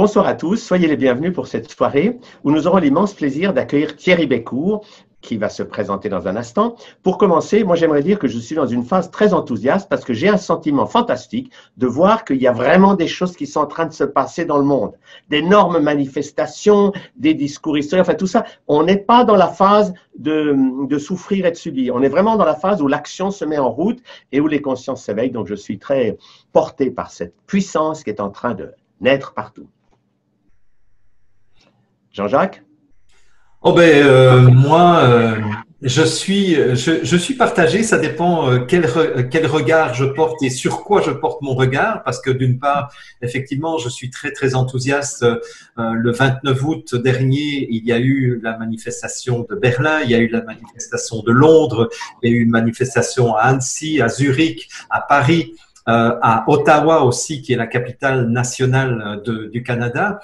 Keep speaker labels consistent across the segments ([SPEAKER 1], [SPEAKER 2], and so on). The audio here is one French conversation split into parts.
[SPEAKER 1] Bonsoir à tous, soyez les bienvenus pour cette soirée où nous aurons l'immense plaisir d'accueillir Thierry Bécourt qui va se présenter dans un instant. Pour commencer, moi j'aimerais dire que je suis dans une phase très enthousiaste parce que j'ai un sentiment fantastique de voir qu'il y a vraiment des choses qui sont en train de se passer dans le monde. D'énormes manifestations, des discours historiques, enfin tout ça. On n'est pas dans la phase de souffrir et de subir. On est vraiment dans la phase où l'action se met en route et où les consciences s'éveillent. Donc je suis très porté par cette puissance qui est en train de naître partout. Jean-Jacques?
[SPEAKER 2] Oh moi, je suis partagé. Ça dépend quel regard je porte et sur quoi je porte mon regard. Parce que d'une part, effectivement, je suis très très enthousiaste. Le 29 août dernier, il y a eu la manifestation de Berlin, il y a eu la manifestation de Londres, il y a eu une manifestation à Annecy, à Zurich, à Paris. À Ottawa aussi, qui est la capitale nationale du Canada.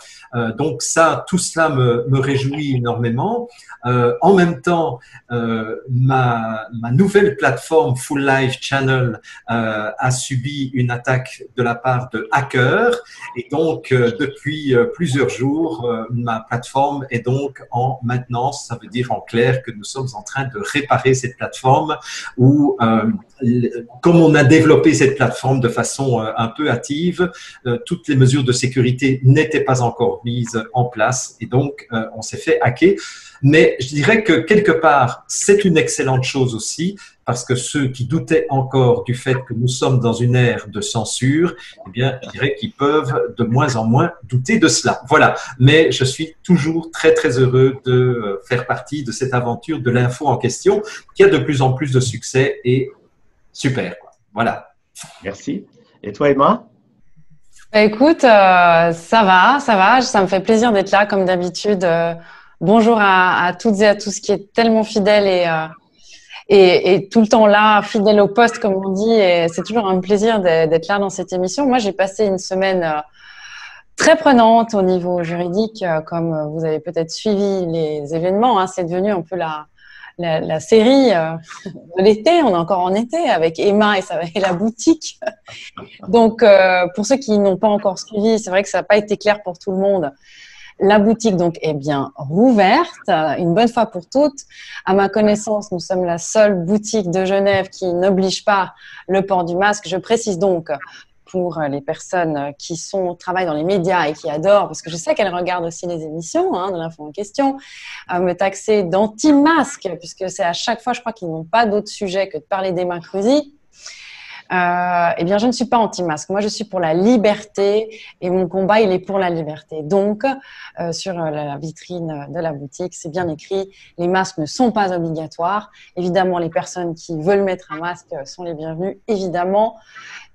[SPEAKER 2] Donc ça, tout cela me réjouit énormément. En même temps, ma nouvelle plateforme Full Life Channel a subi une attaque de la part de hackers. Et donc, depuis plusieurs jours, ma plateforme est donc en maintenance. Ça veut dire en clair que nous sommes en train de réparer cette plateforme où, comme on a développé cette plateforme de façon un peu hâtive, toutes les mesures de sécurité n'étaient pas encore mises en place et donc on s'est fait hacker. Mais je dirais que quelque part, c'est une excellente chose aussi parce que ceux qui doutaient encore du fait que nous sommes dans une ère de censure, eh bien, je dirais qu'ils peuvent de moins en moins douter de cela. Voilà. Mais je suis toujours très, très heureux de faire partie de cette aventure de l'info en question qui a de plus en plus de succès et super, quoi. Voilà.
[SPEAKER 1] Merci. Et toi, Emma?
[SPEAKER 3] Écoute, ça va, ça va. Ça me fait plaisir d'être là, comme d'habitude. Bonjour à toutes et à tous qui est tellement fidèle et tout le temps là, fidèle au poste, comme on dit. Et c'est toujours un plaisir d'être là dans cette émission. Moi, j'ai passé une semaine très prenante au niveau juridique, comme vous avez peut-être suivi les événements. Hein. C'est devenu un peu la série de l'été, on est encore en été avec Emma et la boutique. Donc, pour ceux qui n'ont pas encore suivi, c'est vrai que ça n'a pas été clair pour tout le monde. La boutique donc est bien rouverte, une bonne fois pour toutes. À ma connaissance, nous sommes la seule boutique de Genève qui n'oblige pas le port du masque. Je précise donc pour les personnes qui travaillent dans les médias et qui adorent, parce que je sais qu'elles regardent aussi les émissions de l'info en question, me taxer d'anti-masque, puisque c'est à chaque fois, je crois qu'ils n'ont pas d'autre sujet que de parler d'Emma Cruzy. Eh bien, je ne suis pas anti-masque. Moi, je suis pour la liberté et mon combat, il est pour la liberté. Donc, sur la vitrine de la boutique, c'est bien écrit, les masques ne sont pas obligatoires. Évidemment, les personnes qui veulent mettre un masque sont les bienvenues. Évidemment,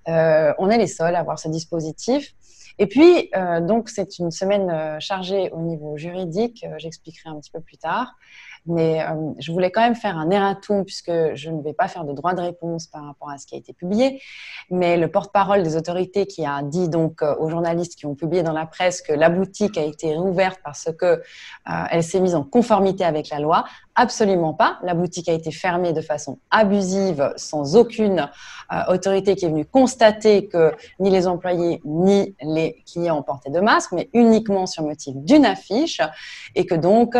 [SPEAKER 3] on est les seuls à avoir ce dispositif. Et puis, donc, c'est une semaine chargée au niveau juridique. J'expliquerai un petit peu plus tard. Mais je voulais quand même faire un erratum puisque je ne vais pas faire de droit de réponse par rapport à ce qui a été publié. Mais le porte-parole des autorités qui a dit donc aux journalistes qui ont publié dans la presse que la boutique a été rouverte parce que elle s'est mise en conformité avec la loi. Absolument pas. La boutique a été fermée de façon abusive, sans aucune autorité qui est venue constater que ni les employés ni les clients portaient de masque, mais uniquement sur motif d'une affiche, et que donc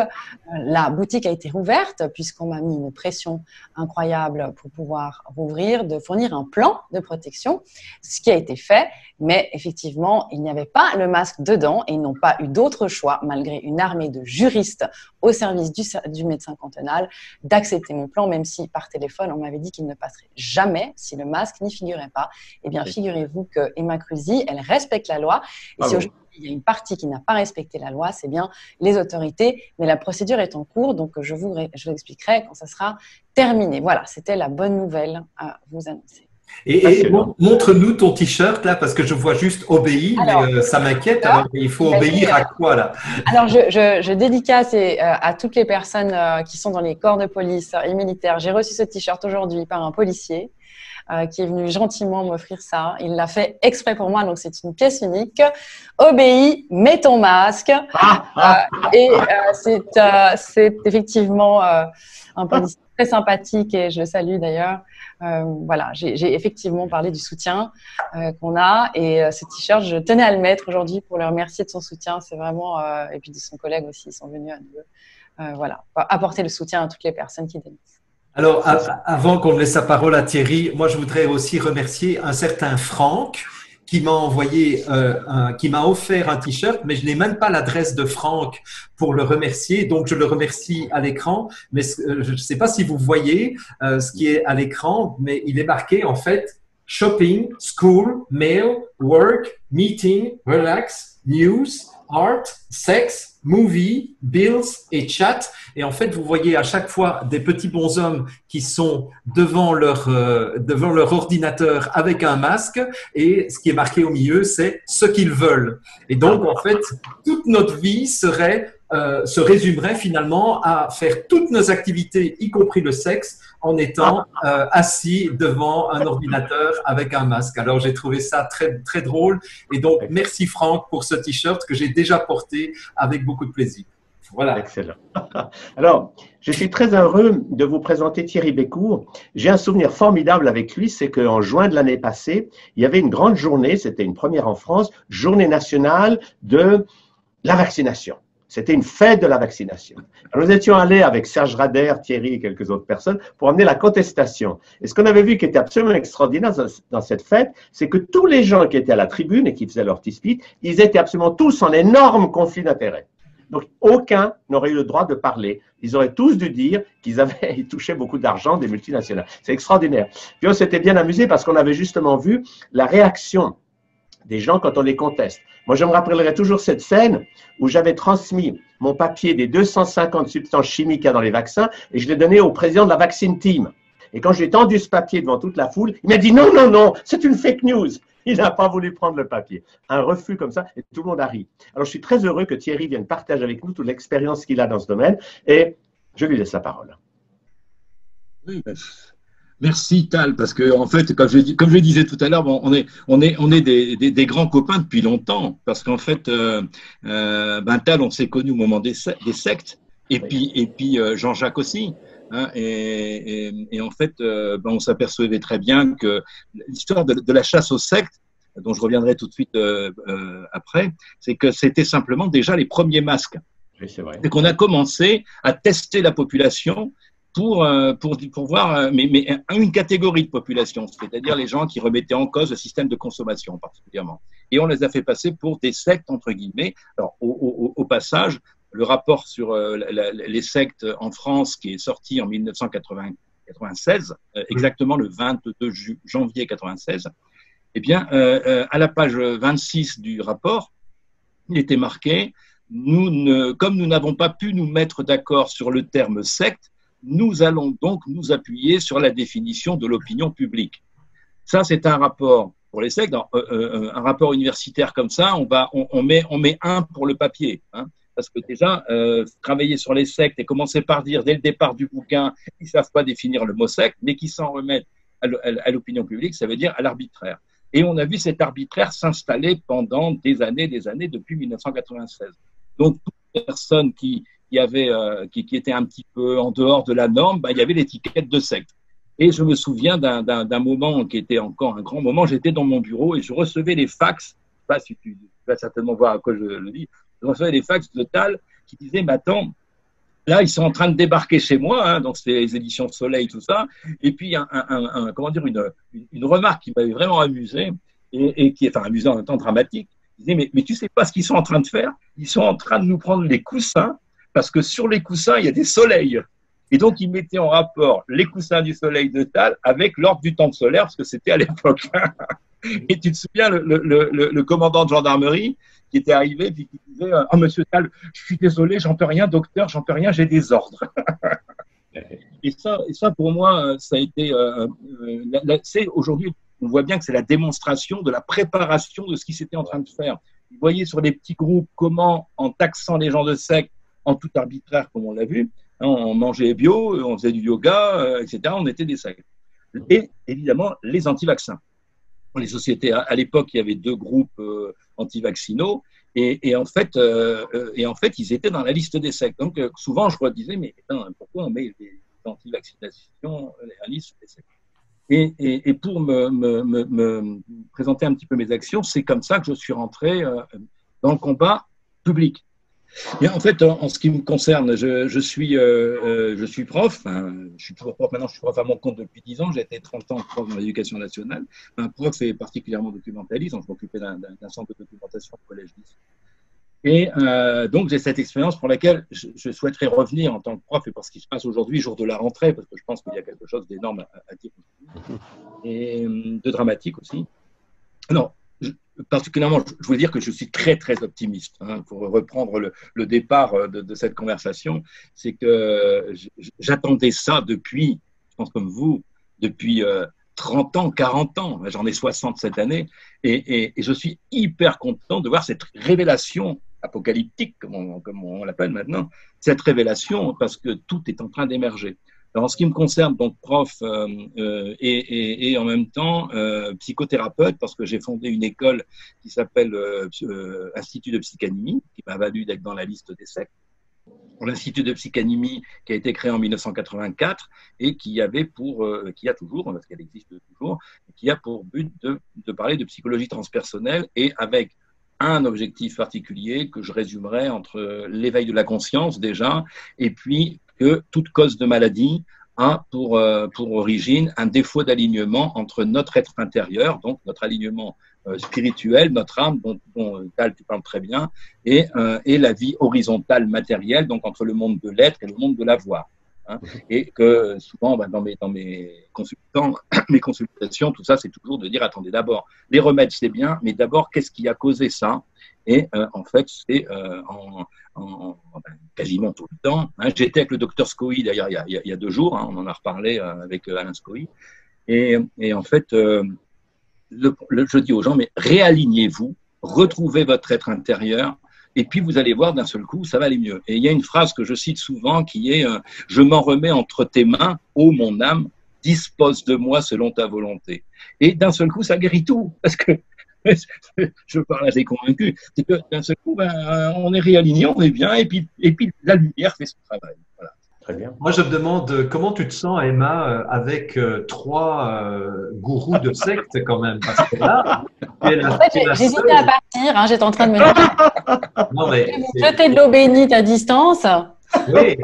[SPEAKER 3] la boutique a été rouverte puisqu'on m'a mis une pression incroyable pour pouvoir rouvrir, de fournir un plan de protection, ce qui a été fait. Mais effectivement, il n'y avait pas le masque dedans et ils n'ont pas eu d'autre choix, malgré une armée de juristes au service du médecin cantonal, d'accepter mon plan, même si par téléphone, on m'avait dit qu'il ne passerait jamais si le masque n'y figurait pas. Eh bien, figurez-vous que Emma Cruzy, elle respecte la loi. Et si aujourd'hui, il y a une partie qui n'a pas respecté la loi, c'est bien les autorités. Mais la procédure est en cours, donc je vous expliquerai quand ça sera terminé. Voilà, c'était la bonne nouvelle à vous annoncer.
[SPEAKER 2] Et montre-nous ton t-shirt là, parce que je vois juste obéir, mais ça m'inquiète. Alors, il faut obéir à quoi là?
[SPEAKER 3] Alors, je dédicace à toutes les personnes qui sont dans les corps de police et militaires. J'ai reçu ce t-shirt aujourd'hui par un policier qui est venu gentiment m'offrir ça. Il l'a fait exprès pour moi, donc c'est une pièce unique. Obéis, mets ton masque. C'est effectivement un policier très sympathique et je le salue d'ailleurs. Voilà, j'ai effectivement parlé du soutien qu'on a et ce t-shirt, je tenais à le mettre aujourd'hui pour le remercier de son soutien. C'est vraiment, et puis de son collègue aussi, ils sont venus à nous. Voilà, apporter le soutien à toutes les personnes qui dénoncent.
[SPEAKER 2] Alors, avant qu'on laisse la parole à Thierry, moi je voudrais aussi remercier un certain Franck qui m'a envoyé, qui m'a offert un t-shirt, mais je n'ai même pas l'adresse de Franck pour le remercier, donc je le remercie à l'écran. Mais je ne sais pas si vous voyez ce qui est à l'écran, mais il est marqué en fait shopping, school, mail, work, meeting, relax, news, art, sex, movie, bills et chat. Et en fait, vous voyez à chaque fois des petits bonshommes qui sont devant leur ordinateur avec un masque. Et ce qui est marqué au milieu, c'est ce qu'ils veulent. Et donc, en fait, toute notre vie se résumerait finalement à faire toutes nos activités, y compris le sexe, en étant assis devant un ordinateur avec un masque. Alors, j'ai trouvé ça très, très drôle. Et donc, merci Franck pour ce t-shirt que j'ai déjà porté avec beaucoup de plaisir. Voilà.
[SPEAKER 1] Excellent. Alors, je suis très heureux de vous présenter Thierry Bécourt. J'ai un souvenir formidable avec lui, c'est qu'en juin de l'année passée, il y avait une grande journée, c'était une première en France, journée nationale de la vaccination. C'était une fête de la vaccination. Alors, nous étions allés avec Serge Rader, Thierry et quelques autres personnes pour emmener la contestation. Et ce qu'on avait vu qui était absolument extraordinaire dans cette fête, c'est que tous les gens qui étaient à la tribune et qui faisaient leur petit speech, ils étaient absolument tous en énorme conflit d'intérêts. Donc, aucun n'aurait eu le droit de parler. Ils auraient tous dû dire ils touchaient beaucoup d'argent des multinationales. C'est extraordinaire. Puis on s'était bien amusé parce qu'on avait justement vu la réaction des gens quand on les conteste. Moi, je me rappellerai toujours cette scène où j'avais transmis mon papier des 250 substances chimiques qu'il y a dans les vaccins et je l'ai donné au président de la Vaccine Team. Et quand j'ai tendu ce papier devant toute la foule, il m'a dit non, non, non, c'est une fake news. Il n'a pas voulu prendre le papier. Un refus comme ça, et tout le monde a ri. Alors, je suis très heureux que Thierry vienne partager avec nous toute l'expérience qu'il a dans ce domaine et je lui laisse la parole.
[SPEAKER 4] Oui, merci Tal, parce que en fait, comme je disais tout à l'heure, on est des grands copains depuis longtemps, parce qu'en fait, Tal, on s'est connus au moment des sectes, et puis Jean-Jacques aussi. Hein, et en fait, on s'apercevait très bien que l'histoire de la chasse aux sectes, dont je reviendrai tout de suite après, c'est que c'était simplement déjà les premiers masques.
[SPEAKER 1] Oui, c'est vrai.
[SPEAKER 4] C'est qu'on a commencé à tester la population pour voir mais une catégorie de population, c'est-à-dire les gens qui remettaient en cause le système de consommation particulièrement. Et on les a fait passer pour des sectes, entre guillemets. Alors, au passage, le rapport sur les sectes en France qui est sorti en 1996, exactement le 22 janvier 96, eh bien, à la page 26 du rapport, il était marqué comme nous n'avons pas pu nous mettre d'accord sur le terme secte, nous allons donc nous appuyer sur la définition de l'opinion publique. Ça, c'est un rapport pour les sectes. Un rapport universitaire comme ça, on met un pour le papier. Hein, parce que déjà, travailler sur les sectes et commencer par dire dès le départ du bouquin qu'ils ne savent pas définir le mot secte, mais qu'ils s'en remettent à l'opinion publique, ça veut dire à l'arbitraire. Et on a vu cet arbitraire s'installer pendant des années, depuis 1996. Donc, toute personne qui était un petit peu en dehors de la norme, il y avait l'étiquette de secte. Et je me souviens d'un moment qui était encore un grand moment, j'étais dans mon bureau et je recevais les fax, je ne sais pas si tu vas certainement voir à quoi je le dis, je recevais les fax de Tal qui disaient, mais attends, là, ils sont en train de débarquer chez moi, hein, donc c'est les éditions Soleil, tout ça, et puis une remarque qui m'avait vraiment amusé, et qui est amusée en même temps dramatique. Ils disaient, mais tu sais pas ce qu'ils sont en train de faire? Ils sont en train de nous prendre les coussins, parce que sur les coussins, il y a des soleils. Et donc, ils mettaient en rapport les coussins du soleil de Tal avec l'ordre du temple solaire, parce que c'était à l'époque. Et tu te souviens, le commandant de gendarmerie qui était arrivé, puis qui disait, « Oh, monsieur Tal, je suis désolé, j'en peux rien, docteur, j'en peux rien, j'ai des ordres. » Et ça, pour moi, ça a été… c'est aujourd'hui, on voit bien que c'est la démonstration de la préparation de ce qui s'était en train de faire. Vous voyez sur les petits groupes comment, en taxant les gens de secte, en tout arbitraire, comme on l'a vu, on mangeait bio, on faisait du yoga, etc., on était des sectes. et évidemment les anti-vaccins. Dans les sociétés, à l'époque, il y avait 2 groupes anti-vaccinaux et en fait, ils étaient dans la liste des sectes. Donc, souvent, je redisais, mais pourquoi on met les anti-vaccinations à la liste des sectes? Et pour me présenter un petit peu mes actions, c'est comme ça que je suis rentré dans le combat public. Et en fait, en ce qui me concerne, je suis prof. Je suis toujours prof maintenant. Je suis prof à mon compte depuis 10 ans. J'ai été 30 ans prof dans l'éducation nationale. Un prof est particulièrement documentaliste. Donc, je m'occupais d'un centre de documentation au collège d'Issy. Et donc, j'ai cette expérience pour laquelle je souhaiterais revenir en tant que prof et pour ce qui se passe aujourd'hui, jour de la rentrée, parce que je pense qu'il y a quelque chose d'énorme à dire et de dramatique aussi. Non. Particulièrement, je voulais dire que je suis très, très optimiste. Pour reprendre le départ de cette conversation, c'est que j'attendais ça depuis, je pense comme vous, depuis 30 ans, 40 ans. J'en ai 60 cette année. Et je suis hyper content de voir cette révélation apocalyptique, comme on l'appelle maintenant, cette révélation, parce que tout est en train d'émerger. Alors, en ce qui me concerne, donc prof et en même temps psychothérapeute, parce que j'ai fondé une école qui s'appelle Institut de psychanimie, qui m'a valu d'être dans la liste des sectes. L'Institut de psychanimie qui a été créé en 1984 et qui a toujours, parce qu'elle existe toujours, qui a pour but de parler de psychologie transpersonnelle et avec un objectif particulier que je résumerai entre l'éveil de la conscience déjà et puis que toute cause de maladie a pour origine un défaut d'alignement entre notre être intérieur, donc notre alignement spirituel, notre âme, dont Tal, tu parles très bien, et la vie horizontale matérielle, donc entre le monde de l'être et le monde de l'avoir. Et que souvent, dans mes consultations, tout ça, c'est toujours de dire, attendez, d'abord, les remèdes, c'est bien, mais d'abord, qu'est-ce qui a causé ça? Et en fait, c'est quasiment tout le temps. J'étais avec le docteur Scoï, d'ailleurs, il y a 2 jours, on en a reparlé avec Alain Scoï. Et en fait, je dis aux gens, mais réalignez-vous, retrouvez votre être intérieur, et puis vous allez voir d'un seul coup, ça va aller mieux. Et il y a une phrase que je cite souvent qui est « Je m'en remets entre tes mains, ô mon âme, dispose de moi selon ta volonté. » Et d'un seul coup, ça guérit tout, parce que je parle assez convaincu, c'est que d'un seul coup, on est réaligné, on est bien, et puis la lumière fait son travail. Voilà.
[SPEAKER 1] Très bien.
[SPEAKER 2] Moi, je me demande comment tu te sens, Emma, avec 3 gourous de secte quand même, parce que là,
[SPEAKER 3] en fait, j'hésitais à partir, j'étais en train de me dire,
[SPEAKER 2] non, mais
[SPEAKER 3] jeter de l'eau bénite à distance.
[SPEAKER 2] Oui,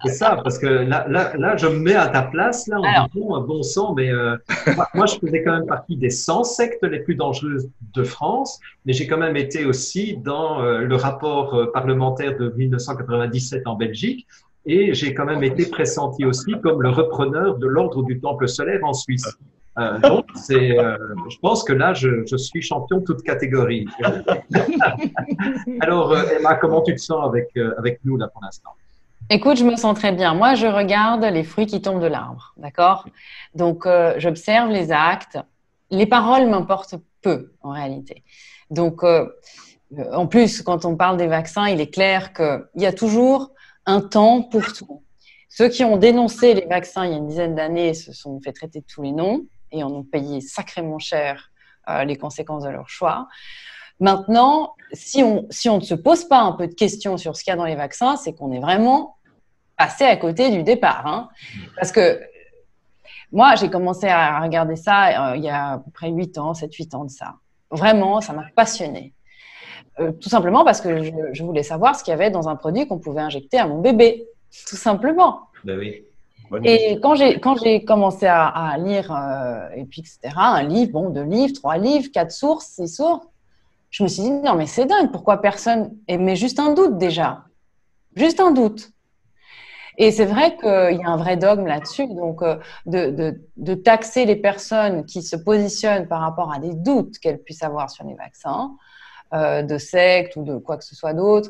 [SPEAKER 2] c'est ça, parce que là, je me mets à ta place, là, en disant, bon sang, mais moi, je faisais quand même partie des 100 sectes les plus dangereuses de France, mais j'ai quand même été aussi dans le rapport parlementaire de 1997 en Belgique, et j'ai quand même été pressenti aussi comme le repreneur de l'ordre du Temple solaire en Suisse. Donc, je pense que là, je suis champion toute catégorie. Alors, Emma, comment tu te sens avec nous là pour l'instant?
[SPEAKER 3] Écoute, je me sens très bien. Moi, je regarde les fruits qui tombent de l'arbre, d'accord? Donc, j'observe les actes. Les paroles m'importent peu, en réalité. Donc, en plus, quand on parle des vaccins, il est clair qu'il y a toujours un temps pour tout. Ceux qui ont dénoncé les vaccins il y a une dizaine d'années se sont fait traiter de tous les noms et en ont payé sacrément cher les conséquences de leur choix. Maintenant, si on ne se pose pas un peu de questions sur ce qu'il y a dans les vaccins, c'est qu'on est vraiment passé à côté du départ. Parce que moi, j'ai commencé à regarder ça il y a à peu près 7-8 ans de ça. Vraiment, ça m'a passionnée. Tout simplement parce que je voulais savoir ce qu'il y avait dans un produit qu'on pouvait injecter à mon bébé. Tout simplement.
[SPEAKER 2] Ben oui.
[SPEAKER 3] Et quand j'ai commencé à lire, et puis etc., un livre, 2 livres, 3 livres, 4 sources, 6 sources, je me suis dit, non mais c'est dingue, pourquoi personne… Mais juste un doute déjà. Juste un doute. Et c'est vrai qu'il y a un vrai dogme là-dessus, donc de taxer les personnes qui se positionnent par rapport à des doutes qu'elles puissent avoir sur les vaccins, de secte ou de quoi que ce soit d'autre,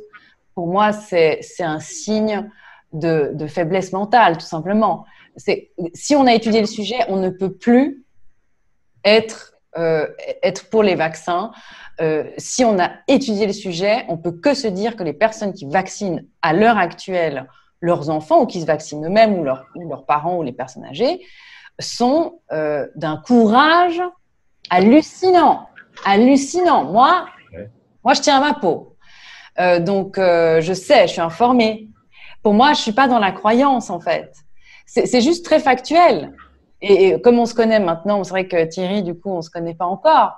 [SPEAKER 3] pour moi, c'est un signe de faiblesse mentale, tout simplement. Si on a étudié le sujet, on ne peut plus être pour les vaccins. Si on a étudié le sujet, on peut que se dire que les personnes qui vaccinent à l'heure actuelle leurs enfants ou qui se vaccinent eux-mêmes ou leurs parents ou les personnes âgées sont d'un courage hallucinant. Hallucinant. Moi, je tiens à ma peau. Donc, je sais, je suis informée. Pour moi, je ne suis pas dans la croyance, en fait. C'est juste très factuel. Et comme on se connaît maintenant, c'est vrai que Thierry, du coup, on ne se connaît pas encore.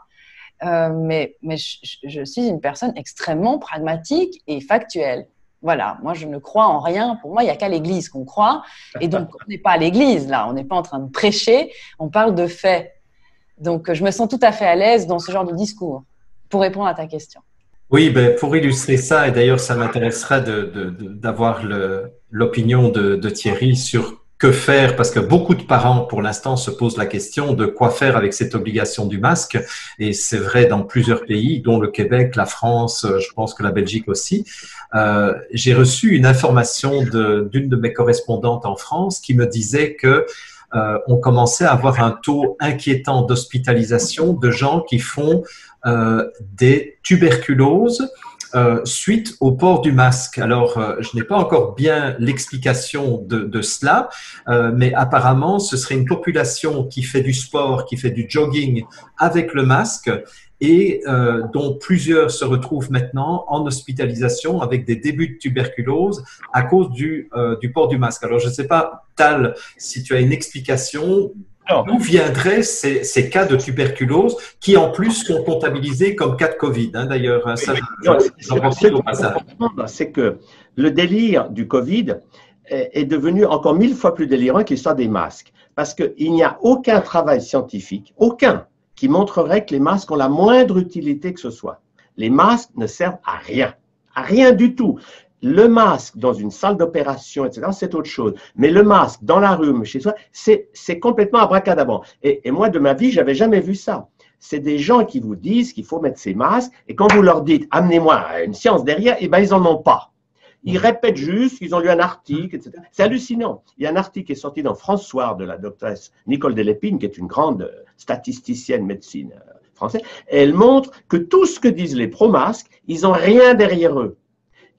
[SPEAKER 3] Mais je suis une personne extrêmement pragmatique et factuelle. Voilà, moi, je ne crois en rien. Pour moi, il n'y a qu'à l'église qu'on croit. Et donc, on n'est pas à l'église, là. On n'est pas en train de prêcher. On parle de faits. Donc, je me sens tout à fait à l'aise dans ce genre de discours, pour répondre à ta question.
[SPEAKER 2] Oui, ben, pour illustrer ça, et d'ailleurs, ça m'intéresserait d'avoir l'opinion de Thierry sur que faire, parce que beaucoup de parents, pour l'instant, se posent la question de quoi faire avec cette obligation du masque. Et c'est vrai dans plusieurs pays, dont le Québec, la France, je pense que la Belgique aussi. J'ai reçu une information d'une de mes correspondantes en France qui me disait que on commençait à avoir un taux inquiétant d'hospitalisation de gens qui font des tuberculoses suite au port du masque. Alors, je n'ai pas encore bien l'explication de cela, mais apparemment, ce serait une population qui fait du sport, qui fait du jogging avec le masque et dont plusieurs se retrouvent maintenant en hospitalisation avec des débuts de tuberculose à cause du port du masque. Alors, je ne sais pas, Tal, si tu as une explication. D'où viendraient ces cas de tuberculose qui, en plus, sont comptabilisés comme cas de Covid, hein, d'ailleurs. Ça, j'en profite au passage.
[SPEAKER 1] C'est que le délire du Covid est devenu encore 1000 fois plus délirant que l'histoire des masques. Parce qu'il n'y a aucun travail scientifique, aucun, qui montrerait que les masques ont la moindre utilité que ce soit. Les masques ne servent à rien du tout. Le masque dans une salle d'opération, etc., c'est autre chose. Mais le masque dans la rue, chez soi, c'est complètement abracadabrant. Et moi, de ma vie, je n'avais jamais vu ça. C'est des gens qui vous disent qu'il faut mettre ces masques, et quand vous leur dites « amenez-moi une science derrière », eh ben, ils n'en ont pas. Ils répètent juste qu'ils ont lu un article, etc. C'est hallucinant. Il y a un article qui est sorti dans François de la doctoresse Nicole Delépine, qui est une grande statisticienne médecine française. Et elle montre que tout ce que disent les pro-masques, ils n'ont rien derrière eux.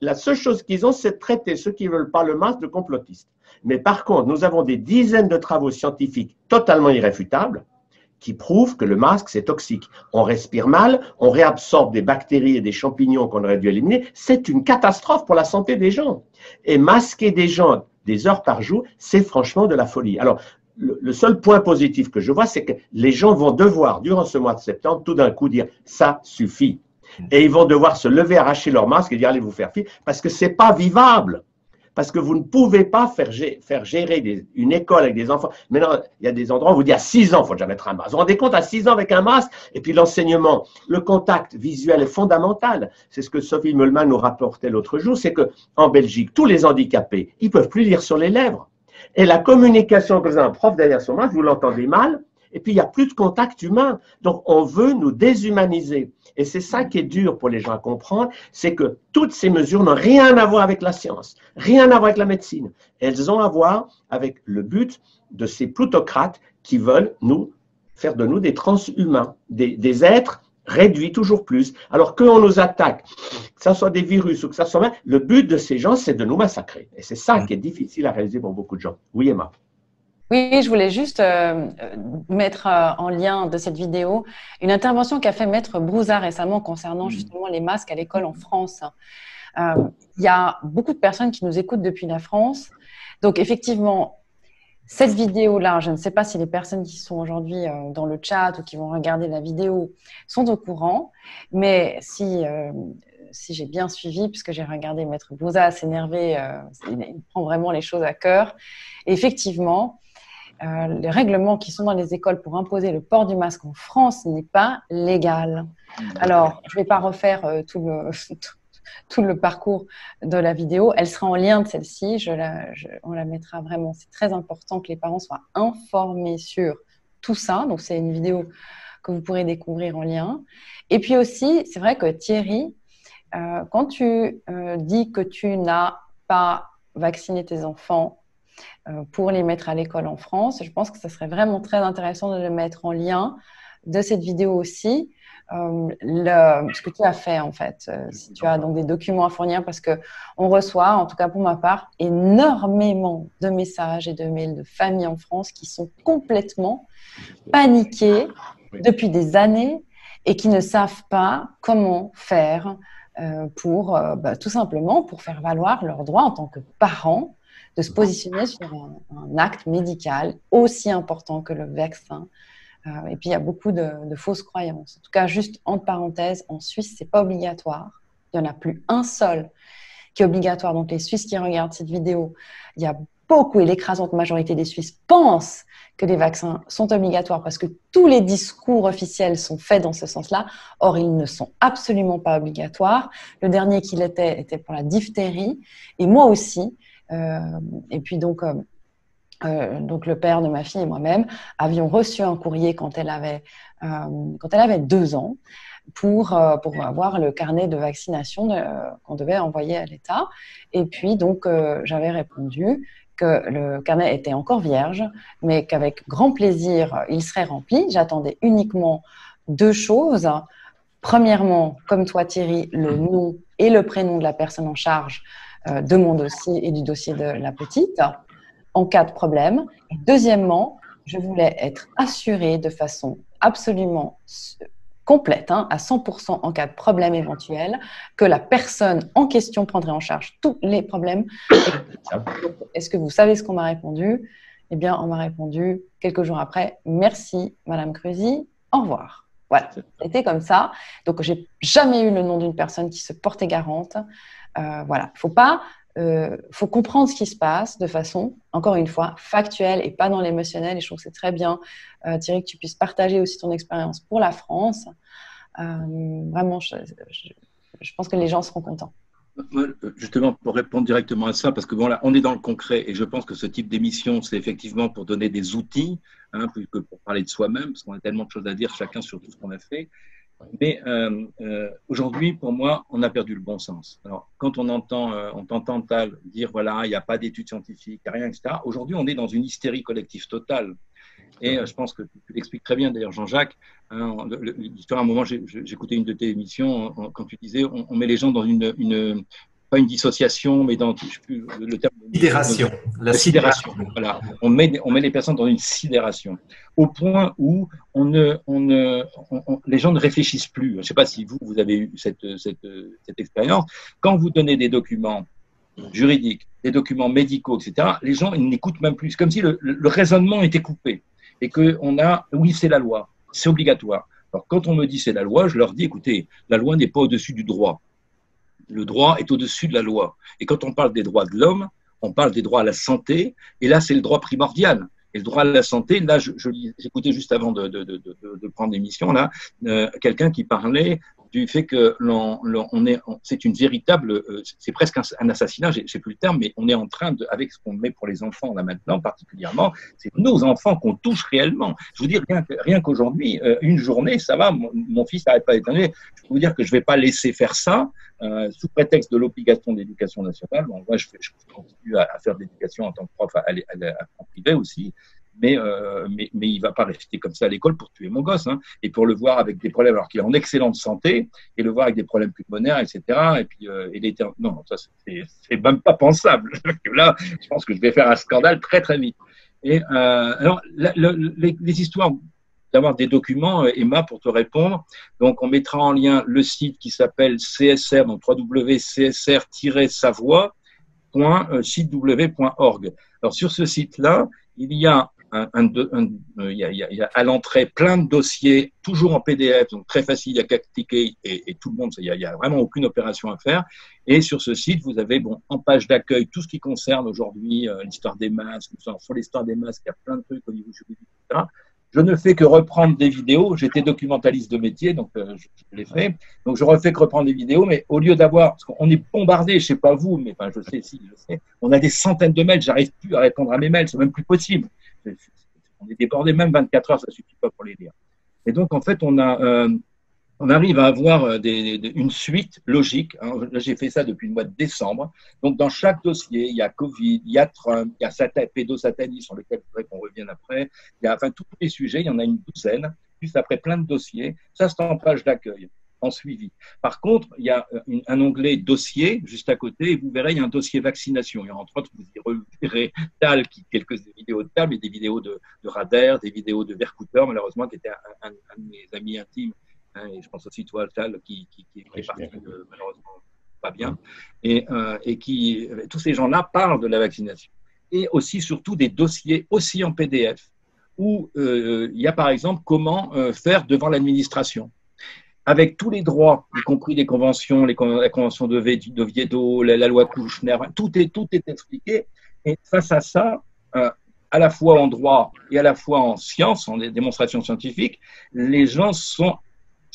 [SPEAKER 1] La seule chose qu'ils ont, c'est de traiter ceux qui ne veulent pas le masque de complotistes. Mais par contre, nous avons des dizaines de travaux scientifiques totalement irréfutables qui prouvent que le masque, c'est toxique. On respire mal, on réabsorbe des bactéries et des champignons qu'on aurait dû éliminer. C'est une catastrophe pour la santé des gens. Et masquer des gens des heures par jour, c'est franchement de la folie. Alors, le seul point positif que je vois, c'est que les gens vont devoir, durant ce mois de septembre, tout d'un coup dire « ça suffit ». Et ils vont devoir se lever, arracher leur masque et dire allez vous faire filer, parce que c'est pas vivable. Parce que vous ne pouvez pas faire gérer une école avec des enfants. Maintenant, il y a des endroits où on vous dit à 6 ans, il faut déjà mettre un masque. Vous vous rendez compte, à 6 ans avec un masque, et puis l'enseignement, le contact visuel est fondamental. C'est ce que Sophie Meulman nous rapportait l'autre jour, c'est qu'en Belgique, tous les handicapés, ils ne peuvent plus lire sur les lèvres. Et la communication, quand vous avez un prof derrière son masque, vous l'entendez mal, et puis il n'y a plus de contact humain. Donc, on veut nous déshumaniser. Et c'est ça qui est dur pour les gens à comprendre, c'est que toutes ces mesures n'ont rien à voir avec la science, rien à voir avec la médecine. Elles ont à voir avec le but de ces plutocrates qui veulent faire de nous des transhumains, des êtres réduits toujours plus. Alors qu'on nous attaque, que ce soit des virus ou que ce soit... Le but de ces gens, c'est de nous massacrer. Et c'est ça qui est difficile à réaliser pour beaucoup de gens. Oui, Emma.
[SPEAKER 3] Oui, je voulais juste mettre en lien de cette vidéo une intervention qu'a fait Maître Brouza récemment concernant justement les masques à l'école en France. Il y a beaucoup de personnes qui nous écoutent depuis la France. Donc, effectivement, cette vidéo-là, je ne sais pas si les personnes qui sont aujourd'hui dans le chat ou qui vont regarder la vidéo sont au courant, mais si j'ai bien suivi, puisque j'ai regardé Maître Brouza s'énerver, il prend vraiment les choses à cœur. Et effectivement, les règlements qui sont dans les écoles pour imposer le port du masque en France n'est pas légal. Alors, je ne vais pas refaire tout le parcours de la vidéo. Elle sera en lien de celle-ci. On la mettra vraiment. C'est très important que les parents soient informés sur tout ça. Donc, c'est une vidéo que vous pourrez découvrir en lien. Et puis aussi, c'est vrai que Thierry, quand tu dis que tu n'as pas vacciné tes enfants pour les mettre à l'école en France, je pense que ce serait vraiment très intéressant de le mettre en lien de cette vidéo aussi ce que tu as fait en fait. Si tu as donc des documents à fournir, parce que on reçoit, en tout cas pour ma part, énormément de messages et de mails de familles en France qui sont complètement paniquées depuis des années et qui ne savent pas comment faire pour tout simplement pour faire valoir leurs droits en tant que parents, de se positionner sur un acte médical aussi important que le vaccin. Et puis, il y a beaucoup de fausses croyances. En tout cas, juste entre parenthèses, en Suisse, ce n'est pas obligatoire. Il n'y en a plus un seul qui est obligatoire. Donc, les Suisses qui regardent cette vidéo, il y a beaucoup, et l'écrasante majorité des Suisses pensent que les vaccins sont obligatoires parce que tous les discours officiels sont faits dans ce sens-là. Or, ils ne sont absolument pas obligatoires. Le dernier qui l'était était pour la diphtérie. Et moi aussi. Et puis, donc le père de ma fille et moi-même avions reçu un courrier quand elle avait 2 ans pour avoir le carnet de vaccination qu'on devait envoyer à l'État. Et puis, donc, j'avais répondu que le carnet était encore vierge, mais qu'avec grand plaisir, il serait rempli. J'attendais uniquement 2 choses. Premièrement, comme toi Thierry, le nom et le prénom de la personne en charge de mon dossier et du dossier de la petite, en cas de problème. Et deuxièmement, je voulais être assurée de façon absolument complète, à 100% en cas de problème éventuel, que la personne en question prendrait en charge tous les problèmes. Est-ce que vous savez ce qu'on m'a répondu? Eh bien, on m'a répondu quelques jours après, merci Madame Cruzy, au revoir. Voilà, c'était comme ça. Donc, j'ai jamais eu le nom d'une personne qui se portait garante. Voilà, faut comprendre ce qui se passe de façon, encore une fois, factuelle et pas dans l'émotionnel. Et je trouve que c'est très bien, Thierry, que tu puisses partager aussi ton expérience pour la France. Vraiment, je pense que les gens seront contents.
[SPEAKER 4] Justement, pour répondre directement à ça, parce que bon, là, on est dans le concret et je pense que ce type d'émission, c'est effectivement pour donner des outils, plus que pour parler de soi-même, parce qu'on a tellement de choses à dire chacun sur tout ce qu'on a fait. Mais aujourd'hui, pour moi, on a perdu le bon sens. Alors, quand on entend Tal dire, voilà, il n'y a pas d'études scientifiques, il n'y a rien, etc. Aujourd'hui, on est dans une hystérie collective totale. Et je pense que tu l'expliques très bien, d'ailleurs, Jean-Jacques. À un moment, j'écoutais une de tes émissions quand tu disais, on met les gens dans pas une dissociation, mais dans, je sais plus le terme.
[SPEAKER 2] Sidération.
[SPEAKER 4] La sidération. Voilà. On met les personnes dans une sidération. Au point où les gens ne réfléchissent plus. Je ne sais pas si vous avez eu cette expérience. Quand vous donnez des documents juridiques, des documents médicaux, etc., les gens ils n'écoutent même plus. C'est comme si le raisonnement était coupé. Et oui, c'est la loi, c'est obligatoire. Alors, quand on me dit c'est la loi, je leur dis, écoutez, la loi n'est pas au-dessus du droit. Le droit est au-dessus de la loi. Et quand on parle des droits de l'homme, on parle des droits à la santé, et là, c'est le droit primordial. Et le droit à la santé, là, j'écoutais juste avant de prendre l'émission, là, quelqu'un qui parlait du fait que c'est une véritable, c'est presque un assassinat, je sais plus le terme, mais on est en train avec ce qu'on met pour les enfants là maintenant particulièrement, c'est nos enfants qu'on touche réellement. Je vous dis rien qu'aujourd'hui, une journée, ça va, mon fils n'arrête pas d'étonner. Je peux vous dire que je vais pas laisser faire ça sous prétexte de l'obligation d'éducation nationale. Bon, moi, je continue à faire de l'éducation en tant que prof en privé aussi. Mais il va pas rester comme ça à l'école pour tuer mon gosse, et pour le voir avec des problèmes alors qu'il est en excellente santé et le voir avec des problèmes pulmonaires, etc. Et puis non, ça c'est même pas pensable. Là, je pense que je vais faire un scandale très très vite. Et alors les histoires d'avoir des documents, Emma, pour te répondre. Donc on mettra en lien le site qui s'appelle CSR, donc www.csr-savoir.sitew.org. Alors sur ce site-là, il y a il y a à l'entrée plein de dossiers, toujours en PDF, donc très facile, il n'y a qu'à cliquer et tout le monde, il y a vraiment aucune opération à faire. Et sur ce site, vous avez en page d'accueil tout ce qui concerne aujourd'hui l'histoire des masques, sur l'histoire des masques, il y a plein de trucs au niveau juridique, etc. Je ne fais que reprendre des vidéos. J'étais documentaliste de métier, donc je l'ai fait. Donc je refais que reprendre des vidéos, mais au lieu d'avoir, parce qu'on est bombardé, je sais pas vous, mais enfin je sais, on a des centaines de mails, j'arrive plus à répondre à mes mails, c'est même plus possible. On est débordé, même 24 heures, ça suffit pas pour les lire. Et donc en fait, on arrive à avoir une suite logique. Là, j'ai fait ça depuis le mois de décembre. Donc, dans chaque dossier, il y a Covid, il y a Trump, il y a pédosatanisme sur lequel il faudrait qu'on revienne après. Il y a tous les sujets, il y en a une douzaine. juste après plein de dossiers. Ça, c'est en page d'accueil, en suivi. Par contre, il y a un onglet dossier juste à côté et vous verrez, il y a un dossier vaccination. Il y a entre autres, vous y verrez Tal, quelques vidéos de Tal, mais des vidéos de Rader, des vidéos de Vercouter, malheureusement, qui était un de mes amis intimes. Hein, et je pense aussi, toi, Tal, qui est parti malheureusement pas bien. Et tous ces gens-là parlent de la vaccination. Et aussi, surtout, des dossiers aussi en PDF où il y a, par exemple, comment faire devant l'administration. Avec tous les droits, y compris les conventions, la convention d'Oviedo, la loi Kouchner, tout est expliqué. Et face à ça, à la fois en droit et à la fois en sciences, en démonstration scientifique, les gens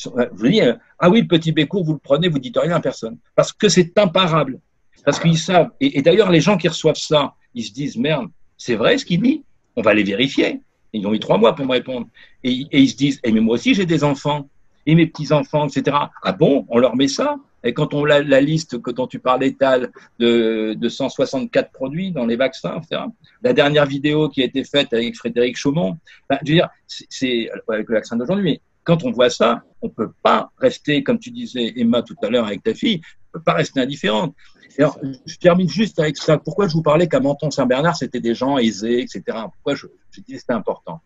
[SPEAKER 4] vous dites, ah oui, le petit Bécourt, vous le prenez, vous dites rien à personne. Parce que c'est imparable. Parce qu'ils savent. Et d'ailleurs, les gens qui reçoivent ça, ils se disent, merde, c'est vrai ce qu'il dit? On va les vérifier. Ils ont mis 3 mois pour me répondre. Et ils se disent, mais moi aussi j'ai des enfants. Et mes petits-enfants, etc. Ah bon, on leur met ça? Et quand on a la liste dont tu parlais, Tal, de 164 produits dans les vaccins, etc. La dernière vidéo qui a été faite avec Frédéric Chaumont, ben, je veux dire, c'est avec le vaccin d'aujourd'hui, mais quand on voit ça, on ne peut pas rester, comme tu disais, Emma, tout à l'heure avec ta fille, on ne peut pas rester indifférente. Et alors, je termine juste avec ça. Pourquoi je vous parlais qu'à Menton-Saint-Bernard, c'était des gens aisés, etc. Pourquoi je disais que c'était important?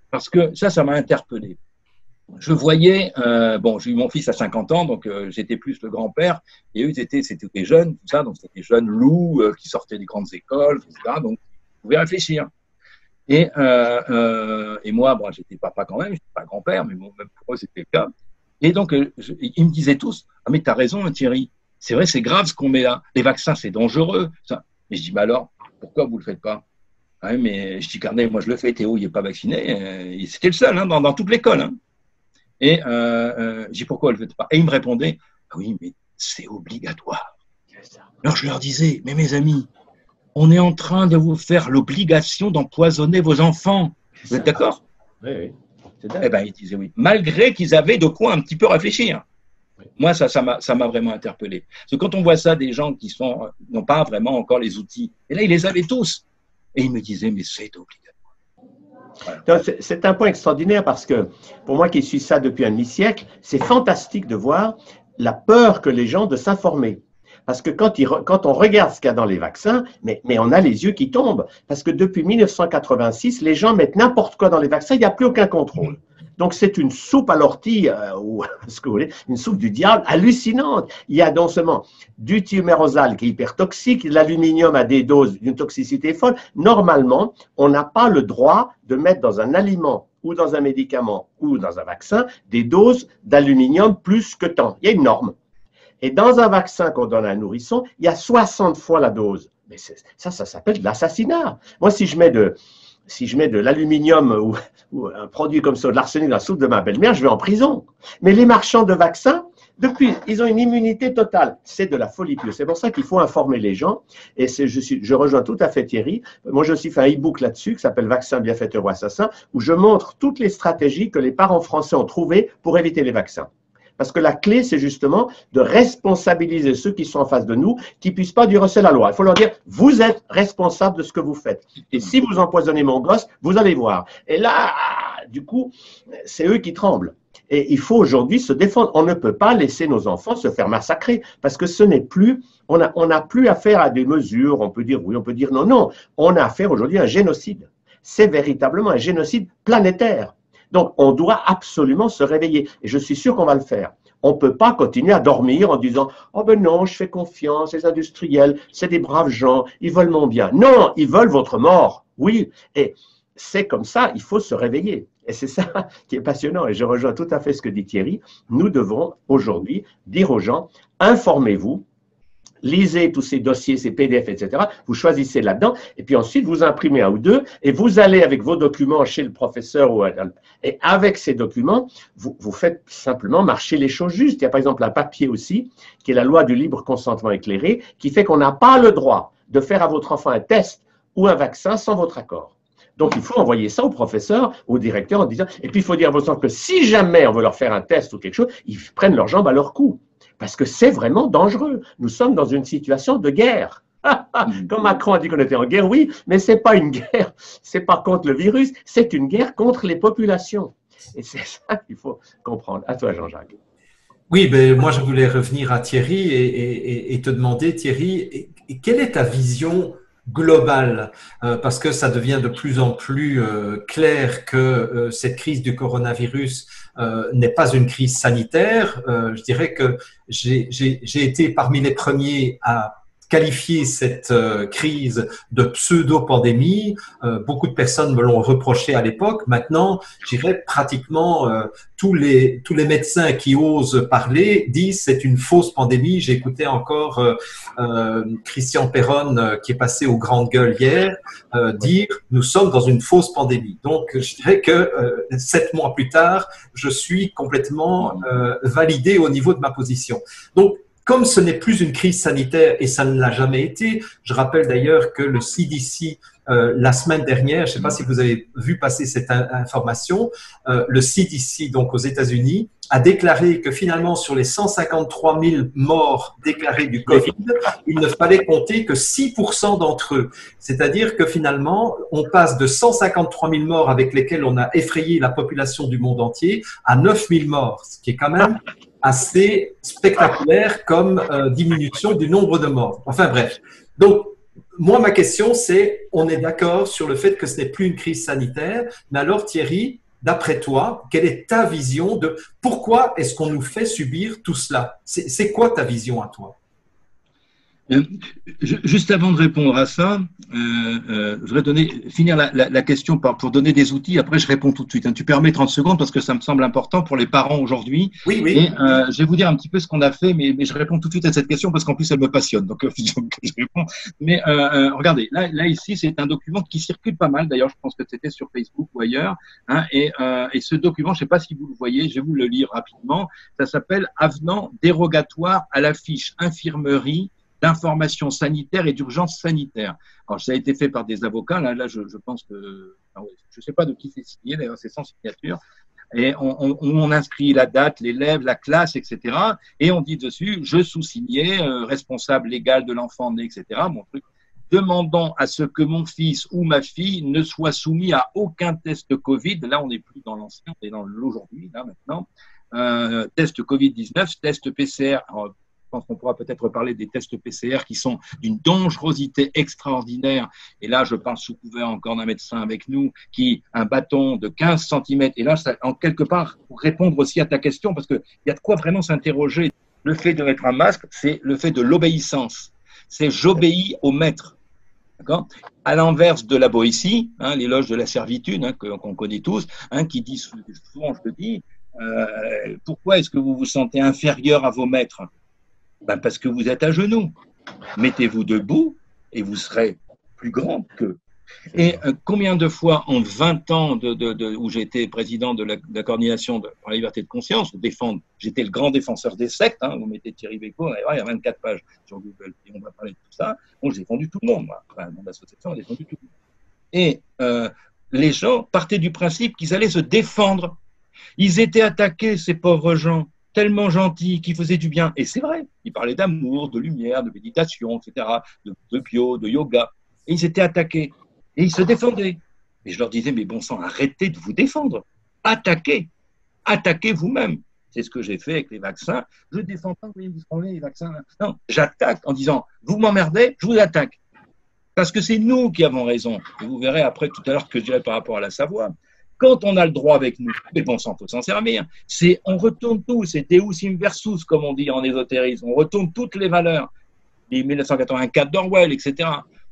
[SPEAKER 4] Parce que ça m'a interpellé. Je voyais, j'ai eu mon fils à 50 ans, donc j'étais plus le grand-père, et eux, c'était des jeunes, tout ça, donc c'était des jeunes loups qui sortaient des grandes écoles, etc. Donc, vous pouvez réfléchir. Et moi, bon, j'étais papa quand même, j'étais pas grand-père, mais bon, même pour eux, c'était le cas. Et donc, ils me disaient tous, ah mais t'as raison, Thierry, c'est vrai, c'est grave ce qu'on met là. Les vaccins, c'est dangereux. Ça. Et je dis, bah alors, pourquoi vous le faites pas? Ah oui, mais je dis, Carnet, moi je le fais, Théo, il n'est pas vacciné. C'était le seul, hein, dans toute l'école. Hein. Et je dis, pourquoi vous le faites pas? Et ils me répondaient, ah oui, mais c'est obligatoire. Alors je leur disais, mais mes amis, on est en train de vous faire l'obligation d'empoisonner vos enfants. Vous êtes d'accord?
[SPEAKER 1] Oui, oui.
[SPEAKER 4] Eh bien, ils disaient oui, malgré qu'ils avaient de quoi un petit peu réfléchir. Oui. Moi, ça m'a vraiment interpellé. Parce que quand on voit ça, des gens qui n'ont pas vraiment encore les outils, et là, ils les avaient tous. Et ils me disaient, mais c'est obligatoire.
[SPEAKER 1] Voilà. C'est un point extraordinaire parce que, pour moi qui suis ça depuis un demi-siècle, c'est fantastique de voir la peur que les gens ont de s'informer. Parce que quand on regarde ce qu'il y a dans les vaccins, mais on a les yeux qui tombent. Parce que depuis 1986, les gens mettent n'importe quoi dans les vaccins, il n'y a plus aucun contrôle. Donc c'est une soupe à l'ortie, ou ce que vous voulez, une soupe du diable hallucinante. Il y a non seulement du thiomérosal qui est hyper toxique, l'aluminium à des doses d'une toxicité folle. Normalement, on n'a pas le droit de mettre dans un aliment ou dans un médicament ou dans un vaccin des doses d'aluminium plus que tant. Il y a une norme. Et dans un vaccin qu'on donne à un nourrisson, il y a 60 fois la dose. Mais ça s'appelle de l'assassinat. Moi, si je mets de l'aluminium ou un produit comme ça, de l'arsenic dans la soupe de ma belle-mère, je vais en prison. Mais les marchands de vaccins, depuis, ils ont une immunité totale. C'est de la folie pure. C'est pour ça qu'il faut informer les gens. Et je rejoins tout à fait Thierry. Moi, j'ai aussi fait un e-book là-dessus qui s'appelle Vaccin, bienfaiteur ou assassin, où je montre toutes les stratégies que les parents français ont trouvées pour éviter les vaccins. Parce que la clé, c'est justement de responsabiliser ceux qui sont en face de nous, qui ne puissent pas dire c'est la loi. Il faut leur dire, vous êtes responsable de ce que vous faites. Et si vous empoisonnez mon gosse, vous allez voir. Et là, du coup, c'est eux qui tremblent. Et il faut aujourd'hui se défendre. On ne peut pas laisser nos enfants se faire massacrer parce que ce n'est plus, on n'a plus affaire à des mesures. On peut dire oui, on peut dire non, non. On a affaire aujourd'hui à un génocide. C'est véritablement un génocide planétaire. Donc, on doit absolument se réveiller. Et je suis sûr qu'on va le faire. On ne peut pas continuer à dormir en disant « Oh ben non, je fais confiance, les industriels, c'est des braves gens, ils veulent mon bien. » Non, ils veulent votre mort. Oui, et c'est comme ça, il faut se réveiller. Et c'est ça qui est passionnant. Et je rejoins tout à fait ce que dit Thierry. Nous devons aujourd'hui dire aux gens « Informez-vous. » Lisez tous ces dossiers, ces PDF, etc. Vous choisissez là-dedans et puis ensuite vous imprimez un ou deux et vous allez avec vos documents chez le professeur et avec ces documents, vous faites simplement marcher les choses justes. Il y a par exemple un papier aussi qui est la loi du libre consentement éclairé qui fait qu'on n'a pas le droit de faire à votre enfant un test ou un vaccin sans votre accord. Donc, il faut envoyer ça au professeur, au directeur en disant, et puis il faut dire à vos enfants que si jamais on veut leur faire un test ou quelque chose, ils prennent leurs jambes à leur cou. Parce que c'est vraiment dangereux. Nous sommes dans une situation de guerre. Comme Macron a dit qu'on était en guerre, oui, mais ce n'est pas une guerre, ce n'est pas contre le virus, c'est une guerre contre les populations. Et c'est ça qu'il faut comprendre. À toi, Jean-Jacques.
[SPEAKER 2] Oui, ben, moi je voulais revenir à Thierry et te demander, Thierry, quelle est ta vision globale? Parce que ça devient de plus en plus clair que cette crise du coronavirus n'est pas une crise sanitaire. Je dirais que j'ai été parmi les premiers à qualifier cette crise de pseudo-pandémie. Beaucoup de personnes me l'ont reproché à l'époque. Maintenant, je dirais pratiquement tous les médecins qui osent parler disent c'est une fausse pandémie. J'ai écouté encore Christian Perron qui est passé aux grandes gueules hier dire nous sommes dans une fausse pandémie. Donc je dirais que 7 mois plus tard, je suis complètement validé au niveau de ma position. Donc comme ce n'est plus une crise sanitaire et ça ne l'a jamais été, je rappelle d'ailleurs que le CDC la semaine dernière, je ne sais pas si vous avez vu passer cette information, le CDC, donc aux États-Unis, a déclaré que finalement, sur les 153 000 morts déclarés du Covid, il ne fallait compter que 6% d'entre eux. C'est-à-dire que finalement, on passe de 153 000 morts avec lesquels on a effrayé la population du monde entier à 9 000 morts, ce qui est quand même assez spectaculaire comme diminution du nombre de morts. Enfin bref. Donc, moi, ma question, c'est, on est d'accord sur le fait que ce n'est plus une crise sanitaire, mais alors Thierry, d'après toi, quelle est ta vision de pourquoi est-ce qu'on nous fait subir tout cela? C'est quoi ta vision à toi?
[SPEAKER 4] Juste avant de répondre à ça, je voudrais finir la question pour donner des outils. Après, je réponds tout de suite. Tu permets 30 secondes parce que ça me semble important pour les parents aujourd'hui.
[SPEAKER 2] Oui, oui.
[SPEAKER 4] Et je vais vous dire un petit peu ce qu'on a fait, mais je réponds tout de suite à cette question parce qu'en plus, elle me passionne. Donc, je réponds. Mais regardez, là ici, c'est un document qui circule pas mal. D'ailleurs, je pense que c'était sur Facebook ou ailleurs. Hein, et ce document, je ne sais pas si vous le voyez, je vais vous le lire rapidement. Ça s'appelle « Avenant dérogatoire à la fiche infirmerie d'information sanitaire et d'urgence sanitaire ». Alors, ça a été fait par des avocats. Là, je pense que, je ne sais pas de qui c'est signé, d'ailleurs, c'est sans signature. Et on inscrit la date, l'élève, la classe, etc. Et on dit dessus, je sous-signé, responsable légal de l'enfant né, etc. Mon truc, demandant à ce que mon fils ou ma fille ne soit soumis à aucun test Covid. Là, on n'est plus dans l'ancien, on est dans l'aujourd'hui, là, maintenant. Test Covid-19, test PCR. Alors, je pense qu'on pourra peut-être parler des tests PCR qui sont d'une dangerosité extraordinaire. Et là, je parle sous couvert encore d'un médecin avec nous, qui un bâton de 15 cm. Et là, ça, en quelque part, pour répondre aussi à ta question, parce qu'il y a de quoi vraiment s'interroger. Le fait de mettre un masque, c'est le fait de l'obéissance. C'est j'obéis au maître. D'accord ? À l'inverse de la Boétie, l'éloge de la servitude, qu'on connaît tous, qui dit souvent, je le dis, pourquoi est-ce que vous vous sentez inférieur à vos maîtres ? Ben parce que vous êtes à genoux. Mettez-vous debout et vous serez plus grand qu'eux. Et combien de fois en 20 ans où j'ai été président de la coordination pour la liberté de conscience, j'étais le grand défenseur des sectes, vous mettez Thierry Bécaud, il y a 24 pages sur Google, et on va parler de tout ça. Bon, j'ai défendu tout le monde, moi. Enfin, mon association a défendu tout le monde. Et les gens partaient du principe qu'ils allaient se défendre. Ils étaient attaqués, ces pauvres gens, tellement gentils, qui faisaient du bien. Et c'est vrai, ils parlaient d'amour, de lumière, de méditation, etc., de bio, de yoga. Et ils étaient attaqués. Et ils se défendaient. Et je leur disais, mais bon sang, arrêtez de vous défendre. Attaquez. Attaquez vous-même. C'est ce que j'ai fait avec les vaccins. Je ne défends pas, vous prenez les vaccins. Non, j'attaque en disant, vous m'emmerdez, je vous attaque. Parce que c'est nous qui avons raison. Et vous verrez après tout à l'heure ce que je dirais par rapport à la Savoie. Quand on a le droit avec nous, mais bon sang, il faut s'en servir. On retourne tout, c'est Deus inversus, comme on dit en ésotérisme. On retourne toutes les valeurs. Les 1984 d'Orwell, etc.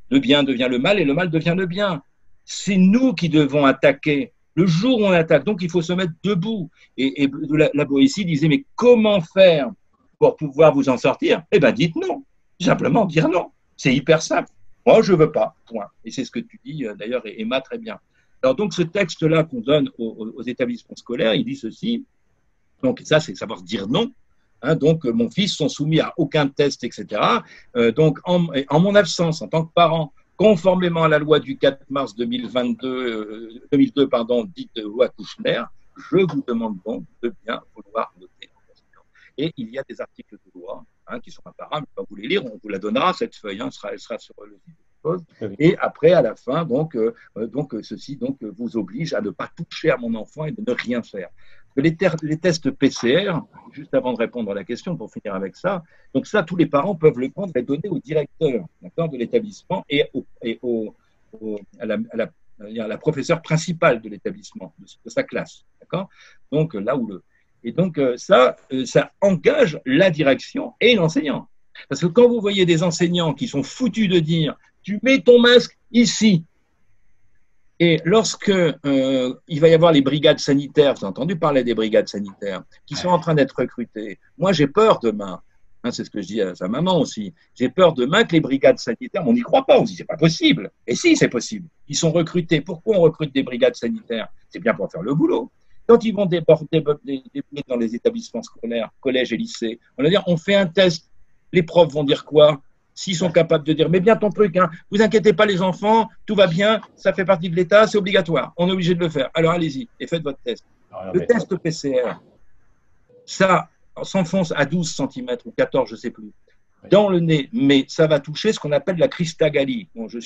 [SPEAKER 4] Le bien devient le mal et le mal devient le bien. C'est nous qui devons attaquer. Le jour où on attaque, donc il faut se mettre debout. Et la Boétie disait, mais comment faire pour pouvoir vous en sortir? Eh bien, dites non. Simplement dire non. C'est hyper simple. Moi, je ne veux pas. Point. Et c'est ce que tu dis, d'ailleurs, et Emma, très bien. Alors, donc, ce texte-là qu'on donne aux établissements scolaires, il dit ceci. Donc, ça, c'est savoir dire non. Donc, mon fils sont soumis à aucun test, etc. Donc, en mon absence, en tant que parent, conformément à la loi du 4 mars 2002, dite loi Kouchner, je vous demande donc de bien vouloir noter. Et il y a des articles de loi qui sont imparables, je ne vais pas vous les lire, on vous la donnera, cette feuille, elle sera sur le site. chose. Et après, à la fin, ceci vous oblige à ne pas toucher à mon enfant et de ne rien faire. Les tests PCR, juste avant de répondre à la question, pour finir avec ça, donc ça, tous les parents peuvent le prendre et le donner au directeur, d'accord, de l'établissement et à la professeure principale de l'établissement, de sa classe, d'accord. Donc ça engage la direction et l'enseignant. Parce que quand vous voyez des enseignants qui sont foutus de dire « tu mets ton masque ici », et lorsque il va y avoir les brigades sanitaires, vous avez entendu parler des brigades sanitaires, qui sont en train d'être recrutées, moi j'ai peur demain, c'est ce que je dis à sa maman aussi, j'ai peur demain que les brigades sanitaires, on n'y croit pas, on se dit c'est pas possible, et si c'est possible, ils sont recrutés, pourquoi on recrute des brigades sanitaires? C'est bien pour faire le boulot. Quand ils vont déborder dans les établissements scolaires, collèges et lycées, on va dire on fait un test, les profs vont dire quoi? S'ils sont capables de dire, mais bien ton truc, hein, vous inquiétez pas les enfants, tout va bien, ça fait partie de l'État, c'est obligatoire, on est obligé de le faire. Alors allez-y et faites votre test. Le test PCR, ça s'enfonce à 12 cm ou 14, je ne sais plus, dans le nez, mais ça va toucher ce qu'on appelle la cristagallie. Bon, j'ai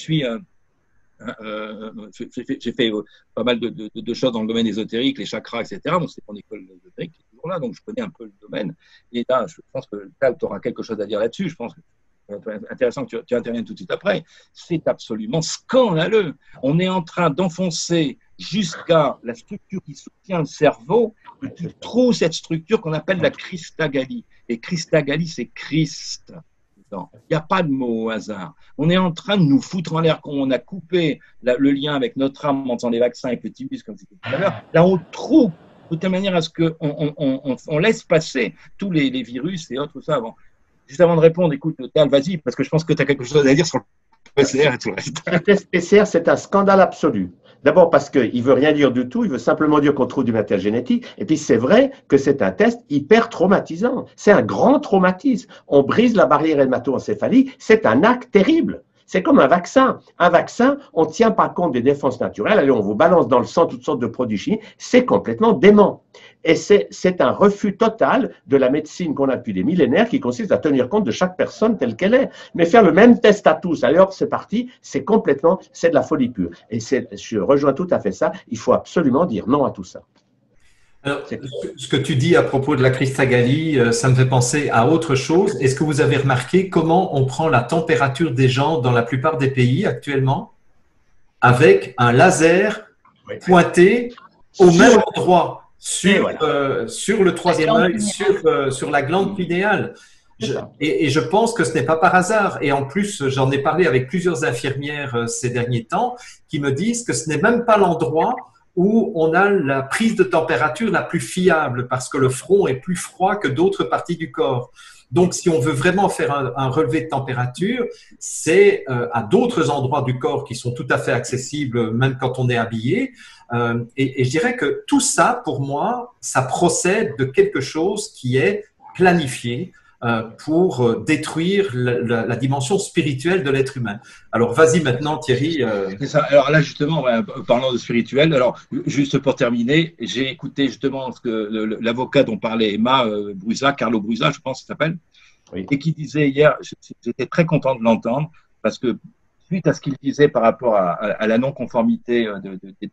[SPEAKER 4] fait pas mal de choses dans le domaine ésotérique, les chakras, etc. Bon, c'est mon école ésotérique qui est toujours là, donc je connais un peu le domaine. Et là, je pense que tu auras quelque chose à dire là-dessus. Je pense que c'est intéressant que tu interviennes tout de suite après. C'est absolument scandaleux. On est en train d'enfoncer jusqu'à la structure qui soutient le cerveau et qui trouve cette structure qu'on appelle la cristagallie. Et cristagallie, c'est Christ. Il n'y a pas de mot au hasard. On est en train de nous foutre en l'air. On a coupé le lien avec notre âme en faisant les vaccins avec le tibus, comme c'était tout à l'heure. Là, on trouve de telle manière à ce qu'on laisse passer tous les virus et autres, tout ça avant. Juste avant de répondre, écoute, Tal, vas-y, parce que je pense que tu as quelque chose à dire sur le PCR et tout le reste.
[SPEAKER 1] Le test PCR, c'est un scandale absolu. D'abord parce qu'il ne veut rien dire du tout, il veut simplement dire qu'on trouve du matériel génétique. Et puis c'est vrai que c'est un test hyper traumatisant. C'est un grand traumatisme. On brise la barrière hémato-encéphalique, c'est un acte terrible. C'est comme un vaccin. Un vaccin, on ne tient pas compte des défenses naturelles. Allez, on vous balance dans le sang toutes sortes de produits chimiques. C'est complètement dément. Et c'est un refus total de la médecine qu'on a depuis des millénaires qui consiste à tenir compte de chaque personne telle qu'elle est. Mais faire le même test à tous, alors c'est parti, c'est de la folie pure. Et je rejoins tout à fait ça. Il faut absolument dire non à tout ça.
[SPEAKER 2] Alors, ce que tu dis à propos de la cristagallie, ça me fait penser à autre chose. Est-ce que vous avez remarqué comment on prend la température des gens dans la plupart des pays actuellement avec un laser pointé au même endroit sur le troisième œil, sur la glande pinéale? Et je pense que ce n'est pas par hasard. Et en plus, j'en ai parlé avec plusieurs infirmières ces derniers temps qui me disent que ce n'est même pas l'endroit où on a la prise de température la plus fiable parce que le front est plus froid que d'autres parties du corps. Donc, si on veut vraiment faire un relevé de température, c'est à d'autres endroits du corps qui sont tout à fait accessibles, même quand on est habillé. Et je dirais que tout ça, pour moi, ça procède de quelque chose qui est planifié pour détruire la dimension spirituelle de l'être humain. Alors, vas-y maintenant, Thierry.
[SPEAKER 4] C'est ça. Alors là, justement, parlant de spirituel, alors, juste pour terminer, j'ai écouté justement ce que l'avocat dont parlait Emma Brusa, Carlo Brusa, je pense qu'il s'appelle, et qui disait hier, j'étais très content de l'entendre, parce que suite à ce qu'il disait par rapport à la non-conformité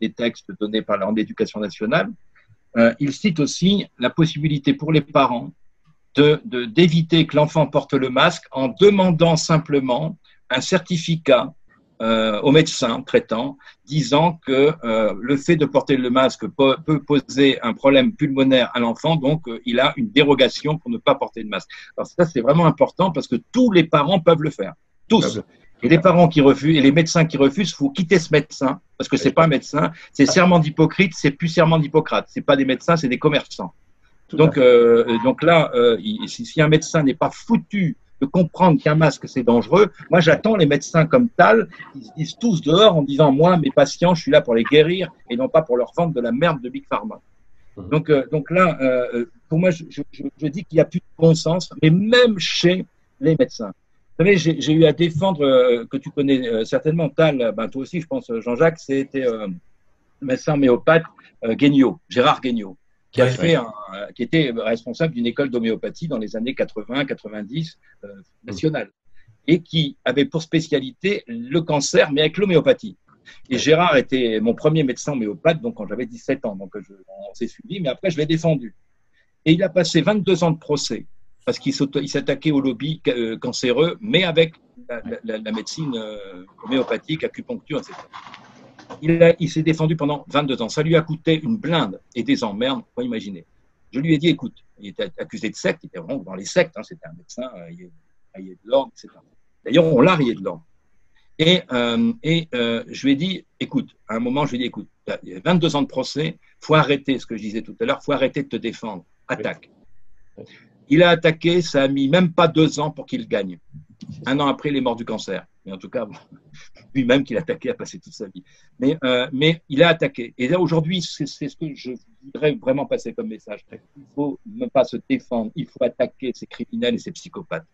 [SPEAKER 4] des textes donnés par l'éducation nationale, il cite aussi la possibilité pour les parents d'éviter que l'enfant porte le masque en demandant simplement un certificat au médecin traitant disant que le fait de porter le masque peut poser un problème pulmonaire à l'enfant, donc il a une dérogation pour ne pas porter de masque. Alors ça, c'est vraiment important parce que tous les parents peuvent le faire, tous. Et les parents qui refusent et les médecins qui refusent, il faut quitter ce médecin parce que c'est pas un médecin, c'est serment d'Hippocrate, c'est plus serment d'Hippocrate, c'est pas des médecins, c'est des commerçants. Donc là, si un médecin n'est pas foutu de comprendre qu'un masque c'est dangereux, moi j'attends les médecins comme Tal, ils se disent tous dehors en disant moi mes patients je suis là pour les guérir et non pas pour leur vendre de la merde de Big Pharma. Donc là, pour moi je dis qu'il n'y a plus de bon sens, mais même chez les médecins. Vous savez, j'ai eu à défendre que tu connais certainement Tal, toi aussi je pense Jean-Jacques, c'était le médecin homéopathe Guignot, Gérard Guignot, qui était responsable d'une école d'homéopathie dans les années 80-90 nationale. et qui avait pour spécialité le cancer, mais avec l'homéopathie. Et Gérard était mon premier médecin homéopathe, donc quand j'avais 17 ans, donc on s'est suivi, mais après je l'ai défendu. Et il a passé 22 ans de procès, parce qu'il s'attaquait au lobby cancéreux, mais avec la médecine homéopathique, acupuncture, etc. Il s'est défendu pendant 22 ans. Ça lui a coûté une blinde et des emmerdes, faut imaginer. Je lui ai dit, écoute, il était accusé de secte, il était vraiment dans les sectes, hein, c'était un médecin, il rayé de l'ordre, etc. D'ailleurs, on l'a rayé de l'ordre. Et je lui ai dit, écoute, à un moment, je lui ai dit, écoute, il y a 22 ans de procès, il faut arrêter ce que je disais tout à l'heure, il faut arrêter de te défendre. Attaque. Il a attaqué, ça a mis même pas 2 ans pour qu'il gagne. 1 an après, il est mort du cancer. Mais en tout cas, lui-même qu'il attaquait a passé toute sa vie. Mais il a attaqué. Et là, aujourd'hui, c'est ce que je voudrais vraiment passer comme message. Il ne faut même pas se défendre, il faut attaquer ces criminels et ces psychopathes.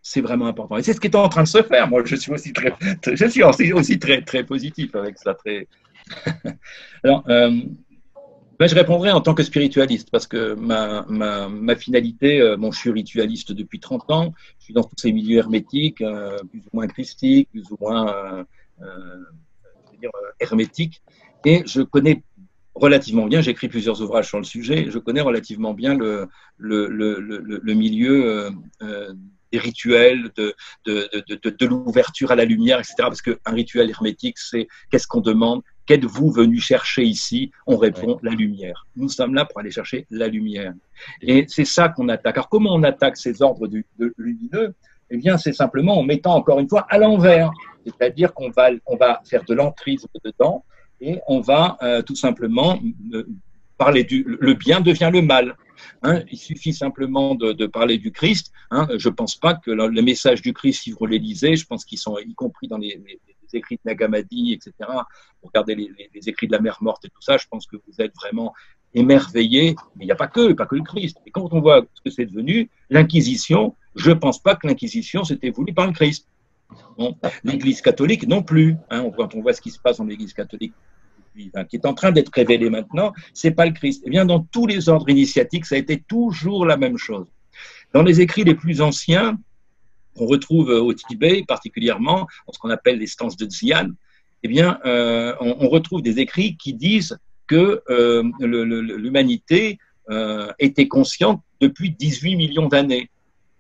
[SPEAKER 4] C'est vraiment important. Et c'est ce qui est en train de se faire. Moi, je suis aussi très positif avec ça. Alors, je répondrai en tant que spiritualiste parce que ma finalité, je suis ritualiste depuis 30 ans, je suis dans tous ces milieux hermétiques, plus ou moins christiques, plus ou moins hermétiques, et je connais relativement bien, j'ai écrit plusieurs ouvrages sur le sujet, je connais relativement bien le milieu des rituels, de l'ouverture à la lumière, etc. Parce qu'un rituel hermétique, c'est qu'est-ce qu'on demande? Qu'êtes-vous venu chercher ici? On répond la lumière. Nous sommes là pour aller chercher la lumière. Et c'est ça qu'on attaque. Alors comment on attaque ces ordres lumineux? Eh bien, c'est simplement en mettant encore une fois à l'envers. C'est-à-dire qu'on va faire de l'entrisme dedans et on va tout simplement parler le bien devient le mal. Hein, il suffit simplement de parler du Christ. Hein, je ne pense pas que le message du Christ, si vous les lisez, je pense qu'ils sont y compris dans les écrits de Nag Hammadi, etc. Regardez les écrits de la mer morte et tout ça, je pense que vous êtes vraiment émerveillés. Mais il n'y a pas que le Christ. Et quand on voit ce que c'est devenu, l'Inquisition, je ne pense pas que l'Inquisition c'était voulu par le Christ. Bon, l'Église catholique non plus. Hein, quand on voit ce qui se passe dans l'Église catholique, qui est en train d'être révélé maintenant, c'est pas le Christ. Eh bien, dans tous les ordres initiatiques, ça a été toujours la même chose. Dans les écrits les plus anciens, qu'on retrouve au Tibet particulièrement, dans ce qu'on appelle les stances de Xian, eh bien, on retrouve des écrits qui disent que l'humanité était consciente depuis 18 millions d'années.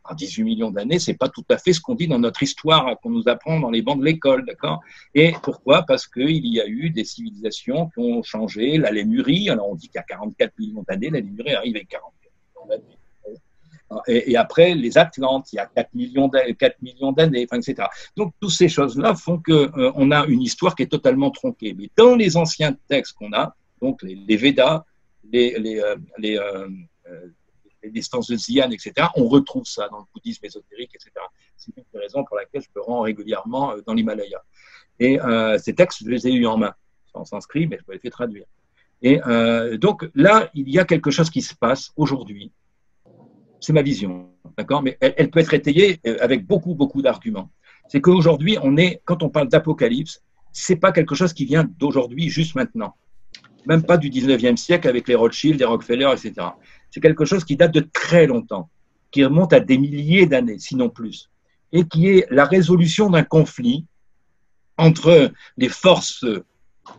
[SPEAKER 4] Alors, 18 millions d'années, c'est pas tout à fait ce qu'on dit dans notre histoire, qu'on nous apprend dans les bancs de l'école, d'accord? Et pourquoi? Parce qu'il y a eu des civilisations qui ont changé. La Lémurie, alors on dit qu'il y a 44 millions d'années, la Lémurie arrive avec 44 millions d'années. Et après, les Atlantes, il y a 4 millions d'années, enfin, etc. Donc, toutes ces choses-là font qu'on a une histoire qui est totalement tronquée. Mais dans les anciens textes qu'on a, donc les Védas, les stances de Xian, etc., on retrouve ça dans le bouddhisme ésotérique, etc. C'est une des raisons pour laquelle je me rends régulièrement dans l'Himalaya. Et ces textes, je les ai eus en main, en sanskrit, mais je me les fais traduire. Et donc là, il y a quelque chose qui se passe aujourd'hui. C'est ma vision, d'accord? Mais elle peut être étayée avec beaucoup, beaucoup d'arguments. C'est qu'aujourd'hui, quand on parle d'apocalypse, c'est pas quelque chose qui vient d'aujourd'hui, juste maintenant. Même pas du 19e siècle avec les Rothschild, les Rockefeller, etc. C'est quelque chose qui date de très longtemps, qui remonte à des milliers d'années, sinon plus, et qui est la résolution d'un conflit entre les forces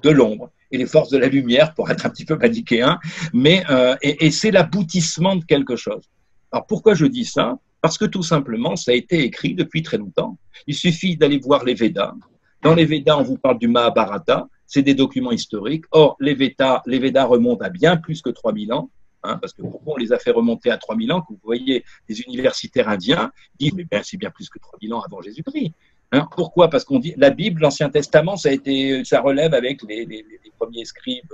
[SPEAKER 4] de l'ombre et les forces de la lumière, pour être un petit peu manichéen, mais et c'est l'aboutissement de quelque chose. Alors pourquoi je dis ça? Parce que tout simplement, ça a été écrit depuis très longtemps. Il suffit d'aller voir les Védas. Dans les Védas, on vous parle du Mahabharata, c'est des documents historiques. Or, les Védas remontent à bien plus que 3000 ans. Hein, parce que pourquoi on les a fait remonter à 3000 ans? Que vous voyez des universitaires indiens disent mais bien, c'est bien plus que 3000 ans avant Jésus-Christ. Hein, pourquoi? Parce qu'on dit la Bible, l'Ancien Testament, ça relève avec les premiers scribes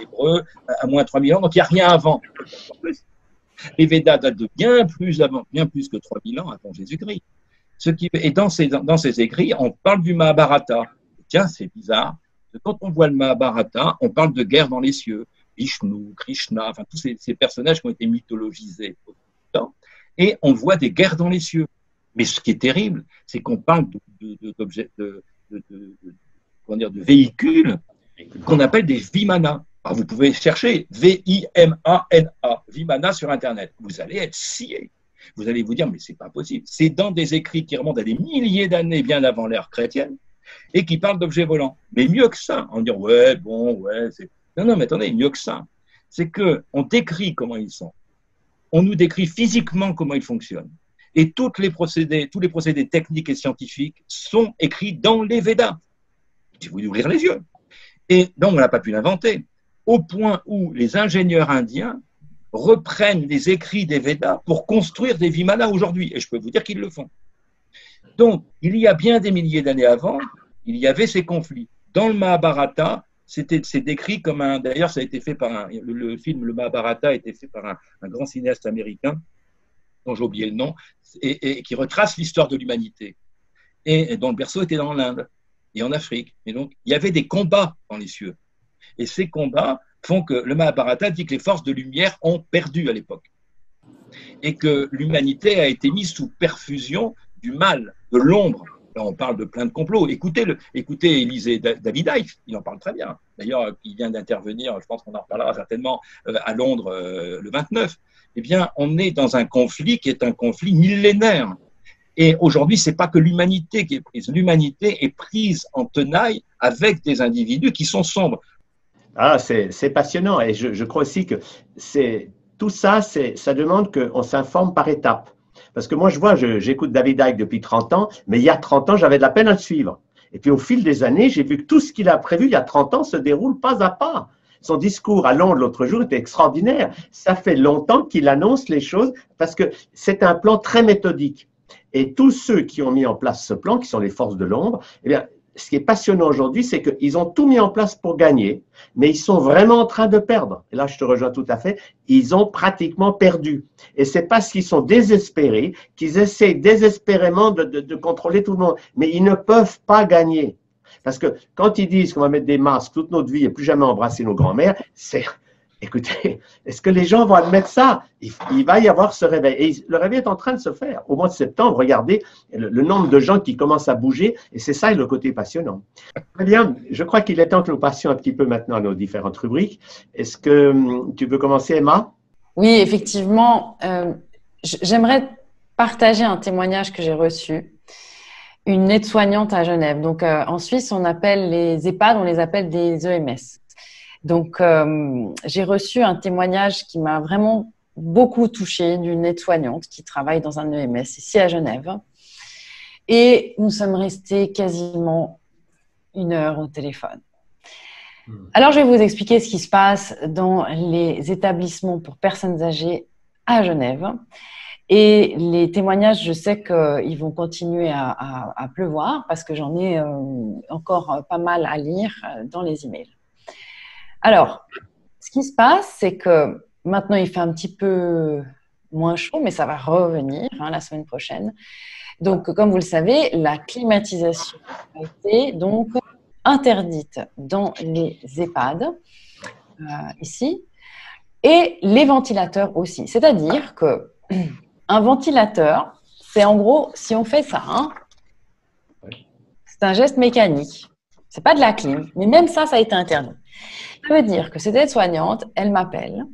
[SPEAKER 4] hébreux à moins de 3000 ans, donc il n'y a rien avant. Les Védas datent de bien plus que 3000 ans avant Jésus-Christ. Et dans ces écrits, on parle du Mahabharata. Tiens, c'est bizarre. Quand on voit le Mahabharata, on parle de guerre dans les cieux. Vishnu, Krishna, enfin tous ces personnages qui ont été mythologisés au temps, et on voit des guerres dans les cieux. Mais ce qui est terrible, c'est qu'on parle de véhicules qu'on appelle des Vimana. Alors vous pouvez chercher Vimana, Vimana sur Internet. Vous allez être scié. Vous allez vous dire, mais c'est pas possible. C'est dans des écrits qui remontent à des milliers d'années, bien avant l'ère chrétienne, et qui parlent d'objets volants. Mais mieux que ça, on dit, ouais, bon, ouais, c'est... Non, non, mais attendez, mieux que ça. C'est qu'on décrit comment ils sont. On nous décrit physiquement comment ils fonctionnent. Et tous les procédés techniques et scientifiques sont écrits dans les Védas. Il faut ouvrir les yeux. Et donc, on n'a pas pu l'inventer. Au point où les ingénieurs indiens reprennent les écrits des Védas pour construire des Vimanas aujourd'hui. Et je peux vous dire qu'ils le font. Donc, il y a bien des milliers d'années avant, il y avait ces conflits. Dans le Mahabharata, c'est décrit comme un... D'ailleurs, ça a été fait par le film Le Mahabharata a été fait par un grand cinéaste américain, dont j'ai oublié le nom, et qui retrace l'histoire de l'humanité. Et dont le berceau était dans l'Inde et en Afrique. Et donc, il y avait des combats dans les cieux. Et ces combats font que le Mahabharata dit que les forces de lumière ont perdu à l'époque. Et que l'humanité a été mise sous perfusion du mal, de l'ombre. Là, on parle de plein de complots. Écoutez Élisée Davidaï, il en parle très bien. D'ailleurs, il vient d'intervenir, je pense qu'on en reparlera certainement à Londres le 29. Eh bien, on est dans un conflit qui est un conflit millénaire. Et aujourd'hui, c'est pas que l'humanité qui est prise. L'humanité est prise en tenaille avec des individus qui sont sombres.
[SPEAKER 1] Ah, c'est passionnant. Et je crois aussi que tout ça, ça demande qu'on s'informe par étapes. Parce que moi, j'écoute David Icke depuis 30 ans, mais il y a 30 ans, j'avais de la peine à le suivre. Et puis, au fil des années, j'ai vu que tout ce qu'il a prévu il y a 30 ans se déroule pas à pas. Son discours à Londres l'autre jour était extraordinaire. Ça fait longtemps qu'il annonce les choses parce que c'est un plan très méthodique. Et tous ceux qui ont mis en place ce plan, qui sont les forces de l'ombre, eh bien, ce qui est passionnant aujourd'hui, c'est qu'ils ont tout mis en place pour gagner, mais ils sont vraiment en train de perdre. Et là, je te rejoins tout à fait. Ils ont pratiquement perdu. Et c'est parce qu'ils sont désespérés qu'ils essaient désespérément de contrôler tout le monde. Mais ils ne peuvent pas gagner. Parce que quand ils disent qu'on va mettre des masques toute notre vie et plus jamais embrasser nos grands-mères, écoutez, est-ce que les gens vont admettre ça? Il va y avoir ce réveil. Et le réveil est en train de se faire. Au mois de septembre, regardez le nombre de gens qui commencent à bouger. Et c'est ça le côté passionnant. Très bien. Je crois qu'il est temps que nous passions un petit peu maintenant à nos différentes rubriques. Est-ce que tu veux commencer, Emma?
[SPEAKER 3] Oui, effectivement. J'aimerais partager un témoignage que j'ai reçu. Une aide-soignante à Genève. Donc, en Suisse, on appelle les EHPAD, on les appelle des EMS. Donc, j'ai reçu un témoignage qui m'a vraiment beaucoup touchée d'une aide-soignante qui travaille dans un EMS ici à Genève. Et nous sommes restés quasiment 1 heure au téléphone. Alors, je vais vous expliquer ce qui se passe dans les établissements pour personnes âgées à Genève. Et les témoignages, je sais qu'ils vont continuer à pleuvoir parce que j'en ai encore pas mal à lire dans les emails. Alors, ce qui se passe, c'est que maintenant, il fait un petit peu moins chaud, mais ça va revenir la semaine prochaine. Donc, comme vous le savez, la climatisation a été donc interdite dans les EHPAD, ici, et les ventilateurs aussi. C'est-à-dire que un ventilateur, c'est en gros, si on fait ça, c'est un geste mécanique. C'est pas de la clim, mais même ça, ça a été interdit. Ça veut dire que cette aide-soignante, elle m'appelle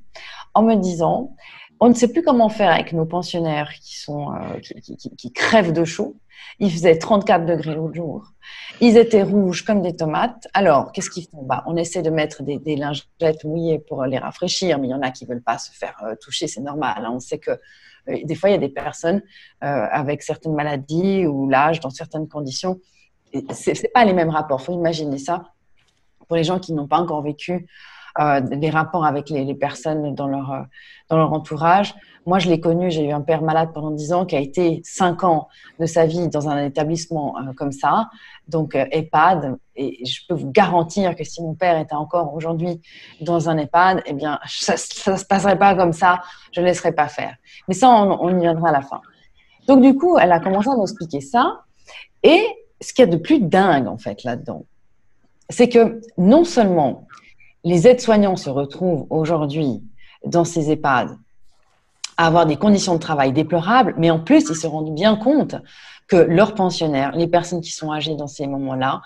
[SPEAKER 3] en me disant, on ne sait plus comment faire avec nos pensionnaires qui crèvent de chaud. Il faisait 34 degrés l'autre jour. Ils étaient rouges comme des tomates. Alors, qu'est-ce qu'ils font? On essaie de mettre des lingettes mouillées pour les rafraîchir, mais il y en a qui ne veulent pas se faire toucher, c'est normal. On sait que des fois, il y a des personnes avec certaines maladies ou l'âge, dans certaines conditions. Ce n'est pas les mêmes rapports. Il faut imaginer ça pour les gens qui n'ont pas encore vécu des rapports avec les personnes dans leur entourage. Moi, je l'ai connu, j'ai eu un père malade pendant 10 ans qui a été 5 ans de sa vie dans un établissement comme ça, donc EHPAD. Et je peux vous garantir que si mon père était encore aujourd'hui dans un EHPAD, eh bien, ça ne se passerait pas comme ça, je ne laisserais pas faire. Mais ça, on y viendra à la fin. Donc, du coup, elle a commencé à m'expliquer ça. Et ce qu'il y a de plus dingue, en fait, là-dedans, c'est que non seulement les aides-soignants se retrouvent aujourd'hui dans ces EHPAD à avoir des conditions de travail déplorables, mais en plus, ils se rendent bien compte que leurs pensionnaires, les personnes qui sont âgées dans ces moments-là,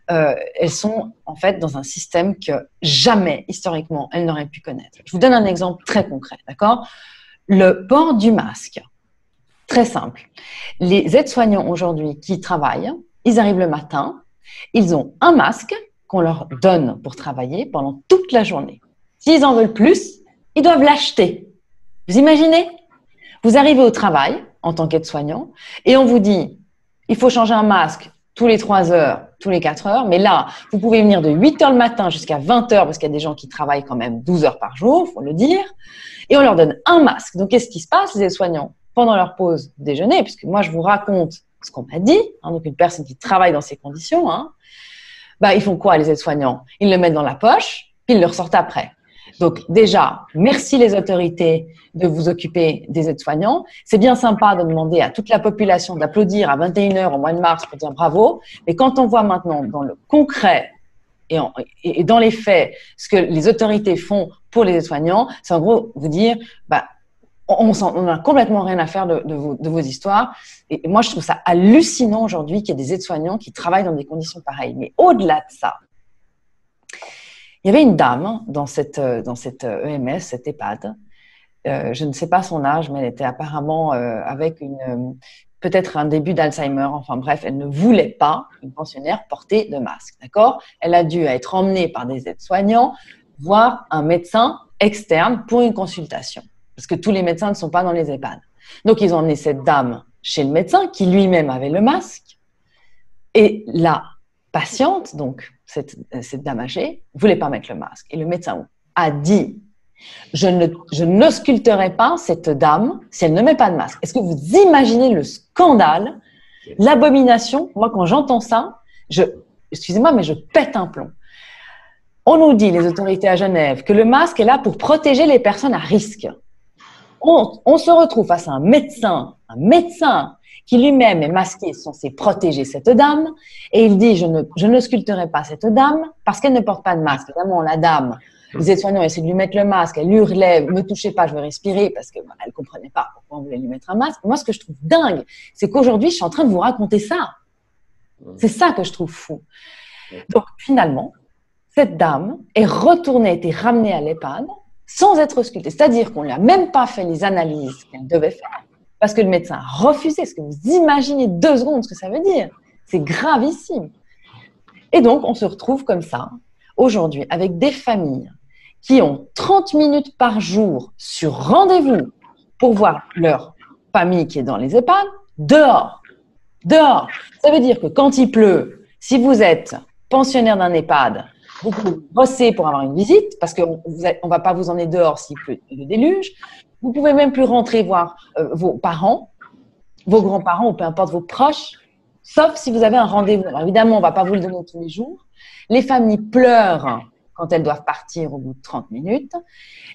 [SPEAKER 3] elles sont en fait dans un système que jamais, historiquement, elles n'auraient pu connaître. Je vous donne un exemple très concret, d'accord? Le port du masque Très simple. Les aides-soignants aujourd'hui qui travaillent, ils arrivent le matin, ils ont un masque qu'on leur donne pour travailler pendant toute la journée. S'ils en veulent plus, ils doivent l'acheter. Vous imaginez? Vous arrivez au travail en tant qu'aide-soignant et on vous dit il faut changer un masque tous les 3 heures, tous les 4 heures, mais là, vous pouvez venir de 8 heures le matin jusqu'à 20 heures parce qu'il y a des gens qui travaillent quand même 12 heures par jour, il faut le dire, et on leur donne un masque. Donc, qu'est-ce qui se passe, les aides-soignants, pendant leur pause déjeuner, puisque moi, je vous raconte ce qu'on m'a dit, donc une personne qui travaille dans ces conditions, ils font quoi, les aides-soignants? Ils le mettent dans la poche, puis ils le ressortent après. Donc déjà, merci les autorités de vous occuper des aides-soignants. C'est bien sympa de demander à toute la population d'applaudir à 21h au mois de mars pour dire bravo. Mais quand on voit maintenant dans le concret et dans les faits ce que les autorités font pour les aides-soignants, c'est en gros vous dire on a complètement rien à faire de vos histoires. Et moi, je trouve ça hallucinant aujourd'hui qu'il y ait des aides-soignants qui travaillent dans des conditions pareilles. Mais au-delà de ça, il y avait une dame dans cette EMS, cette EHPAD. Je ne sais pas son âge, mais elle était apparemment avec peut-être un début d'Alzheimer. Enfin bref, elle ne voulait pas, une pensionnaire, porter de masque. D'accord? Elle a dû être emmenée par des aides-soignants voir un médecin externe pour une consultation. Parce que tous les médecins ne sont pas dans les EHPAD. Donc, ils ont emmené cette dame chez le médecin qui lui-même avait le masque. Et la patiente, donc cette dame âgée, ne voulait pas mettre le masque. Et le médecin a dit je n'ausculterai pas cette dame si elle ne met pas de masque. Est-ce que vous imaginez le scandale, l'abomination? Moi, quand j'entends ça, excusez-moi, mais je pète un plomb. On nous dit, les autorités à Genève, que le masque est là pour protéger les personnes à risque. On se retrouve face à un médecin qui lui-même est masqué, censé protéger cette dame, et il dit je n'ausculterai pas cette dame parce qu'elle ne porte pas de masque. Évidemment, la dame, les aides-soignants essaient de lui mettre le masque, elle hurlait, me touchez pas, je veux respirer, parce qu'elle ne comprenait pas pourquoi on voulait lui mettre un masque. Moi, ce que je trouve dingue, c'est qu'aujourd'hui, je suis en train de vous raconter ça. C'est ça que je trouve fou. Donc, finalement, cette dame est retournée, été ramenée à l'EHPAD sans être auscultée. C'est-à-dire qu'on ne lui a même pas fait les analyses qu'elle devait faire parce que le médecin a refusé. Est-ce que vous imaginez 2 secondes ce que ça veut dire? C'est gravissime. Et donc, on se retrouve comme ça, aujourd'hui, avec des familles qui ont 30 minutes par jour sur rendez-vous pour voir leur famille qui est dans les EHPAD dehors. Dehors. Ça veut dire que quand il pleut, si vous êtes pensionnaire d'un EHPAD, vous pouvez bosser pour avoir une visite parce qu'on ne va pas vous emmener dehors s'il pleut le déluge. Vous pouvez même plus rentrer voir vos parents, vos grands-parents ou peu importe vos proches, sauf si vous avez un rendez-vous. Alors évidemment, on ne va pas vous le donner tous les jours. Les familles pleurent quand elles doivent partir au bout de 30 minutes.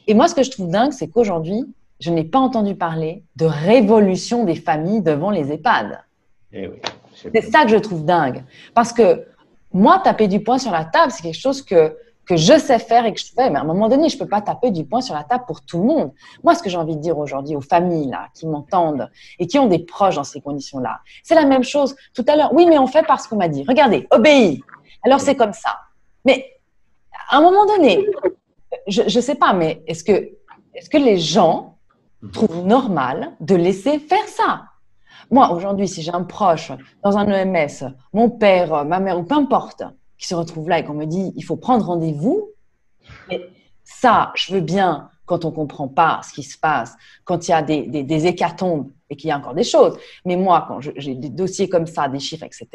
[SPEAKER 3] Et moi, ce que je trouve dingue, c'est qu'aujourd'hui, je n'ai pas entendu parler de révolution des familles devant les EHPAD.
[SPEAKER 1] Eh oui,
[SPEAKER 3] c'est ça que je trouve dingue. Parce que moi, taper du poing sur la table, c'est quelque chose que je sais faire et que je fais. Mais à un moment donné, je ne peux pas taper du poing sur la table pour tout le monde. Moi, ce que j'ai envie de dire aujourd'hui aux familles là, qui m'entendent et qui ont des proches dans ces conditions-là, c'est la même chose. Tout à l'heure, oui, mais on fait parce qu'on m'a dit. Regardez, obéis. Alors, c'est comme ça. Mais à un moment donné, je ne sais pas, mais est-ce que les gens trouvent normal de laisser faire ça? Moi, aujourd'hui, si j'ai un proche dans un EMS, mon père, ma mère ou peu importe, qui se retrouve là et qu'on me dit il faut prendre rendez-vous, mais ça, je veux bien quand on ne comprend pas ce qui se passe, quand il y a des hécatombes et qu'il y a encore des choses. Mais moi, quand j'ai des dossiers comme ça, des chiffres, etc.,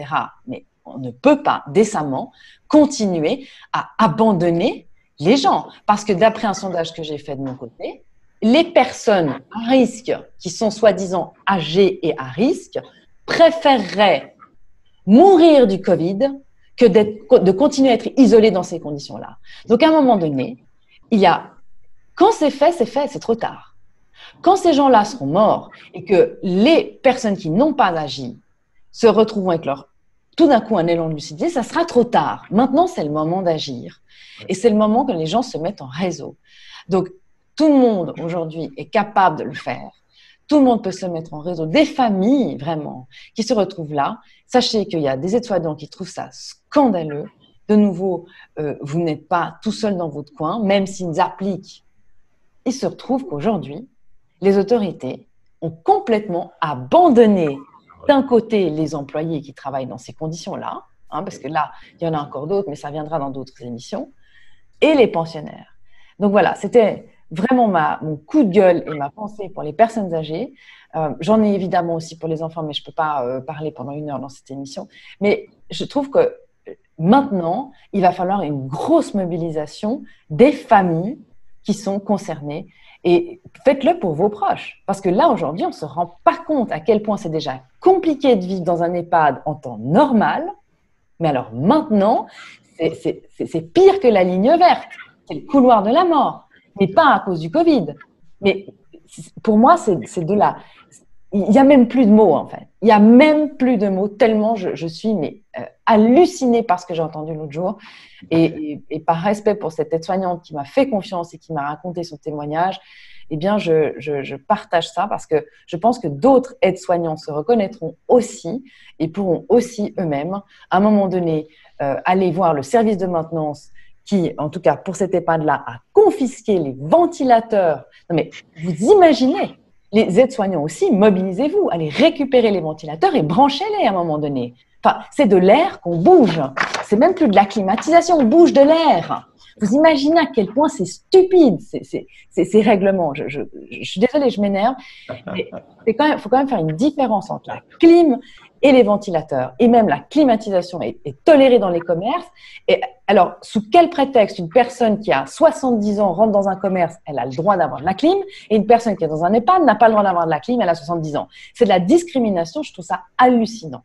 [SPEAKER 3] mais on ne peut pas décemment continuer à abandonner les gens. Parce que d'après un sondage que j'ai fait de mon côté, les personnes à risque, qui sont soi-disant âgées et à risque, préféreraient mourir du Covid que de continuer à être isolées dans ces conditions-là. Donc, à un moment donné, quand c'est fait, c'est trop tard. Quand ces gens-là seront morts et que les personnes qui n'ont pas agi se retrouveront avec tout d'un coup un élan de lucidité, ça sera trop tard. Maintenant, c'est le moment d'agir. Et c'est le moment que les gens se mettent en réseau. Donc, tout le monde aujourd'hui est capable de le faire. Tout le monde peut se mettre en réseau. Des familles, vraiment, qui se retrouvent là. Sachez qu'il y a des aides-soignants qui trouvent ça scandaleux. De nouveau, vous n'êtes pas tout seul dans votre coin, même s'ils appliquent. Il se retrouve qu'aujourd'hui, les autorités ont complètement abandonné d'un côté les employés qui travaillent dans ces conditions-là, hein, parce que là, il y en a encore d'autres, mais ça viendra dans d'autres émissions, et les pensionnaires. Donc voilà, c'était vraiment mon coup de gueule et ma pensée pour les personnes âgées. J'en ai évidemment aussi pour les enfants, mais je ne peux pas parler pendant 1 heure dans cette émission. Mais je trouve que maintenant, il va falloir une grosse mobilisation des familles qui sont concernées. Et faites-le pour vos proches. Parce que là, aujourd'hui, on ne se rend pas compte à quel point c'est déjà compliqué de vivre dans un EHPAD en temps normal. Mais alors maintenant, c'est pire que la ligne verte. C'est le couloir de la mort. Mais pas à cause du Covid. Mais pour moi, c'est de là. Il n'y a même plus de mots, en fait. Il n'y a même plus de mots, tellement je suis hallucinée par ce que j'ai entendu l'autre jour. Et par respect pour cette aide-soignante qui m'a fait confiance et qui m'a raconté son témoignage, eh bien, je partage ça parce que je pense que d'autres aides-soignants se reconnaîtront aussi et pourront aussi eux-mêmes, à un moment donné, aller voir le service de maintenance qui, en tout cas pour cet EHPAD-là, a confisqué les ventilateurs. Non mais vous imaginez, les aides-soignants aussi, mobilisez-vous, allez récupérer les ventilateurs et branchez-les à un moment donné. Enfin, c'est de l'air qu'on bouge. C'est même plus de la climatisation, on bouge de l'air. Vous imaginez à quel point c'est stupide, ces règlements. Je suis désolée, je m'énerve. Mais il faut quand même faire une différence entre la clim et les ventilateurs. Et même la climatisation est tolérée dans les commerces. Et alors, sous quel prétexte une personne qui a 70 ans rentre dans un commerce, elle a le droit d'avoir de la clim, et une personne qui est dans un EHPAD n'a pas le droit d'avoir de la clim, elle a 70 ans. C'est de la discrimination, je trouve ça hallucinant.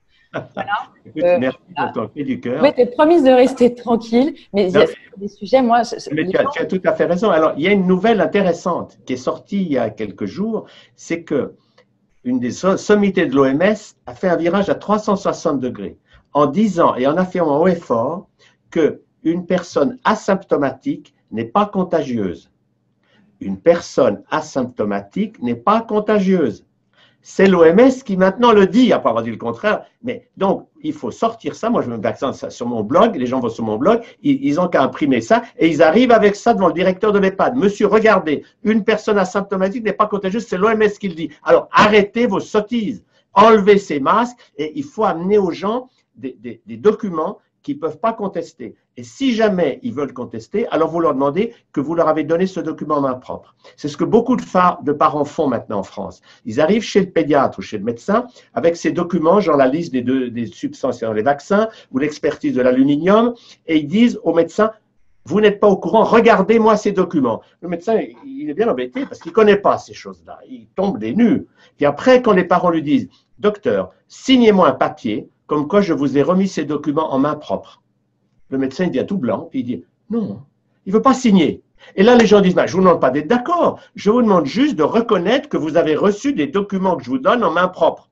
[SPEAKER 3] Voilà.
[SPEAKER 1] Écoute, merci pour ton cri du cœur.
[SPEAKER 3] Oui, tu es promise de rester tranquille, mais il y a des sujets, moi…
[SPEAKER 1] Mais tu as tout à fait raison. Alors, il y a une nouvelle intéressante qui est sortie il y a quelques jours, c'est que une des sommités de l'OMS a fait un virage à 360 degrés en disant et en affirmant haut et fort qu'une personne asymptomatique n'est pas contagieuse. Une personne asymptomatique n'est pas contagieuse. C'est l'OMS qui maintenant le dit, après avoir dit le contraire. Mais donc, il faut sortir ça. Moi, je me mets l'accent sur mon blog. Les gens vont sur mon blog. Ils ont qu'à imprimer ça. Et ils arrivent avec ça devant le directeur de l'EHPAD. Monsieur, regardez, une personne asymptomatique n'est pas contagieuse. C'est l'OMS qui le dit. Alors, arrêtez vos sottises. Enlevez ces masques. Et il faut amener aux gens des documents qu'ils ne peuvent pas contester. Et si jamais ils veulent contester, alors vous leur demandez que vous leur avez donné ce document en main propre. C'est ce que beaucoup de parents font maintenant en France. Ils arrivent chez le pédiatre ou chez le médecin avec ces documents, genre la liste des substances dans les vaccins ou l'expertise de l'aluminium, et ils disent au médecin, vous n'êtes pas au courant, regardez-moi ces documents. Le médecin, il est bien embêté parce qu'il ne connaît pas ces choses-là. Il tombe des nues. Et après, quand les parents lui disent, docteur, signez-moi un papier comme quoi je vous ai remis ces documents en main propre. Le médecin il devient tout blanc, puis il dit non, il ne veut pas signer. Et là, les gens disent, je ne vous demande pas d'être d'accord, je vous demande juste de reconnaître que vous avez reçu des documents que je vous donne en main propre.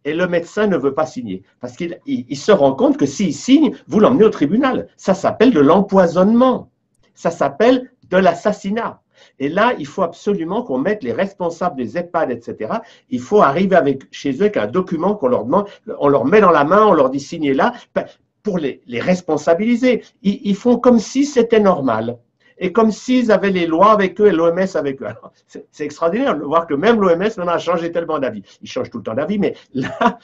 [SPEAKER 1] Et le médecin ne veut pas signer, parce qu'il se rend compte que s'il signe, vous l'emmenez au tribunal. Ça s'appelle de l'empoisonnement, ça s'appelle de l'assassinat. Et là, il faut absolument qu'on mette les responsables des EHPAD, etc. Il faut arriver chez eux avec un document qu'on leur demande, on leur met dans la main, on leur dit signez là, pour les responsabiliser. Ils font comme si c'était normal. Et comme s'ils avaient les lois avec eux et l'OMS avec eux. C'est extraordinaire de voir que même l'OMS maintenant a changé tellement d'avis. Ils changent tout le temps d'avis, mais là,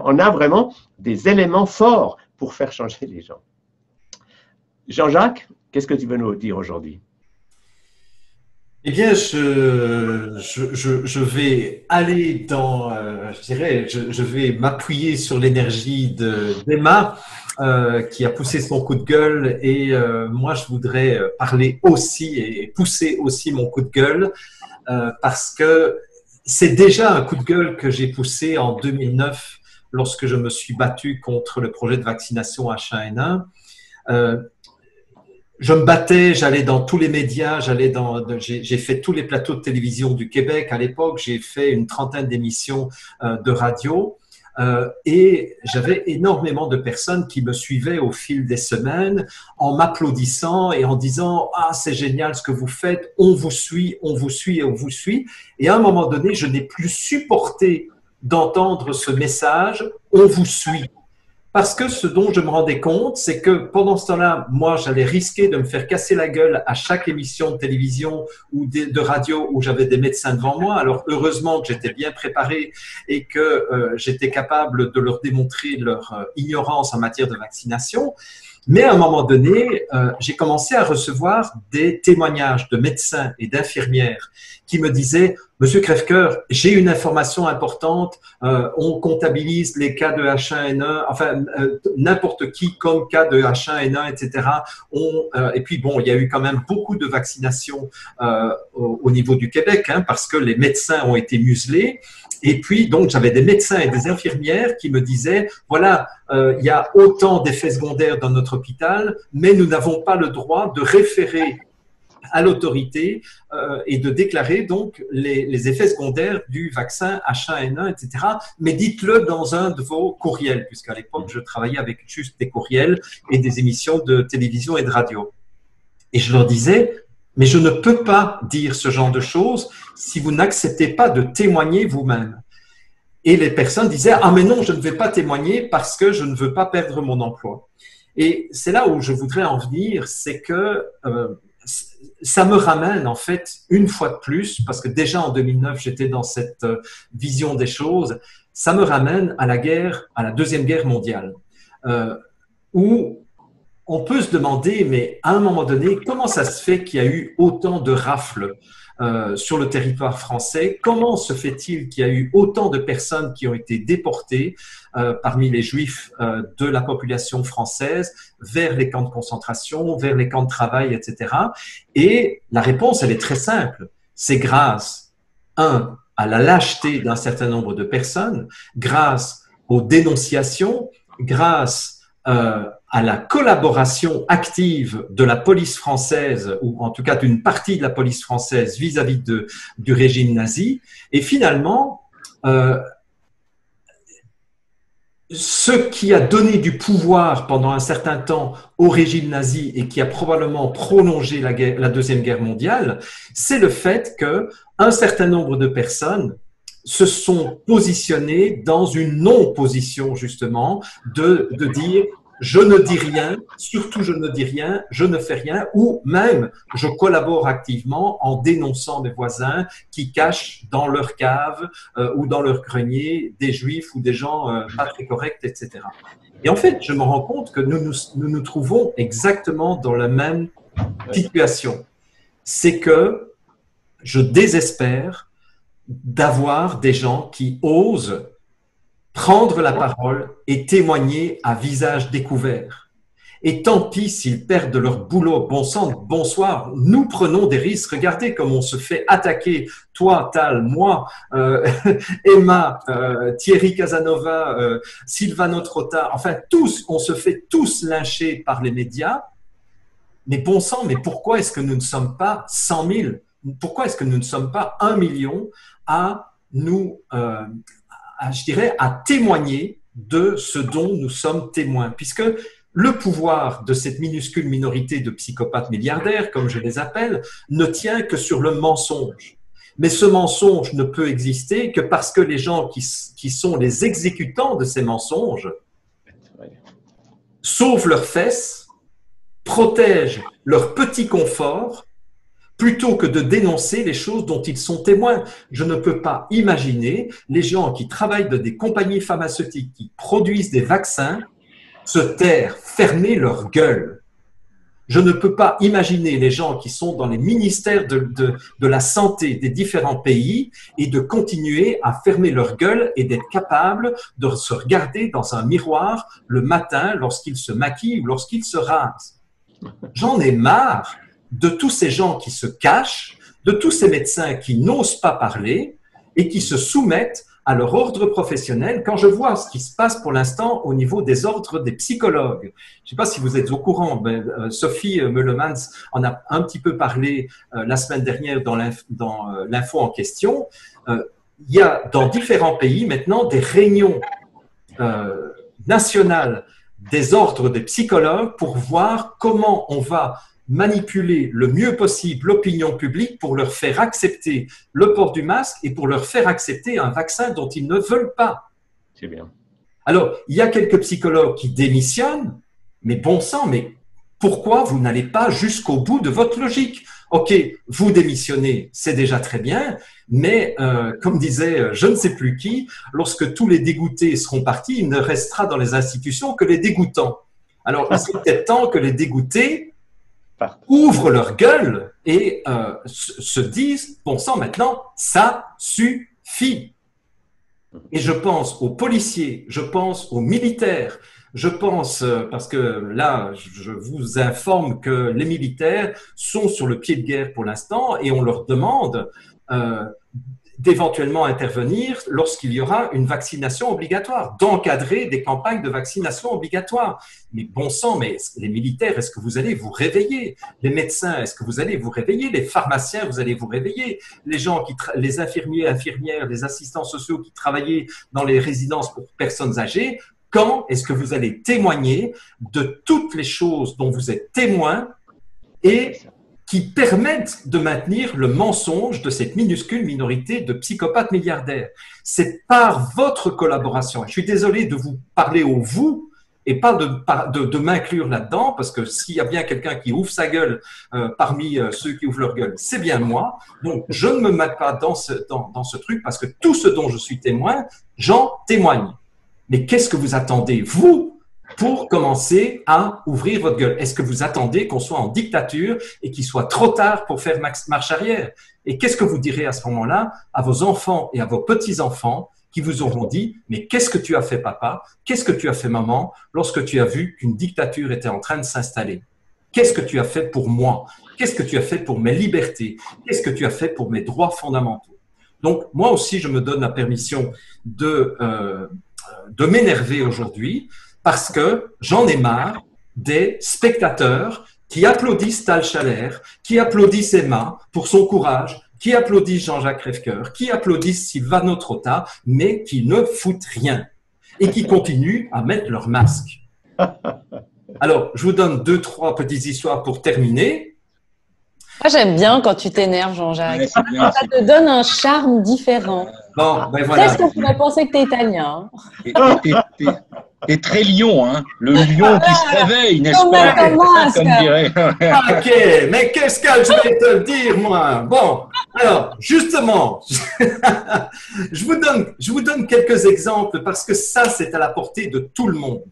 [SPEAKER 1] on a vraiment des éléments forts pour faire changer les gens. Jean-Jacques, qu'est-ce que tu veux nous dire aujourd'hui ?
[SPEAKER 2] Eh bien, je vais aller dans, je vais m'appuyer sur l'énergie d'Emma qui a poussé son coup de gueule et moi, je voudrais parler aussi et pousser aussi mon coup de gueule parce que c'est déjà un coup de gueule que j'ai poussé en 2009 lorsque je me suis battu contre le projet de vaccination H1N1. Je me battais, j'allais dans tous les médias, j'ai fait tous les plateaux de télévision du Québec à l'époque, j'ai fait une 30aine d'émissions de radio et j'avais énormément de personnes qui me suivaient au fil des semaines en m'applaudissant et en disant « Ah, c'est génial ce que vous faites, on vous suit et on vous suit ». Et à un moment donné, je n'ai plus supporté d'entendre ce message « On vous suit ». Parce que ce dont je me rendais compte, c'est que pendant ce temps-là, moi, j'allais risquer de me faire casser la gueule à chaque émission de télévision ou de radio où j'avais des médecins devant moi. Alors, heureusement que j'étais bien préparé et que j'étais capable de leur démontrer leur ignorance en matière de vaccination. Mais à un moment donné, j'ai commencé à recevoir des témoignages de médecins et d'infirmières qui me disaient « Monsieur Crèvecoeur, j'ai une information importante, on comptabilise les cas de H1N1, enfin n'importe qui comme cas de H1N1, etc. Et puis bon, il y a eu quand même beaucoup de vaccinations au niveau du Québec, hein, parce que les médecins ont été muselés. Et puis, donc, j'avais des médecins et des infirmières qui me disaient, voilà, il y a autant d'effets secondaires dans notre hôpital, mais nous n'avons pas le droit de référer à l'autorité et de déclarer donc les effets secondaires du vaccin H1N1, etc. Mais dites-le dans un de vos courriels, puisqu'à l'époque, je travaillais avec juste des courriels et des émissions de télévision et de radio. Et je leur disais, mais je ne peux pas dire ce genre de choses si vous n'acceptez pas de témoigner vous-même. Et les personnes disaient, ah mais non, je ne vais pas témoigner parce que je ne veux pas perdre mon emploi. Et c'est là où je voudrais en venir, c'est que ça me ramène en fait une fois de plus, parce que déjà en 2009 j'étais dans cette vision des choses, ça me ramène à la Deuxième Guerre mondiale, où on peut se demander, mais à un moment donné, comment ça se fait qu'il y a eu autant de rafles sur le territoire français? Comment se fait-il qu'il y a eu autant de personnes qui ont été déportées parmi les juifs de la population française vers les camps de concentration, vers les camps de travail, etc. Et la réponse, elle est très simple. C'est grâce, à la lâcheté d'un certain nombre de personnes, grâce aux dénonciations, grâce à la collaboration active de la police française, ou en tout cas d'une partie de la police française vis-à-vis du régime nazi. Et finalement, ce qui a donné du pouvoir pendant un certain temps au régime nazi et qui a probablement prolongé la Deuxième Guerre mondiale, c'est le fait qu'un certain nombre de personnes se sont positionnés dans une non-position, justement, de dire je ne dis rien, surtout je ne dis rien, je ne fais rien, ou même je collabore activement en dénonçant mes voisins qui cachent dans leur cave ou dans leur grenier des juifs ou des gens pas très corrects, etc. Et en fait, je me rends compte que nous nous trouvons exactement dans la même situation. C'est que je désespère d'avoir des gens qui osent prendre la parole et témoigner à visage découvert. Et tant pis s'ils perdent leur boulot. Bon sang, bonsoir, nous prenons des risques. Regardez comme on se fait attaquer. Toi, Tal, moi, Emma, Thierry Casanova, Silvano Trotta, enfin tous, on se fait tous lyncher par les médias. Mais bon sang, mais pourquoi est-ce que nous ne sommes pas 100 000? Pourquoi est-ce que nous ne sommes pas 1 million à nous... je dirais, à témoigner de ce dont nous sommes témoins, puisque le pouvoir de cette minuscule minorité de psychopathes milliardaires, comme je les appelle, ne tient que sur le mensonge. Mais ce mensonge ne peut exister que parce que les gens qui sont les exécutants de ces mensonges sauvent leurs fesses, protègent leur petit confort, plutôt que de dénoncer les choses dont ils sont témoins. Je ne peux pas imaginer les gens qui travaillent dans des compagnies pharmaceutiques, qui produisent des vaccins, se taire, fermer leur gueule. Je ne peux pas imaginer les gens qui sont dans les ministères de la santé des différents pays et de continuer à fermer leur gueule et d'être capables de se regarder dans un miroir le matin lorsqu'ils se maquillent ou lorsqu'ils se rasent. J'en ai marre de tous ces gens qui se cachent, de tous ces médecins qui n'osent pas parler et qui se soumettent à leur ordre professionnel. Quand je vois ce qui se passe pour l'instant au niveau des ordres des psychologues, je ne sais pas si vous êtes au courant, mais Sophie Meulemans en a un petit peu parlé la semaine dernière dans l'info en question. Il y a dans différents pays maintenant des réunions nationales des ordres des psychologues pour voir comment on va manipuler le mieux possible l'opinion publique pour leur faire accepter le port du masque et pour leur faire accepter un vaccin dont ils ne veulent pas.
[SPEAKER 1] C'est bien.
[SPEAKER 2] Alors, il y a quelques psychologues qui démissionnent, mais bon sang, mais pourquoi vous n'allez pas jusqu'au bout de votre logique? Ok, vous démissionnez, c'est déjà très bien, mais comme disait je ne sais plus qui, lorsque tous les dégoûtés seront partis, il ne restera dans les institutions que les dégoûtants. Alors, il serait peut-être temps que les dégoûtés ouvrent leur gueule et se disent, bon sang, maintenant, ça suffit. Et je pense aux policiers, je pense aux militaires, je pense, parce que là, je vous informe que les militaires sont sur le pied de guerre pour l'instant et on leur demande d'éventuellement intervenir lorsqu'il y aura une vaccination obligatoire, d'encadrer des campagnes de vaccination obligatoire. Mais bon sang, mais les militaires, est-ce que vous allez vous réveiller? Les médecins, est-ce que vous allez vous réveiller? Les pharmaciens, vous allez vous réveiller? Les gens les infirmiers, infirmières, les assistants sociaux qui travaillaient dans les résidences pour personnes âgées, quand est-ce que vous allez témoigner de toutes les choses dont vous êtes témoin et qui permettent de maintenir le mensonge de cette minuscule minorité de psychopathes milliardaires? C'est par votre collaboration. Je suis désolé de vous parler au vous et pas de m'inclure là-dedans, parce que s'il y a bien quelqu'un qui ouvre sa gueule parmi ceux qui ouvrent leur gueule, c'est bien moi. Donc, je ne me mets pas dans ce truc, parce que tout ce dont je suis témoin, j'en témoigne. Mais qu'est-ce que vous attendez, vous, pour commencer à ouvrir votre gueule? Est-ce que vous attendez qu'on soit en dictature et qu'il soit trop tard pour faire marche arrière? Et qu'est-ce que vous direz à ce moment-là à vos enfants et à vos petits-enfants qui vous auront dit « Mais qu'est-ce que tu as fait, papa? Qu'est-ce que tu as fait, maman, lorsque tu as vu qu'une dictature était en train de s'installer? Qu'est-ce que tu as fait pour moi? Qu'est-ce que tu as fait pour mes libertés? Qu'est-ce que tu as fait pour mes droits fondamentaux ?» Donc, moi aussi, je me donne la permission de m'énerver aujourd'hui, parce que j'en ai marre des spectateurs qui applaudissent Tal Chaler, qui applaudissent Emma pour son courage, qui applaudissent Jean-Jacques Crèvecoeur, qui applaudissent Silvano Trotta, mais qui ne foutent rien et qui continuent à mettre leur masque. Alors, je vous donne 2-3 petites histoires pour terminer.
[SPEAKER 3] Moi, j'aime bien quand tu t'énerves, Jean-Jacques.
[SPEAKER 4] Ouais, c'est bien,
[SPEAKER 3] Ça te donne un charme différent.
[SPEAKER 2] Bon, ben voilà.
[SPEAKER 3] Qu'est-ce qu'on pourrait penser que tu es italien?
[SPEAKER 4] T'es très lion, hein. Le lion qui se réveille, n'est-ce pas? Comme dirait.
[SPEAKER 2] Ok, mais qu'est-ce que je vais te dire, moi? Bon, alors, justement, je vous donne quelques exemples parce que ça, c'est à la portée de tout le monde.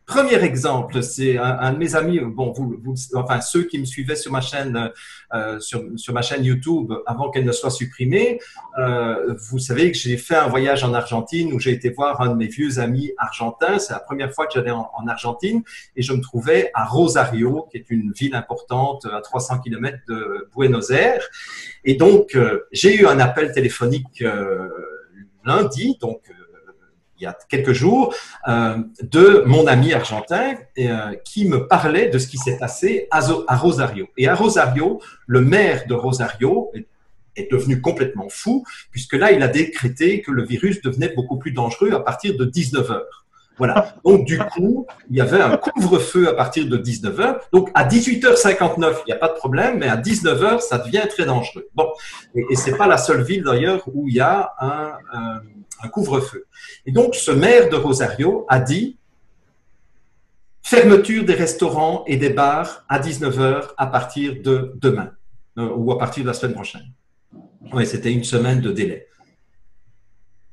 [SPEAKER 2] Premier exemple, c'est un de mes amis, bon, enfin ceux qui me suivaient sur ma chaîne, sur ma chaîne YouTube avant qu'elle ne soit supprimée, vous savez que j'ai fait un voyage en Argentine où j'ai été voir un de mes vieux amis argentins. C'est la première fois que j'allais en Argentine et je me trouvais à Rosario, qui est une ville importante à 300 km de Buenos Aires. Et donc, j'ai eu un appel téléphonique lundi, donc il y a quelques jours, de mon ami argentin qui me parlait de ce qui s'est passé à Rosario. Et à Rosario, le maire de Rosario est devenu complètement fou, puisque là, il a décrété que le virus devenait beaucoup plus dangereux à partir de 19 heures. Voilà. Donc, du coup, il y avait un couvre-feu à partir de 19 heures. Donc, à 18h59, il n'y a pas de problème, mais à 19 heures, ça devient très dangereux. Bon. Et c'est pas la seule ville, d'ailleurs, où il y a un couvre-feu. Et donc, ce maire de Rosario a dit fermeture des restaurants et des bars à 19 heures à partir de demain ou à partir de la semaine prochaine. Oui, c'était une semaine de délai.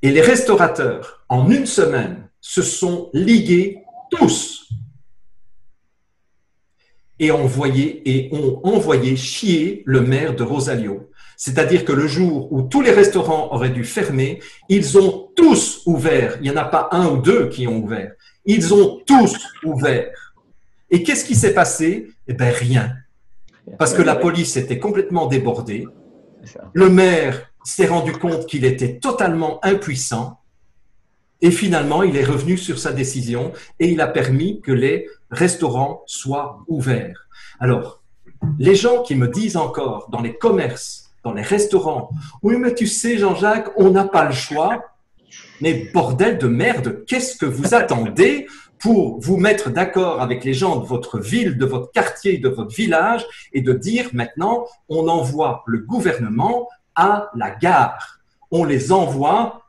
[SPEAKER 2] Et les restaurateurs, en une semaine, se sont ligués tous et ont envoyé chier le maire de Rosario. C'est-à-dire que le jour où tous les restaurants auraient dû fermer, ils ont tous ouvert. Il n'y en a pas un ou deux qui ont ouvert. Ils ont tous ouvert. Et qu'est-ce qui s'est passé? Eh bien, rien. Parce que la police était complètement débordée. Le maire s'est rendu compte qu'il était totalement impuissant. Et finalement, il est revenu sur sa décision et il a permis que les restaurants soient ouverts. Alors, les gens qui me disent encore dans les commerces, dans les restaurants, oui, mais tu sais, Jean-Jacques, on n'a pas le choix. Mais bordel de merde, qu'est-ce que vous attendez pour vous mettre d'accord avec les gens de votre ville, de votre quartier, de votre village et de dire maintenant, on envoie le gouvernement à la gare. On les envoie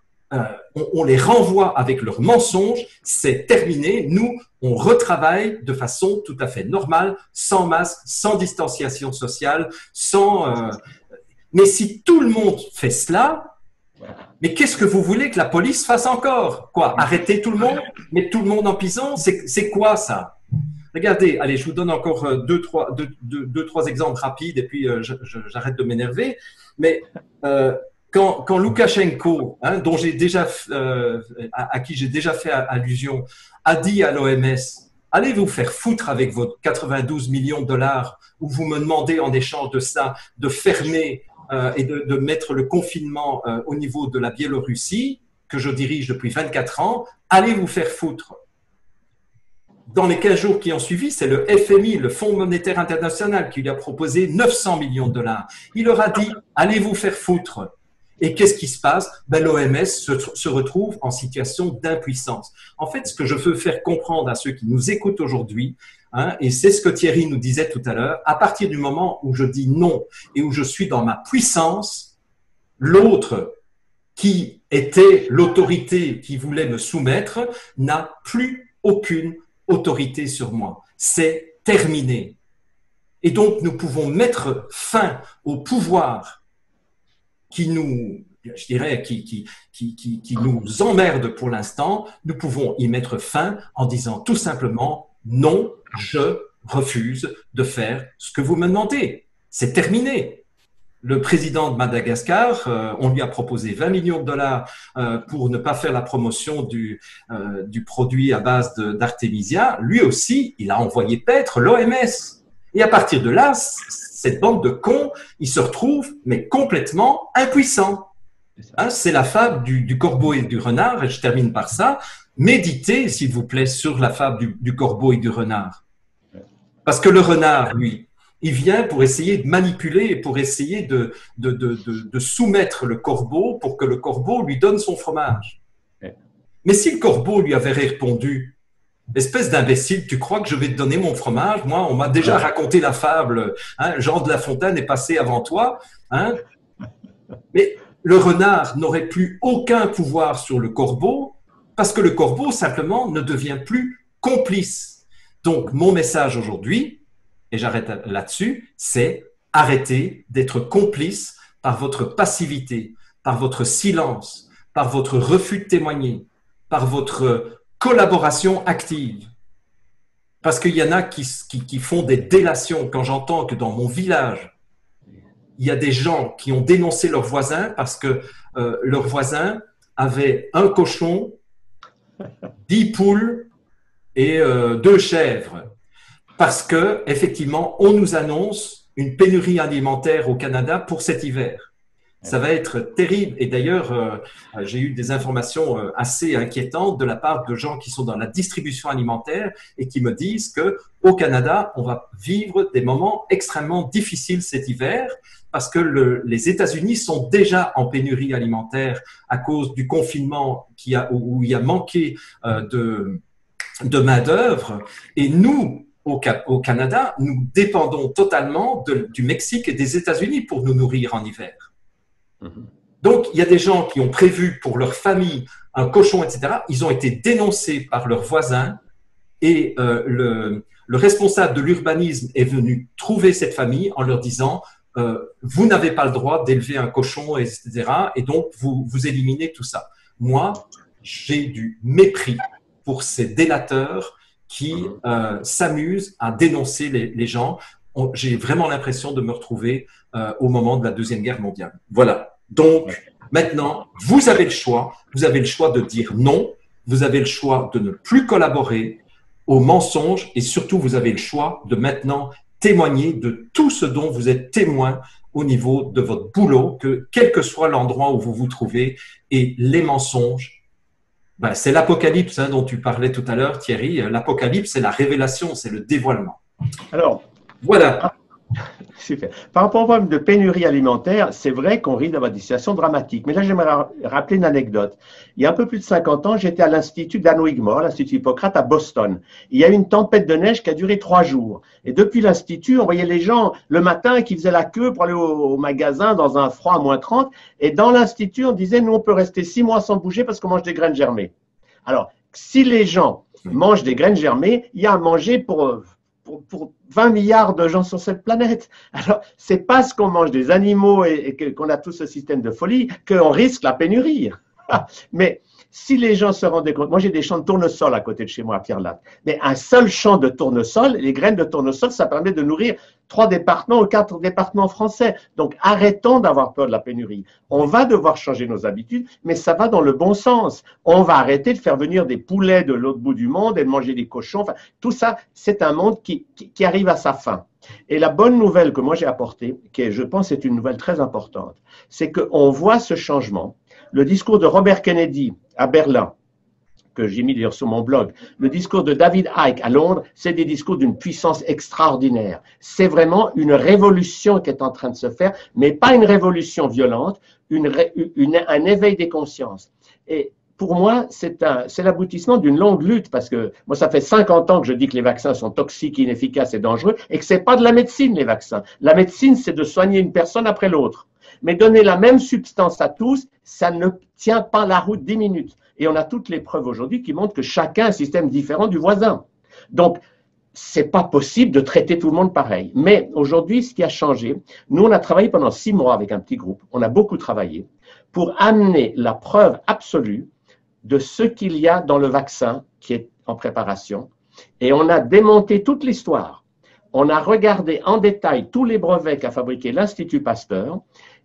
[SPEAKER 2] on les renvoie avec leurs mensonges, c'est terminé. Nous, on retravaille de façon tout à fait normale, sans masque, sans distanciation sociale, sans… Mais si tout le monde fait cela, mais qu'est-ce que vous voulez que la police fasse encore? Quoi? Arrêter tout le monde? Mettre tout le monde en prison? C'est quoi ça? Regardez, allez, je vous donne encore deux, trois exemples rapides et puis j'arrête de m'énerver. Mais quand Loukachenko, hein, dont j'ai déjà, à qui j'ai déjà fait allusion, a dit à l'OMS, allez vous faire foutre avec vos 92 millions de dollars, où vous me demandez en échange de ça de fermer et de mettre le confinement au niveau de la Biélorussie, que je dirige depuis 24 ans, allez vous faire foutre. Dans les 15 jours qui ont suivi, c'est le FMI, le Fonds monétaire international, qui lui a proposé 900 millions de dollars. Il leur a dit, allez vous faire foutre. Et qu'est-ce qui se passe? Ben, l'OMS se retrouve en situation d'impuissance. En fait, ce que je veux faire comprendre à ceux qui nous écoutent aujourd'hui, hein, et c'est ce que Thierry nous disait tout à l'heure, à partir du moment où je dis non et où je suis dans ma puissance, l'autre qui était l'autorité qui voulait me soumettre n'a plus aucune autorité sur moi. C'est terminé. Et donc, nous pouvons mettre fin au pouvoir qui nous, je dirais, qui nous emmerde pour l'instant. Nous pouvons y mettre fin en disant tout simplement non, je refuse de faire ce que vous me demandez. C'est terminé. Le président de Madagascar, on lui a proposé 20 millions de dollars pour ne pas faire la promotion du produit à base d'artémisia. Lui aussi, il a envoyé paître l'OMS. Et à partir de là, cette bande de cons, ils se retrouvent mais complètement impuissants. Hein, c'est la fable du corbeau et du renard, et je termine par ça. Méditez, s'il vous plaît, sur la fable du corbeau et du renard. Parce que le renard, lui, il vient pour essayer de manipuler et pour essayer de soumettre le corbeau pour que le corbeau lui donne son fromage. Mais si le corbeau lui avait répondu, espèce d'imbécile, tu crois que je vais te donner mon fromage? Moi, on m'a déjà raconté la fable, hein, Jean de La Fontaine est passé avant toi. Hein. Mais le renard n'aurait plus aucun pouvoir sur le corbeau parce que le corbeau, simplement, ne devient plus complice. Donc, mon message aujourd'hui, et j'arrête là-dessus, c'est arrêter d'être complice par votre passivité, par votre silence, par votre refus de témoigner, par votre collaboration active. Parce qu'il y en a qui font des délations. Quand j'entends que dans mon village, il y a des gens qui ont dénoncé leurs voisins parce que leurs voisins avaient un cochon, 10 poules et 2 chèvres. Parce que, effectivement, on nous annonce une pénurie alimentaire au Canada pour cet hiver. Ça va être terrible. Et d'ailleurs, j'ai eu des informations assez inquiétantes de la part de gens qui sont dans la distribution alimentaire et qui me disent que au Canada, on va vivre des moments extrêmement difficiles cet hiver parce que les États-Unis sont déjà en pénurie alimentaire à cause du confinement où il y a manqué de main-d'œuvre. Et nous, au Canada, nous dépendons totalement du Mexique et des États-Unis pour nous nourrir en hiver. Donc, il y a des gens qui ont prévu pour leur famille un cochon, etc. Ils ont été dénoncés par leurs voisins et le responsable de l'urbanisme est venu trouver cette famille en leur disant vous n'avez pas le droit d'élever un cochon, etc. Et donc, vous éliminez tout ça. Moi, j'ai du mépris pour ces délateurs qui s'amusent à dénoncer les gens. J'ai vraiment l'impression de me retrouver au moment de la Deuxième Guerre mondiale. Voilà. Donc, maintenant, vous avez le choix. Vous avez le choix de dire non. Vous avez le choix de ne plus collaborer aux mensonges et surtout, vous avez le choix de maintenant témoigner de tout ce dont vous êtes témoin au niveau de votre boulot, que quel que soit l'endroit où vous vous trouvez. Et les mensonges, ben, c'est l'apocalypse dont tu parlais tout à l'heure, Thierry. L'apocalypse, c'est la révélation, c'est le dévoilement.
[SPEAKER 1] Alors,
[SPEAKER 2] voilà.
[SPEAKER 1] Super. Par rapport au problème de pénurie alimentaire, c'est vrai qu'on risque d'avoir des situations dramatiques. Mais là, j'aimerais rappeler une anecdote. Il y a un peu plus de 50 ans, j'étais à l'Institut d'Ann Wigmore, l'Institut Hippocrate à Boston. Il y a eu une tempête de neige qui a duré 3 jours. Et depuis l'Institut, on voyait les gens le matin qui faisaient la queue pour aller au magasin dans un froid à -30. Et dans l'Institut, on disait, nous, on peut rester 6 mois sans bouger parce qu'on mange des graines germées. Alors, si les gens mangent des graines germées, il y a à manger pour 20 milliards de gens sur cette planète. Alors, c'est parce qu'on mange des animaux et qu'on a tout ce système de folie qu'on risque la pénurie. Mais si les gens se rendaient compte, moi j'ai des champs de tournesol à côté de chez moi à Pierre-Latte, mais un seul champ de tournesol, les graines de tournesol, ça permet de nourrir 3 départements ou 4 départements français. Donc arrêtons d'avoir peur de la pénurie. On va devoir changer nos habitudes, mais ça va dans le bon sens. On va arrêter de faire venir des poulets de l'autre bout du monde et de manger des cochons. Enfin, tout ça, c'est un monde qui arrive à sa fin. Et la bonne nouvelle que moi j'ai apportée, qui je pense est une nouvelle très importante, c'est qu'on voit ce changement. Le discours de Robert Kennedy à Berlin, que j'ai mis d'ailleurs sur mon blog, le discours de David Icke à Londres, c'est des discours d'une puissance extraordinaire. C'est vraiment une révolution qui est en train de se faire, mais pas une révolution violente, un éveil des consciences. Et pour moi, c'est l'aboutissement d'une longue lutte, parce que moi, ça fait 50 ans que je dis que les vaccins sont toxiques, inefficaces et dangereux, et que c'est pas de la médecine, les vaccins. La médecine, c'est de soigner une personne après l'autre. Mais donner la même substance à tous, ça ne tient pas la route 10 minutes. Et on a toutes les preuves aujourd'hui qui montrent que chacun a un système différent du voisin. Donc, c'est pas possible de traiter tout le monde pareil. Mais aujourd'hui, ce qui a changé, nous, on a travaillé pendant 6 mois avec un petit groupe, on a beaucoup travaillé, pour amener la preuve absolue de ce qu'il y a dans le vaccin qui est en préparation. Et on a démonté toute l'histoire. On a regardé en détail tous les brevets qu'a fabriqué l'Institut Pasteur.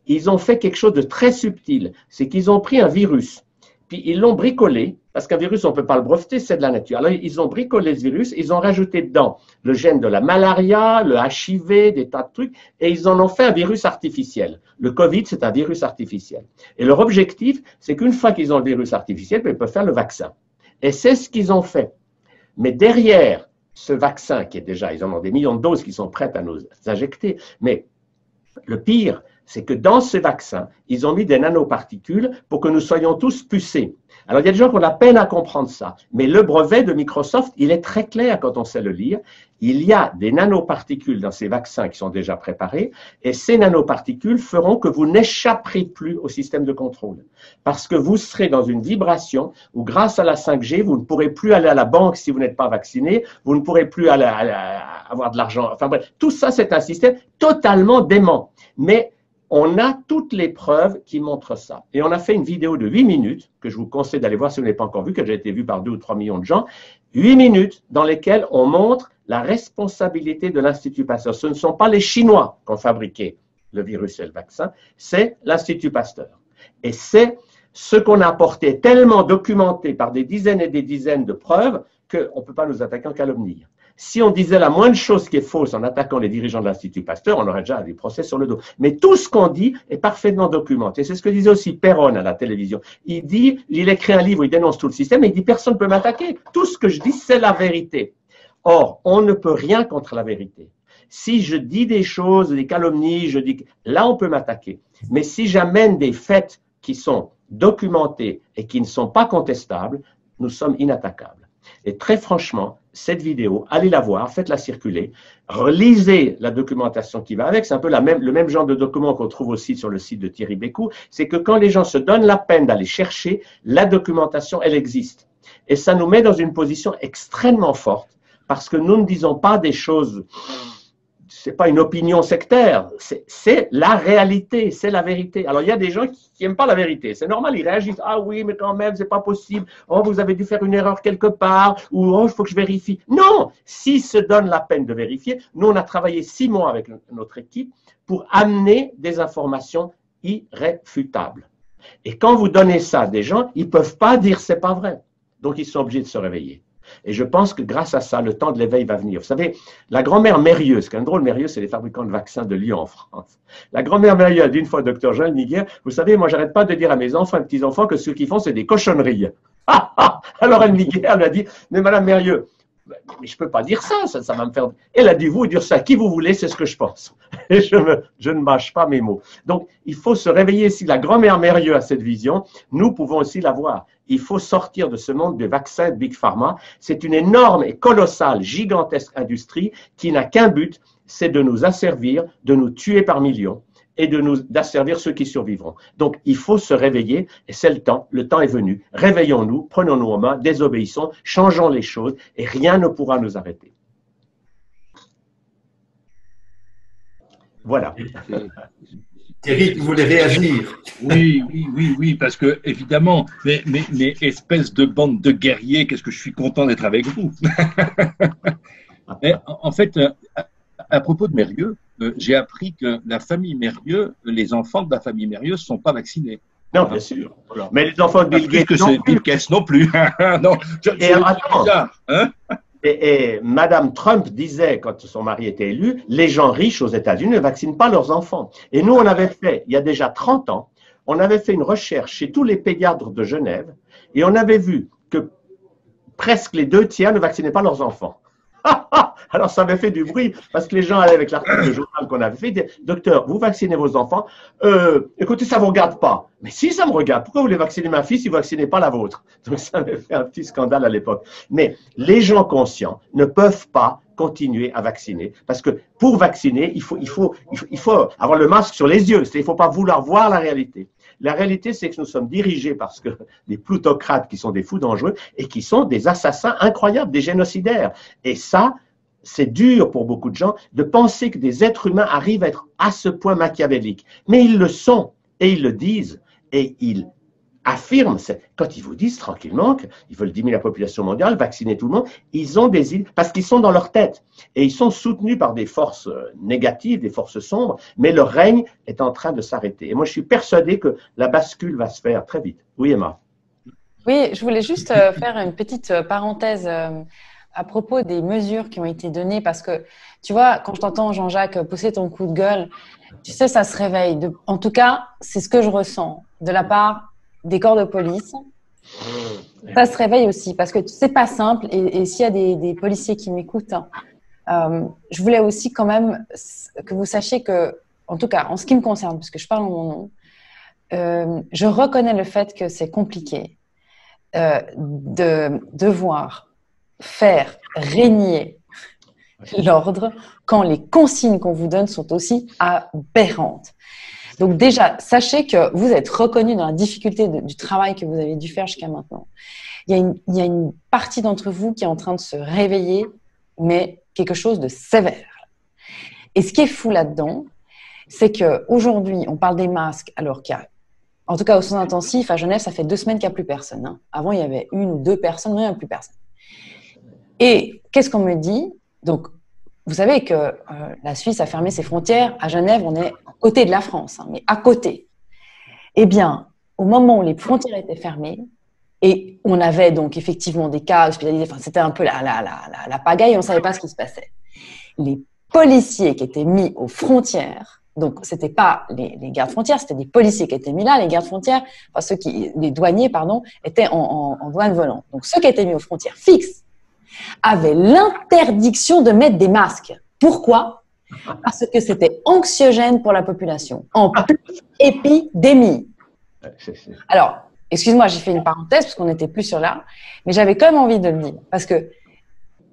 [SPEAKER 1] Ils ont fait quelque chose de très subtil. C'est qu'ils ont pris un virus, puis ils l'ont bricolé, parce qu'un virus, on ne peut pas le breveter, c'est de la nature. Alors, ils ont bricolé ce virus, ils ont rajouté dedans le gène de la malaria, le HIV, des tas de trucs, et ils en ont fait un virus artificiel. Le Covid, c'est un virus artificiel. Et leur objectif, c'est qu'une fois qu'ils ont le virus artificiel, ils peuvent faire le vaccin. Et c'est ce qu'ils ont fait. Mais derrière ce vaccin, qui est déjà, ils en ont des millions de doses qui sont prêtes à nous injecter, mais le pire, c'est que dans ces vaccins, ils ont mis des nanoparticules pour que nous soyons tous pucés. Alors, il y a des gens qui ont la peine à comprendre ça, mais le brevet de Microsoft, il est très clair quand on sait le lire. Il y a des nanoparticules dans ces vaccins qui sont déjà préparés, et ces nanoparticules feront que vous n'échapperez plus au système de contrôle. Parce que vous serez dans une vibration où, grâce à la 5G, vous ne pourrez plus aller à la banque si vous n'êtes pas vacciné, vous ne pourrez plus avoir de l'argent. Enfin bref, tout ça, c'est un système totalement dément. Mais on a toutes les preuves qui montrent ça. Et on a fait une vidéo de 8 minutes, que je vous conseille d'aller voir si vous n'avez pas encore vue, qui a déjà été vue par 2 ou 3 millions de gens. 8 minutes dans lesquelles on montre la responsabilité de l'Institut Pasteur. Ce ne sont pas les Chinois qui ont fabriqué le virus et le vaccin, c'est l'Institut Pasteur. Et c'est ce qu'on a apporté tellement documenté par des dizaines et des dizaines de preuves qu'on ne peut pas nous attaquer en calomnie. Si on disait la moindre chose qui est fausse en attaquant les dirigeants de l'Institut Pasteur, on aurait déjà des procès sur le dos. Mais tout ce qu'on dit est parfaitement documenté. C'est ce que disait aussi Perron à la télévision. Il écrit un livre, il dénonce tout le système, et il dit personne ne peut m'attaquer. Tout ce que je dis, c'est la vérité. Or, on ne peut rien contre la vérité. Si je dis des choses, des calomnies, je dis que là, on peut m'attaquer. Mais si j'amène des faits qui sont documentés et qui ne sont pas contestables, nous sommes inattaquables. Et très franchement, cette vidéo, allez la voir, faites-la circuler, relisez la documentation qui va avec. C'est un peu le même genre de document qu'on trouve aussi sur le site de Thierry Bécout. C'est que quand les gens se donnent la peine d'aller chercher, la documentation, elle existe. Et ça nous met dans une position extrêmement forte parce que nous ne disons pas des choses, c'est pas une opinion sectaire, c'est la réalité, c'est la vérité. Alors, il y a des gens qui n'aiment pas la vérité. C'est normal, ils réagissent. Ah oui, mais quand même, c'est pas possible. Oh, vous avez dû faire une erreur quelque part. Ou, oh, il faut que je vérifie. Non! S'ils se donnent la peine de vérifier, nous, on a travaillé 6 mois avec notre équipe pour amener des informations irréfutables. Et quand vous donnez ça à des gens, ils ne peuvent pas dire c'est pas vrai. Donc, ils sont obligés de se réveiller. Et je pense que grâce à ça, le temps de l'éveil va venir. Vous savez, la grand-mère Mérieux, c'est un drôle, Mérieux, c'est les fabricants de vaccins de Lyon en France. La grand-mère Mérieux a dit une fois au docteur Joël Niguer, vous savez, moi, j'arrête pas de dire à mes enfants et petits-enfants que ce qu'ils font, c'est des cochonneries. Alors, elle Niguer, elle a dit, mais madame Mérieux, Mais je ne peux pas dire ça, ça va me faire… Elle a dit, vous dire ça, qui vous voulez, c'est ce que je pense. Et je ne mâche pas mes mots. Donc, il faut se réveiller. Si la grand-mère Mérieux a cette vision, nous pouvons aussi l'avoir. Il faut sortir de ce monde des vaccins de Big Pharma. C'est une énorme et colossale, gigantesque industrie qui n'a qu'un but, c'est de nous asservir, de nous tuer par millions et d'asservir ceux qui survivront. Donc, il faut se réveiller et c'est le temps est venu. Réveillons-nous, prenons-nous en main, désobéissons, changeons les choses et rien ne pourra nous arrêter. Voilà.
[SPEAKER 2] Thierry, tu voulais réagir?
[SPEAKER 4] Oui, parce que, évidemment, mais espèce de bande de guerriers, qu'est-ce que je suis content d'être avec vous. Mais, en fait, à propos de Mérieux, j'ai appris que la famille Mérieux, les enfants de la famille Mérieux ne sont pas vaccinés.
[SPEAKER 1] Non, bien sûr. Voilà. Mais les enfants de Bill Gates
[SPEAKER 4] non plus. Non,
[SPEAKER 1] bizarre, hein. Et Madame Trump disait, quand son mari était élu, les gens riches aux États-Unis ne vaccinent pas leurs enfants. Et nous, on avait fait, il y a déjà 30 ans, on avait fait une recherche chez tous les pédiatres de Genève et on avait vu que presque les 2 tiers ne vaccinaient pas leurs enfants. Alors, ça avait fait du bruit parce que les gens allaient avec l'article de journal qu'on avait fait, disaient, docteur, vous vaccinez vos enfants? Écoutez, ça ne vous regarde pas. Mais si, ça me regarde. Pourquoi vous voulez vacciner ma fille si vous ne vaccinez pas la vôtre? Donc, ça avait fait un petit scandale à l'époque. Mais les gens conscients ne peuvent pas continuer à vacciner parce que pour vacciner, il faut avoir le masque sur les yeux. Il ne faut pas vouloir voir la réalité. La réalité, c'est que nous sommes dirigés par des plutocrates qui sont des fous dangereux et qui sont des assassins incroyables, des génocidaires. Et ça, c'est dur pour beaucoup de gens de penser que des êtres humains arrivent à être à ce point machiavéliques. Mais ils le sont et ils le disent et ils affirment. Quand ils vous disent tranquillement qu'ils veulent diminuer la population mondiale, vacciner tout le monde, ils ont des idées parce qu'ils sont dans leur tête et ils sont soutenus par des forces négatives, des forces sombres, mais leur règne est en train de s'arrêter. Et moi, je suis persuadé que la bascule va se faire très vite. Oui, Emma.
[SPEAKER 3] Oui, je voulais juste faire une petite parenthèse à propos des mesures qui ont été données parce que, tu vois, quand je t'entends, Jean-Jacques, pousser ton coup de gueule, tu sais, ça se réveille. En tout cas, c'est ce que je ressens de la part des corps de police. Ça se réveille aussi parce que c'est pas simple et s'il y a des policiers qui m'écoutent, je voulais aussi quand même que vous sachiez que, en tout cas, en ce qui me concerne, puisque je parle en mon nom, je reconnais le fait que c'est compliqué de devoir faire régner l'ordre quand les consignes qu'on vous donne sont aussi aberrantes. Donc déjà, sachez que vous êtes reconnu dans la difficulté du travail que vous avez dû faire jusqu'à maintenant. Il y a une partie d'entre vous qui est en train de se réveiller, mais quelque chose de sévère. Et ce qui est fou là-dedans, c'est qu'aujourd'hui, on parle des masques, alors qu'il y a, en tout cas au soins intensifs, à Genève, ça fait 2 semaines qu'il n'y a plus personne. Hein. Avant, il y avait 1 ou 2 personnes, maintenant, il n'y a plus personne. Et qu'est-ce qu'on me dit? Donc, vous savez que la Suisse a fermé ses frontières. À Genève, on est à côté de la France, hein, mais à côté. Eh bien, au moment où les frontières étaient fermées, et on avait donc effectivement des cas hospitalisés, enfin, c'était un peu la pagaille, on ne savait pas ce qui se passait. Les policiers qui étaient mis aux frontières, donc ce n'étaient pas les gardes frontières, c'était des policiers qui étaient mis là, les gardes frontières, enfin les douaniers, pardon, étaient en douane volante. Donc ceux qui étaient mis aux frontières fixes avaient l'interdiction de mettre des masques. Pourquoi? Parce que c'était anxiogène pour la population, en pleine épidémie. Alors, excuse-moi, j'ai fait une parenthèse parce qu'on n'était plus sur là, mais j'avais quand même envie de le dire parce que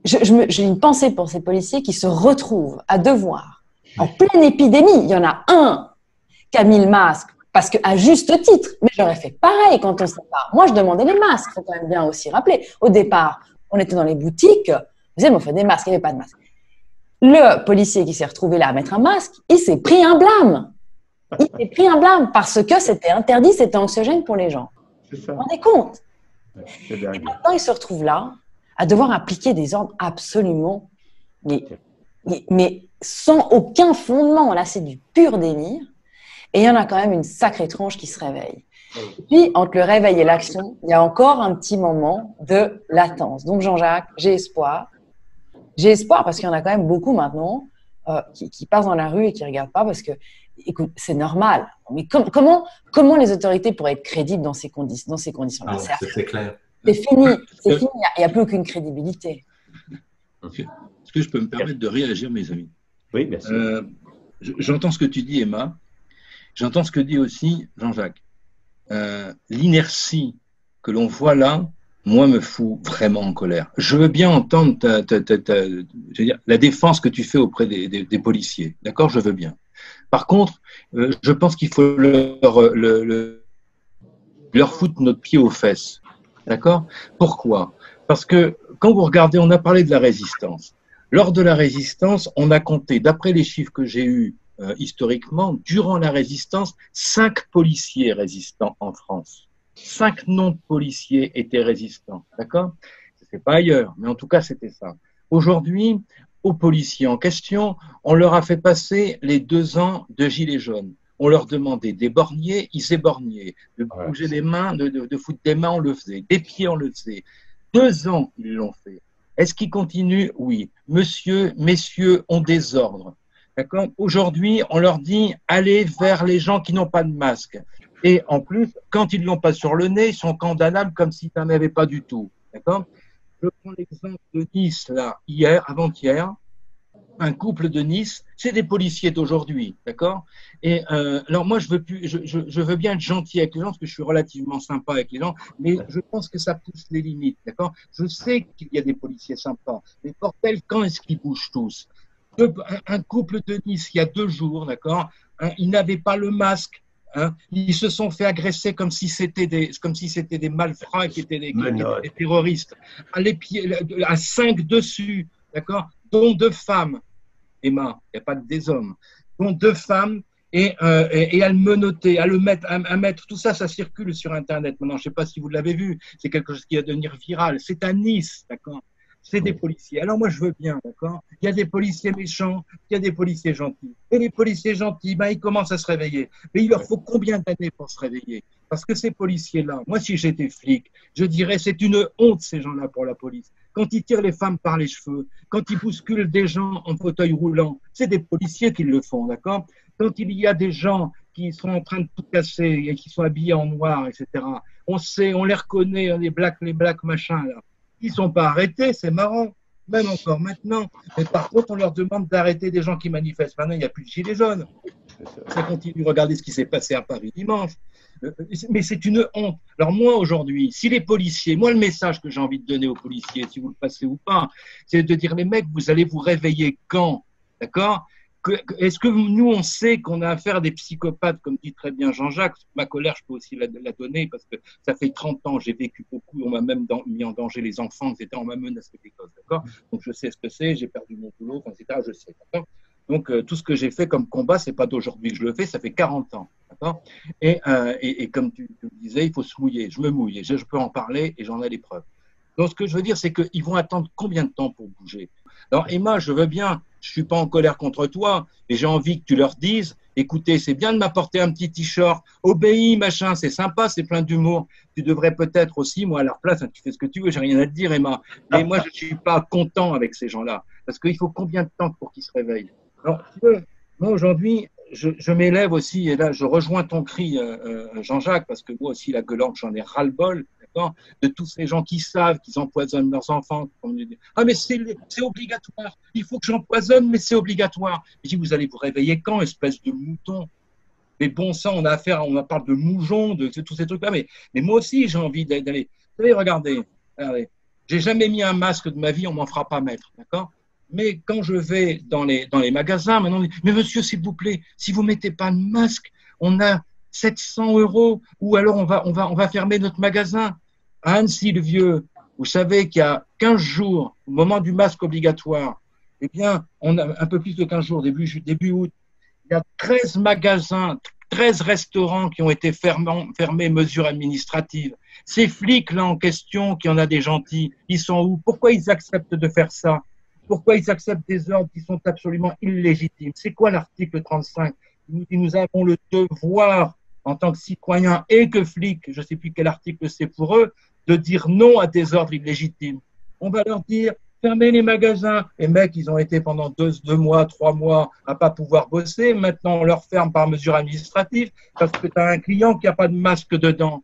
[SPEAKER 3] j'ai une pensée pour ces policiers qui se retrouvent à devoir, en pleine épidémie, il y en a un qui a mis le masque parce qu'à juste titre, mais j'aurais fait pareil quand on se sépare. Moi, je demandais les masques, il faut quand même bien aussi rappeler. Au départ, on était dans les boutiques, on disait, mais on fait des masques, il n'y avait pas de masque. Le policier qui s'est retrouvé là à mettre un masque, il s'est pris un blâme. Il s'est pris un blâme parce que c'était interdit, c'était anxiogène pour les gens. Vous vous rendez compte? Et maintenant, il se retrouve là à devoir appliquer des ordres absolument, mais sans aucun fondement. Là, c'est du pur délire. Et il y en a quand même une sacrée tronche qui se réveille. Puis, entre le réveil et l'action, il y a encore un petit moment de latence. Donc, Jean-Jacques, j'ai espoir. J'ai espoir parce qu'il y en a quand même beaucoup maintenant qui passent dans la rue et qui ne regardent pas parce que, écoute, c'est normal. Mais comment les autorités pourraient être crédibles dans ces conditions-là?
[SPEAKER 2] C'est clair.
[SPEAKER 3] C'est fini. Il n'y a plus aucune crédibilité.
[SPEAKER 4] Est-ce que je peux me permettre de réagir, mes amis?
[SPEAKER 1] Oui, bien sûr.
[SPEAKER 4] J'entends ce que tu dis, Emma. J'entends ce que dit aussi Jean-Jacques. L'inertie que l'on voit là, moi, me fout vraiment en colère. Je veux bien entendre je veux dire, la défense que tu fais auprès des policiers. D'accord? Je veux bien. Par contre, je pense qu'il faut leur foutre notre pied aux fesses. D'accord? Pourquoi? Parce que quand vous regardez, on a parlé de la résistance. Lors de la résistance, on a compté, d'après les chiffres que j'ai eus historiquement, durant la résistance, 5 policiers résistants en France. 5 noms de policiers étaient résistants. D'accord? C'est pas ailleurs, mais en tout cas, c'était ça. Aujourd'hui, aux policiers en question, on leur a fait passer les 2 ans de gilets jaunes. On leur demandait d'éborgner, ils éborgnaient. De bouger les mains, de foutre des mains, on le faisait. Des pieds, on le faisait. 2 ans, ils l'ont fait. Est-ce qu'ils continuent? Oui. Messieurs ont des ordres. D'accord? Aujourd'hui, on leur dit allez vers les gens qui n'ont pas de masque. Et en plus, quand ils ne l'ont pas sur le nez, ils sont condamnables comme s'ils n'en avaient pas du tout. D'accord? Je prends l'exemple de Nice, là, avant-hier. Un couple de Nice, c'est des policiers d'aujourd'hui, d'accord? Et alors moi, je veux bien être gentil avec les gens parce que je suis relativement sympa avec les gens, mais je pense que ça pousse les limites, d'accord? Je sais qu'il y a des policiers sympas, mais bordel, quand est-ce qu'ils bougent tous? Un couple de Nice, il y a 2 jours, d'accord? Ils n'avaient pas le masque. Hein, ils se sont fait agresser comme si c'était des malfrats qui étaient des terroristes. À 5 dessus, d'accord? Dont 2 femmes. Emma, il n'y a pas que des hommes, dont 2 femmes, et à le menotter, à mettre, tout ça, ça circule sur Internet maintenant, je ne sais pas si vous l'avez vu, c'est quelque chose qui va devenir viral, c'est à Nice, d'accord? C'est des policiers. Alors moi, je veux bien, d'accord? Il y a des policiers méchants, il y a des policiers gentils. Et les policiers gentils, ben, ils commencent à se réveiller. Mais il leur faut combien d'années pour se réveiller? Parce que ces policiers-là, moi, si j'étais flic, je dirais c'est une honte, ces gens-là, pour la police. Quand ils tirent les femmes par les cheveux, quand ils bousculent des gens en fauteuil roulant, c'est des policiers qui le font, d'accord? Quand il y a des gens qui sont en train de tout casser et qui sont habillés en noir, etc., on sait, on les reconnaît, les blacks machins, là. Ils ne sont pas arrêtés, c'est marrant, même encore maintenant. Mais par contre, on leur demande d'arrêter des gens qui manifestent. Maintenant, il n'y a plus de gilets jaunes. Ça continue. Regardez ce qui s'est passé à Paris dimanche. Mais c'est une honte. Alors moi, aujourd'hui, si les policiers, moi, le message que j'ai envie de donner aux policiers, si vous le passez ou pas, c'est de dire, les mecs, vous allez vous réveiller quand? D'accord? Est-ce que nous, on sait qu'on a affaire à des psychopathes, comme dit très bien Jean-Jacques? Ma colère, je peux aussi la donner, parce que ça fait 30 ans, j'ai vécu beaucoup, on m'a même mis en danger les enfants, etc., on m'a menacé des gosses, d'accord? Donc je sais ce que c'est, j'ai perdu mon boulot, etc., je sais, d'accord? Donc tout ce que j'ai fait comme combat, c'est pas d'aujourd'hui que je le fais, ça fait 40 ans, d'accord? Et comme tu le disais, il faut se mouiller, je me mouille, je peux en parler et j'en ai les preuves. Donc ce que je veux dire, c'est qu'ils vont attendre combien de temps pour bouger? Alors Emma, je veux bien, je ne suis pas en colère contre toi, mais j'ai envie que tu leur dises, écoutez, c'est bien de m'apporter un petit t-shirt, obéis, machin, c'est sympa, c'est plein d'humour. Tu devrais peut-être aussi, moi à leur place, tu fais ce que tu veux, j'ai rien à te dire Emma, mais moi je ne suis pas content avec ces gens-là, parce qu'il faut combien de temps pour qu'ils se réveillent? Alors, tu veux, moi aujourd'hui, je m'élève aussi, et là je rejoins ton cri, Jean-Jacques, parce que moi aussi la gueulante, j'en ai ras-le-bol, de tous ces gens qui savent qu'ils empoisonnent leurs enfants. Ah mais c'est obligatoire, il faut que j'empoisonne, mais c'est obligatoire. Je dis, vous allez vous réveiller quand, espèce de mouton? Mais bon sang, on parle de moujons, de tous ces trucs-là, mais moi aussi j'ai envie d'aller. Vous savez, regardez, j'ai jamais mis un masque de ma vie, on m'en fera pas mettre, d'accord? Mais quand je vais dans les magasins, maintenant on dit, mais monsieur, s'il vous plaît, si vous mettez pas de masque, on a 700 €, ou alors on va fermer notre magasin. À Annecy-le-Vieux, vous savez qu'il y a 15 jours, au moment du masque obligatoire, eh bien, on a un peu plus de 15 jours, début août, il y a 13 magasins, 13 restaurants qui ont été fermés, mesures administratives. Ces flics-là en question, qui en a des gentils, ils sont où? Pourquoi ils acceptent de faire ça? Pourquoi ils acceptent des ordres qui sont absolument illégitimes? C'est quoi l'article 35? Nous avons le devoir, en tant que citoyens et que flics, je ne sais plus quel article c'est pour eux, de dire non à des ordres illégitimes. On va leur dire, fermez les magasins. Les mecs, ils ont été pendant 2 mois, 3 mois à pas pouvoir bosser. Maintenant, on leur ferme par mesure administrative parce que tu as un client qui n'a pas de masque dedans.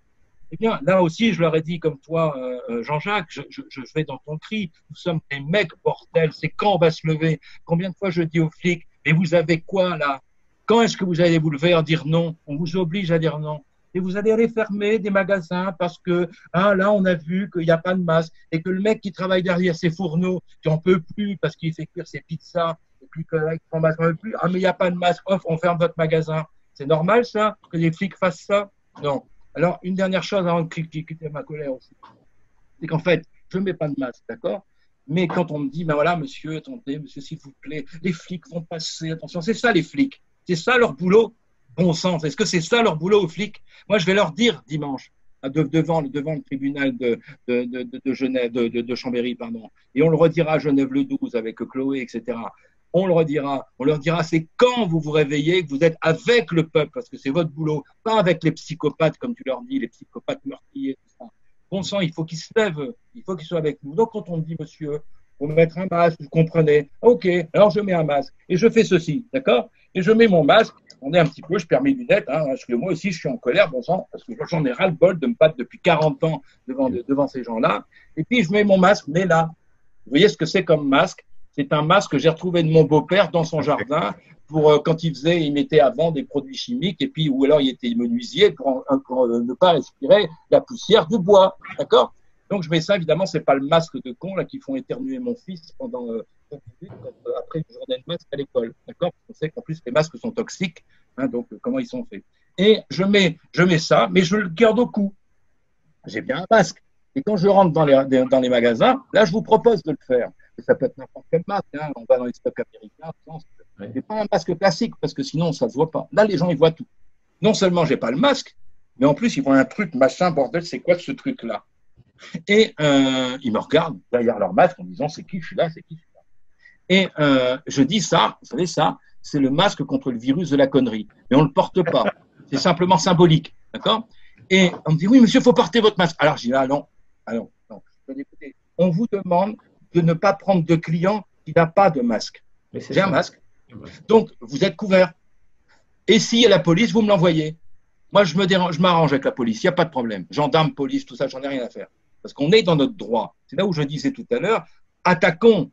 [SPEAKER 4] Eh bien, là aussi, je leur ai dit, comme toi, Jean-Jacques, je vais dans ton cri. Nous sommes des mecs, bordel. C'est quand on va se lever? Combien de fois je dis aux flics, mais vous avez quoi là? Quand est-ce que vous allez vous lever à dire non? On vous oblige à dire non. Et vous allez aller fermer des magasins parce que là, on a vu qu'il n'y a pas de masque et que le mec qui travaille derrière ces fourneaux, qui n'en peut plus parce qu'il fait cuire ses pizzas, et puis qu'il son masque n'en peut plus, mais il n'y a pas de masque, off, on ferme votre magasin. C'est normal ça, que les flics fassent ça? Non. Alors, une dernière chose avant de quitter ma colère aussi, c'est qu'en fait, je ne mets pas de masque, d'accord? Mais quand on me dit, ben voilà, monsieur, attendez, monsieur, s'il vous plaît, les flics vont passer, attention, c'est ça les flics, c'est ça leur boulot. Bon sens, est-ce que c'est ça leur boulot aux flics? Moi, je vais leur dire dimanche, devant le tribunal de Genève, de Chambéry, pardon, et on le redira à Genève le 12 avec Chloé, etc. On le redira, on leur dira, c'est quand vous vous réveillez que vous êtes avec le peuple, parce que c'est votre boulot, pas avec les psychopathes, comme tu leur dis, les psychopathes meurtriers, tout ça. Bon sang, il faut qu'ils se lèvent, il faut qu'ils soient avec nous. Donc, quand on me dit, monsieur, faut mettre un masque, vous comprenez? Ok, alors je mets un masque et je fais ceci, d'accord? Et je mets mon masque, on est un petit peu, je perds mes lunettes, parce que moi aussi je suis en colère, bon sang, parce que j'en ai ras le bol de me battre depuis 40 ans devant ces gens-là. Et puis je mets mon masque, mais là, vous voyez ce que c'est comme masque? C'est un masque que j'ai retrouvé de mon beau-père dans son jardin pour quand il mettait avant des produits chimiques et puis ou alors il était menuisier pour ne pas respirer la poussière du bois, d'accord? Donc je mets ça, évidemment, c'est pas le masque de con là qui font éternuer mon fils pendant après une journée de masque à l'école, d'accord? On sait qu'en plus les masques sont toxiques, donc comment ils sont faits? Et je mets ça, mais je le garde au cou. J'ai bien un masque. Et quand je rentre dans les magasins, là je vous propose de le faire. Et ça peut être n'importe quel masque, on va dans les stocks américains, c'est pas un masque classique parce que sinon ça se voit pas. Là les gens ils voient tout. Non seulement j'ai pas le masque, mais en plus ils voient un truc machin bordel, c'est quoi ce truc là? Et ils me regardent derrière leur masque en disant c'est qui celui-là, c'est qui celui-là. Et je dis ça, vous savez ça, c'est le masque contre le virus de la connerie. Mais on ne le porte pas, c'est simplement symbolique, d'accord? Et on me dit oui monsieur, il faut porter votre masque. Alors je dis non. Écoutez, on vous demande de ne pas prendre de client qui n'a pas de masque. J'ai un masque, donc vous êtes couvert. Et si la police, vous me l'envoyez. Moi je m'arrange avec la police, il n'y a pas de problème. Gendarme, police, tout ça, j'en ai rien à faire. Parce qu'on est dans notre droit. C'est là où je disais tout à l'heure, attaquons,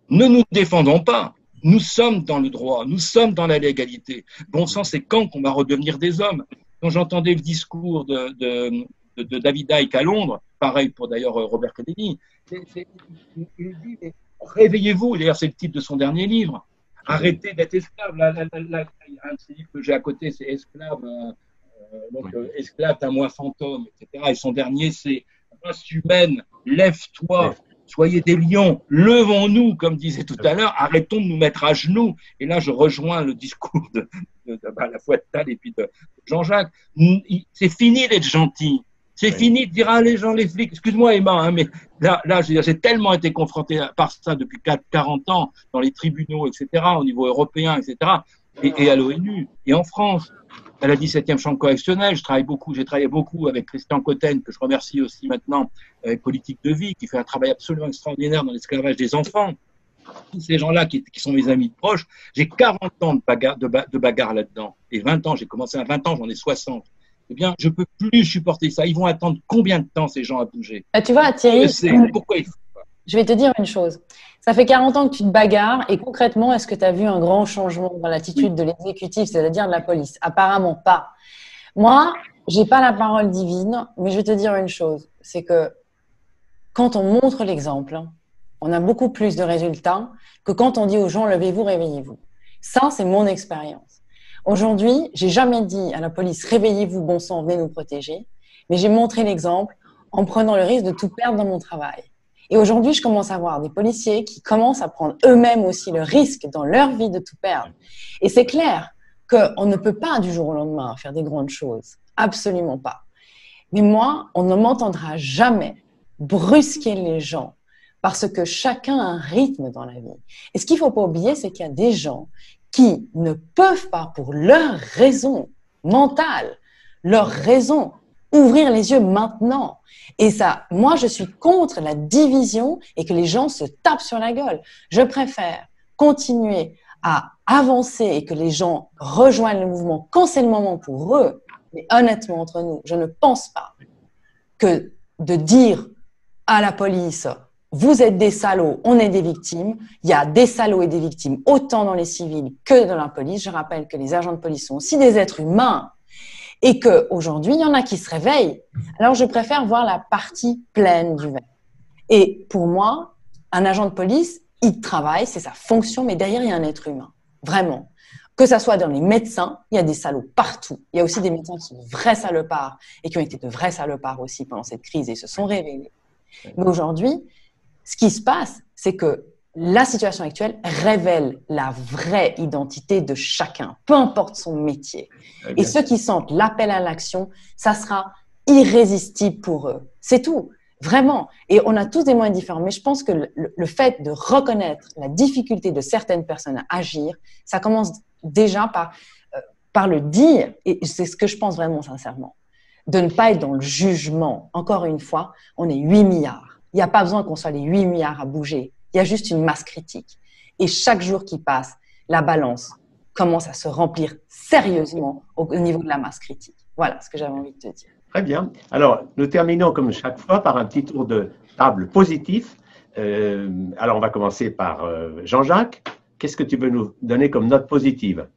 [SPEAKER 4] ne nous défendons pas. Nous sommes dans le droit, nous sommes dans la légalité. Bon sang, c'est quand qu'on va redevenir des hommes? Quand j'entendais le discours de David Icke à Londres, pareil pour d'ailleurs Robert Kennedy, il dit, réveillez-vous, d'ailleurs c'est le titre de son dernier livre, arrêtez d'être esclave. Un de ces livres que j'ai à côté, c'est Esclave, Esclave d'un moi fantôme, etc. Et son dernier, c'est Race humaine, lève-toi, soyez des lions, levons-nous, comme disait tout à l'heure, arrêtons de nous mettre à genoux. Et là, je rejoins le discours à la fois de Tal et puis de Jean-Jacques. C'est fini d'être gentil. C'est fini de dire, les gens, les flics, excuse-moi Emma, mais là j'ai tellement été confronté par ça depuis 40 ans, dans les tribunaux, etc., au niveau européen, etc., et à l'ONU, et en France, à la 17e chambre correctionnelle, j'ai travaillé beaucoup avec Christian Cotten, que je remercie aussi maintenant, avec Politique de vie, qui fait un travail absolument extraordinaire dans l'esclavage des enfants. Tous ces gens-là qui sont mes amis proches, j'ai 40 ans de bagarre là-dedans, et 20 ans, j'ai commencé à 20 ans, j'en ai 60. Eh bien, je ne peux plus supporter ça. Ils vont attendre combien de temps, ces gens, à bouger?
[SPEAKER 3] Tu vois, Thierry,
[SPEAKER 4] pourquoi ils font ça?
[SPEAKER 3] Je vais te dire une chose. Ça fait 40 ans que tu te bagarres et concrètement, est-ce que tu as vu un grand changement dans l'attitude de l'exécutif, c'est-à-dire de la police? Apparemment pas. Moi, j'ai pas la parole divine, mais je vais te dire une chose. C'est que quand on montre l'exemple, on a beaucoup plus de résultats que quand on dit aux gens « levez-vous, réveillez-vous ». Ça, c'est mon expérience. Aujourd'hui, j'ai jamais dit à la police « réveillez-vous, bon sang, venez nous protéger », mais j'ai montré l'exemple en prenant le risque de tout perdre dans mon travail. Et aujourd'hui, je commence à voir des policiers qui commencent à prendre eux-mêmes aussi le risque dans leur vie de tout perdre. Et c'est clair qu'on ne peut pas du jour au lendemain faire des grandes choses. Absolument pas. Mais moi, on ne m'entendra jamais brusquer les gens parce que chacun a un rythme dans la vie. Et ce qu'il ne faut pas oublier, c'est qu'il y a des gens qui ne peuvent pas, pour leur raison mentale, leur raison, ouvrir les yeux maintenant. Et ça, moi, je suis contre la division et que les gens se tapent sur la gueule. Je préfère continuer à avancer et que les gens rejoignent le mouvement quand c'est le moment pour eux. Mais honnêtement, entre nous, je ne pense pas que de dire à la police « vous êtes des salauds, on est des victimes », il y a des salauds et des victimes autant dans les civils que dans la police. Je rappelle que les agents de police sont aussi des êtres humains et qu'aujourd'hui, il y en a qui se réveillent. Alors, je préfère voir la partie pleine du verre. Et pour moi, un agent de police, il travaille, c'est sa fonction, mais derrière, il y a un être humain. Vraiment. Que ça soit dans les médecins, il y a des salauds partout. Il y a aussi des médecins qui sont de vrais salopards et qui ont été de vrais salopards aussi pendant cette crise et se sont révélés. Mais aujourd'hui, ce qui se passe, c'est que la situation actuelle révèle la vraie identité de chacun, peu importe son métier. Et ceux qui sentent l'appel à l'action, ça sera irrésistible pour eux. C'est tout, vraiment. Et on a tous des moyens différents. Mais je pense que le fait de reconnaître la difficulté de certaines personnes à agir, ça commence déjà par le dire. Et c'est ce que je pense vraiment sincèrement. De ne pas être dans le jugement. Encore une fois, on est 8 milliards. Il n'y a pas besoin qu'on soit les 8 milliards à bouger. Il y a juste une masse critique. Et chaque jour qui passe, la balance commence à se remplir sérieusement au niveau de la masse critique. Voilà ce que j'avais envie de te dire.
[SPEAKER 1] Très bien. Alors, nous terminons comme chaque fois par un petit tour de table positif. Alors, on va commencer par Jean-Jacques. Qu'est-ce que tu veux nous donner comme note positive?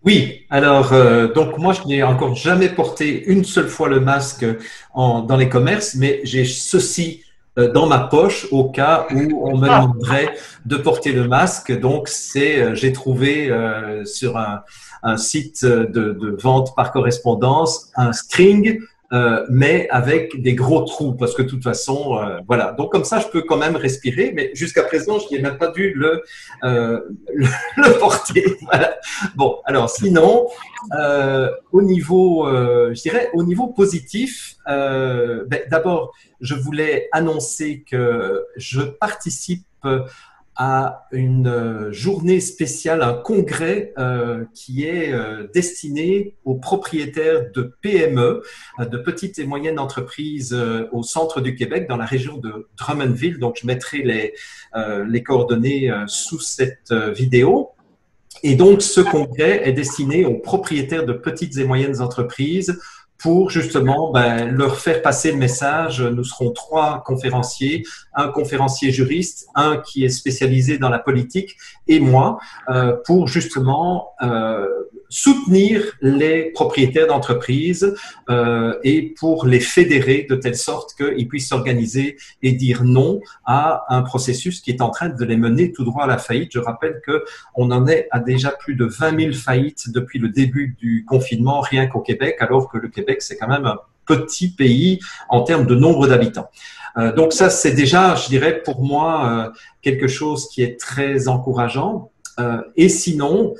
[SPEAKER 2] Oui, alors donc moi je n'ai encore jamais porté une seule fois le masque dans les commerces, mais j'ai ceci dans ma poche au cas où on me demanderait de porter le masque. Donc j'ai trouvé sur un site de vente par correspondance un string. Mais avec des gros trous, parce que de toute façon, voilà. Donc comme ça, je peux quand même respirer, mais jusqu'à présent, je n'ai même pas dû le porter. Voilà. Bon, alors sinon, au niveau, je dirais, au niveau positif, d'abord, je voulais annoncer que je participe à une journée spéciale, un congrès qui est destiné aux propriétaires de PME, de petites et moyennes entreprises au centre du Québec, dans la région de Drummondville. Donc, je mettrai les coordonnées sous cette vidéo. Et donc, ce congrès est destiné aux propriétaires de petites et moyennes entreprises pour justement leur faire passer le message. Nous serons 3 conférenciers, un conférencier juriste, un qui est spécialisé dans la politique et moi, pour justement soutenir les propriétaires d'entreprises et pour les fédérer de telle sorte qu'ils puissent s'organiser et dire non à un processus qui est en train de les mener tout droit à la faillite. Je rappelle qu'on en est à déjà plus de 20 000 faillites depuis le début du confinement, rien qu'au Québec, alors que le Québec, c'est quand même un petit pays en termes de nombre d'habitants. Donc ça, c'est déjà, je dirais, pour moi, quelque chose qui est très encourageant. Et sinon,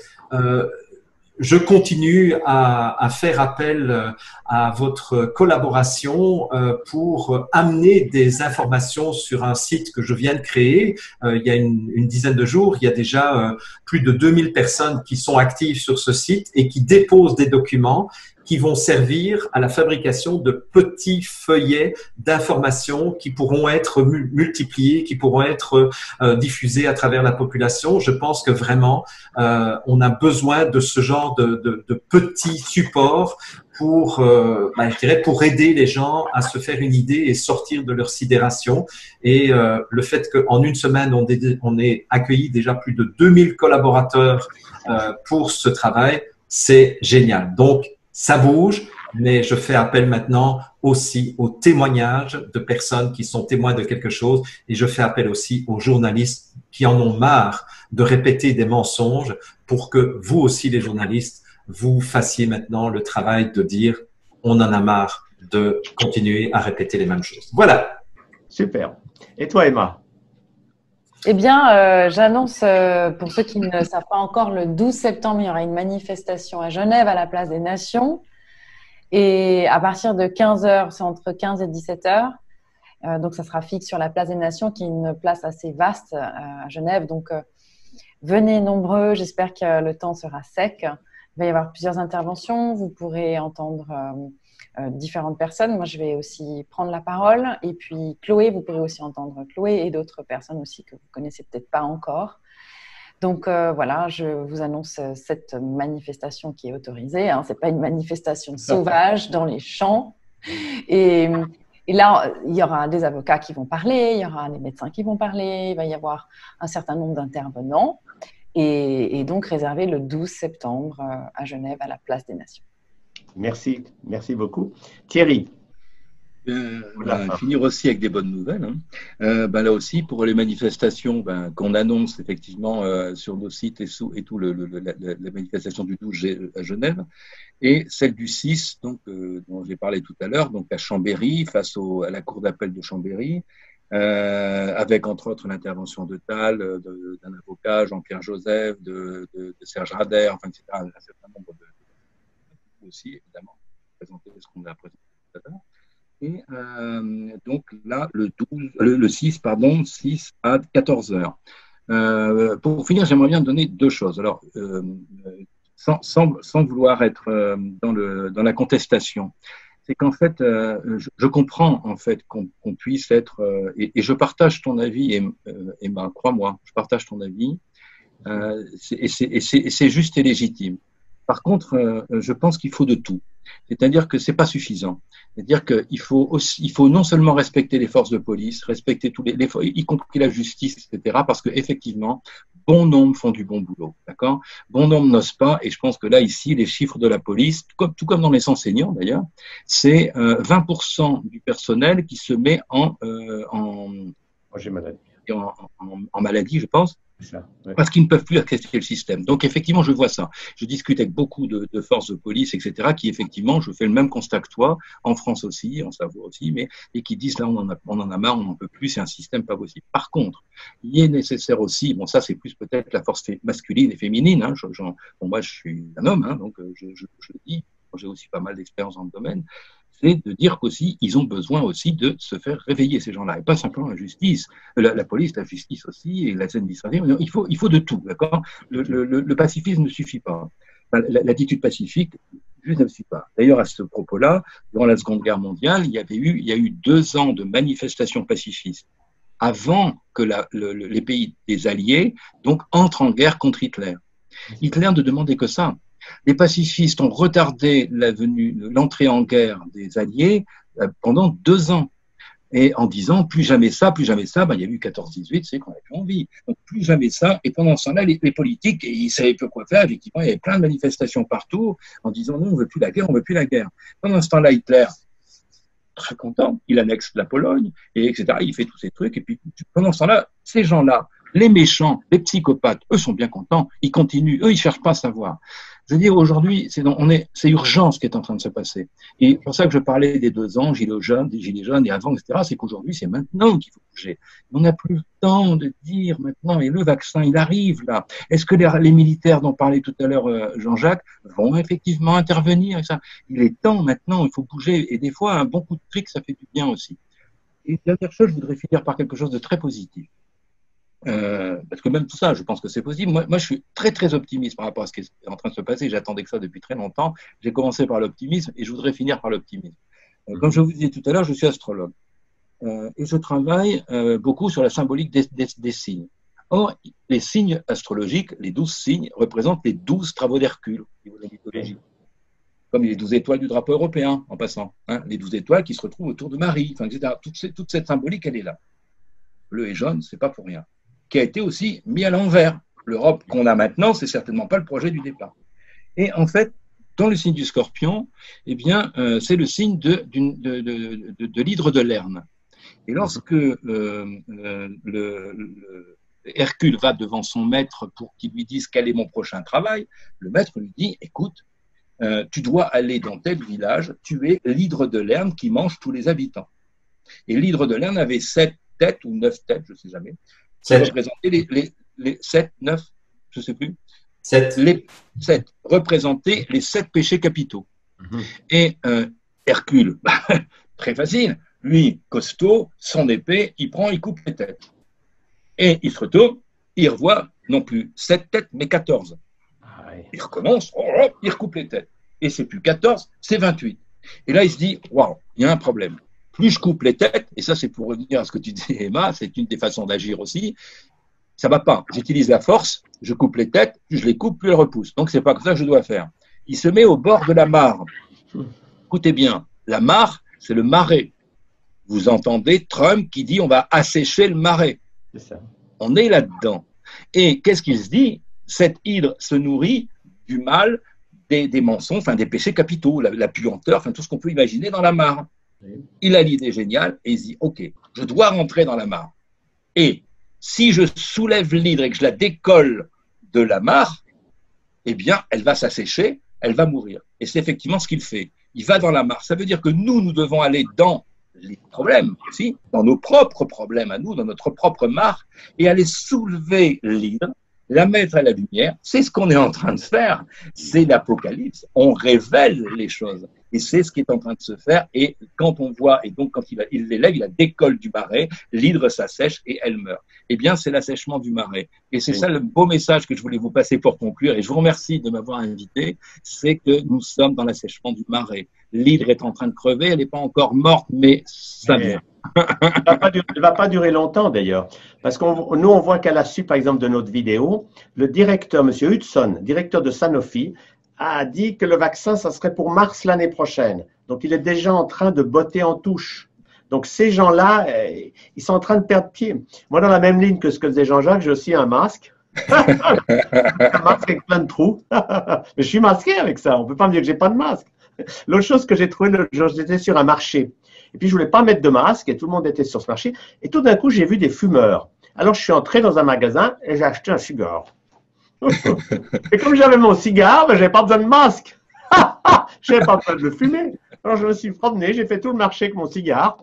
[SPEAKER 2] je continue à faire appel à votre collaboration pour amener des informations sur un site que je viens de créer. Il y a une dizaine de jours, il y a déjà plus de 2000 personnes qui sont actives sur ce site et qui déposent des documents qui vont servir à la fabrication de petits feuillets d'informations qui pourront être multipliés, qui pourront être diffusés à travers la population. Je pense que vraiment, on a besoin de ce genre de petits supports pour, je dirais, pour aider les gens à se faire une idée et sortir de leur sidération. Et le fait qu'en une semaine, on ait accueilli déjà plus de 2000 collaborateurs pour ce travail, c'est génial. Donc, ça bouge, mais je fais appel maintenant aussi aux témoignages de personnes qui sont témoins de quelque chose et je fais appel aussi aux journalistes qui en ont marre de répéter des mensonges pour que vous aussi, les journalistes, vous fassiez maintenant le travail de dire on en a marre de continuer à répéter les mêmes choses. Voilà.
[SPEAKER 1] Super. Et toi, Emma?
[SPEAKER 3] Eh bien, j'annonce, pour ceux qui ne savent pas encore, le 12 septembre, il y aura une manifestation à Genève à la Place des Nations. Et à partir de 15h, c'est entre 15 et 17h. Donc, ça sera fixe sur la Place des Nations, qui est une place assez vaste à Genève. Donc, venez nombreux. J'espère que le temps sera sec. Il va y avoir plusieurs interventions. Vous pourrez entendre différentes personnes. Moi, je vais aussi prendre la parole. Et puis, Chloé, vous pourrez aussi entendre Chloé et d'autres personnes aussi que vous connaissez peut-être pas encore. Donc, voilà, je vous annonce cette manifestation qui est autorisée. Hein. Ce n'est pas une manifestation sauvage dans les champs. Et, et là, il y aura des avocats qui vont parler, il y aura des médecins qui vont parler, il va y avoir un certain nombre d'intervenants. Et donc réservé le 12 septembre à Genève, à la Place des Nations.
[SPEAKER 1] Merci, merci beaucoup. Thierry.
[SPEAKER 4] Finir aussi avec des bonnes nouvelles. Là aussi, pour les manifestations qu'on annonce effectivement sur nos sites et tout, la manifestation du 12 à Genève, et celle du 6, donc, dont j'ai parlé tout à l'heure, donc à Chambéry, face à la cour d'appel de Chambéry, avec entre autres l'intervention de Tal, d'un avocat, Jean-Pierre Joseph, de Serge Rader, enfin, etc. Un certain nombre de aussi, évidemment, présenter ce qu'on a présenté tout à l'heure. Et donc là, le 6 à 14 heures. Pour finir, j'aimerais bien donner deux choses. Alors, sans vouloir être dans la contestation, c'est qu'en fait, je comprends en fait qu'on puisse être, et je partage ton avis, Emma, crois-moi, je partage ton avis, et c'est juste et légitime. Par contre, je pense qu'il faut de tout. C'est-à-dire que c'est pas suffisant. C'est-à-dire qu'il faut non seulement respecter les forces de police, respecter tous y compris la justice, etc. Parce que effectivement, bon nombre font du bon boulot, d'accord. Bon nombre n'osent pas, et je pense que là ici, les chiffres de la police, tout comme dans les enseignants d'ailleurs, c'est 20% du personnel qui se met en maladie, je pense. Ça, ouais. Parce qu'ils ne peuvent plus accepter le système. Donc, effectivement, je vois ça. Je discute avec beaucoup de forces de police, etc., qui, effectivement, je fais le même constat que toi, en France aussi, en Savoie aussi, et qui disent, là, on en a marre, on n'en peut plus, c'est un système pas possible. Par contre, il est nécessaire aussi, bon, ça, c'est plus peut-être la force masculine et féminine, hein, moi, je suis un homme, donc je le dis, j'ai aussi pas mal d'expérience dans le domaine, c'est de dire qu'aussi, ils ont besoin aussi de se faire réveiller, ces gens-là, et pas simplement la justice, la police, la justice aussi, et la scène administrative. Il faut de tout, d'accord. Le pacifisme ne suffit pas. L'attitude pacifique juste ne suffit pas. D'ailleurs, à ce propos-là, durant la Seconde Guerre mondiale, il y a eu 2 ans de manifestations pacifistes avant que les pays des Alliés donc entrent en guerre contre Hitler. Hitler ne demandait que ça. Les pacifistes ont retardé l'entrée en guerre des Alliés pendant 2 ans. Et en disant plus jamais ça, il y a eu 14-18, c'est qu'on n'a plus envie. Donc plus jamais ça. Et pendant ce temps-là, les politiques, ils ne savaient pas quoi faire. Effectivement, il y avait plein de manifestations partout en disant non, on ne veut plus la guerre, Pendant ce temps-là, Hitler, très content, il annexe la Pologne, et etc. Il fait tous ces trucs. Et puis pendant ce temps-là, ces gens-là, les méchants, les psychopathes, eux sont bien contents, ils continuent, eux ils cherchent pas à savoir. Je veux dire, aujourd'hui, c'est urgent ce qui est en train de se passer. Et c'est pour ça que je parlais des 2 ans, gilets jaunes et avant, etc. C'est qu'aujourd'hui, c'est maintenant qu'il faut bouger. On n'a plus le temps de dire maintenant, et le vaccin, il arrive là. Est-ce que les militaires dont parlait tout à l'heure Jean-Jacques vont effectivement intervenir et ça? Il est temps maintenant, il faut bouger. Et des fois, un bon coup de trick, ça fait du bien aussi. Et dernière chose, je voudrais finir par quelque chose de très positif. Parce que même tout ça, je pense que c'est possible. Moi, je suis très, très optimiste par rapport à ce qui est en train de se passer. J'attendais que ça depuis très longtemps. J'ai commencé par l'optimisme et je voudrais finir par l'optimisme. Comme je vous disais tout à l'heure, je suis astrologue. Et je travaille beaucoup sur la symbolique des signes. Or, les signes astrologiques, les 12 signes, représentent les 12 travaux d'Hercule au niveau de la mythologie. Comme les 12 étoiles du drapeau européen, en passant. Les 12 étoiles qui se retrouvent autour de Marie, etc. Toute cette symbolique, elle est là. Bleu et jaune, c'est pas pour rien. Qui a été aussi mis à l'envers. L'Europe qu'on a maintenant, c'est certainement pas le projet du départ. Et en fait, dans le signe du Scorpion, eh bien, c'est le signe de l'hydre de Lerne. Et lorsque Hercule va devant son maître pour qu'il lui dise quel est mon prochain travail, le maître lui dit, écoute, tu dois aller dans tel village, tuer l'hydre de Lerne qui mange tous les habitants. Et l'hydre de Lerne avait 7 têtes ou 9 têtes, je ne sais jamais, qui représentaient les 7, 9, je ne sais plus. 7. Les 7 représentaient les 7 péchés capitaux. Et Hercule, très facile, lui, costaud, son épée, il coupe les têtes. Et il se retourne, il revoit non plus 7 têtes, mais 14. Il recommence, il recoupe les têtes. Et c'est plus 14, c'est 28. Et là, il se dit, waouh, il y a un problème. Plus je coupe les têtes, et ça c'est pour revenir à ce que tu disais Emma, c'est une des façons d'agir aussi, ça ne va pas. J'utilise la force, je coupe les têtes, plus je les coupe, plus elles repoussent. Donc c'est pas comme ça que je dois faire. Il se met au bord de la mare. Écoutez bien, la mare, c'est le marais. Vous entendez Trump qui dit on va assécher le marais.
[SPEAKER 1] C'est ça.
[SPEAKER 4] On est là-dedans. Et qu'est-ce qu'il se dit? Cette hydre se nourrit du mal, des mensonges, enfin des péchés capitaux, la puanteur, enfin tout ce qu'on peut imaginer dans la mare.
[SPEAKER 1] Oui.
[SPEAKER 4] Il a l'idée géniale et il se dit ok, je dois rentrer dans la mare. Et si je soulève l'hydre et que je la décolle de la mare, eh bien, elle va s'assécher, elle va mourir. Et c'est effectivement ce qu'il fait. Il va dans la mare. Ça veut dire que nous devons aller dans les problèmes aussi, dans nos propres problèmes à nous, dans notre propre mare, et aller soulever l'hydre, la mettre à la lumière. C'est ce qu'on est en train de faire. C'est l'Apocalypse. On révèle les choses. Et c'est ce qui est en train de se faire. Et quand on voit, et donc quand il l'élève, il la décolle du marais, l'hydre s'assèche et elle meurt. Eh bien, c'est l'assèchement du marais. Et c'est ça le beau message que je voulais vous passer pour conclure. Et je vous remercie de m'avoir invité. C'est que nous sommes dans l'assèchement du marais. L'hydre est en train de crever. Elle n'est pas encore morte, mais ça vient.
[SPEAKER 1] Elle ne va pas durer longtemps d'ailleurs. Parce que nous, on voit qu'à la suite, par exemple, de notre vidéo, le directeur, M. Hudson, directeur de Sanofi, a dit que le vaccin, ça serait pour mars l'année prochaine. Donc, il est déjà en train de botter en touche. Donc, ces gens-là, ils sont en train de perdre pied. Moi, dans la même ligne que ce que faisait Jean-Jacques, j'ai aussi un masque. Un masque avec plein de trous. Mais je suis masqué avec ça. On ne peut pas me dire que j'ai pas de masque. L'autre chose que j'ai trouvé, j'étais sur un marché. Et puis, je voulais pas mettre de masque et tout le monde était sur ce marché. Et tout d'un coup, j'ai vu des fumeurs. Alors, je suis entré dans un magasin et j'ai acheté un cigare. Et comme j'avais mon cigare, ben, je n'avais pas besoin de masque. Je n'avais pas besoin de le fumer. Alors, je me suis promené, j'ai fait tout le marché avec mon cigare.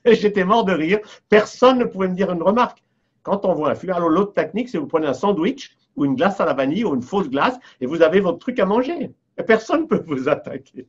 [SPEAKER 1] Et j'étais mort de rire. Personne ne pouvait me dire une remarque. Quand on voit un fumeur, alors l'autre technique, c'est vous prenez un sandwich ou une glace à la vanille ou une fausse glace et vous avez votre truc à manger. Et personne ne peut vous attaquer.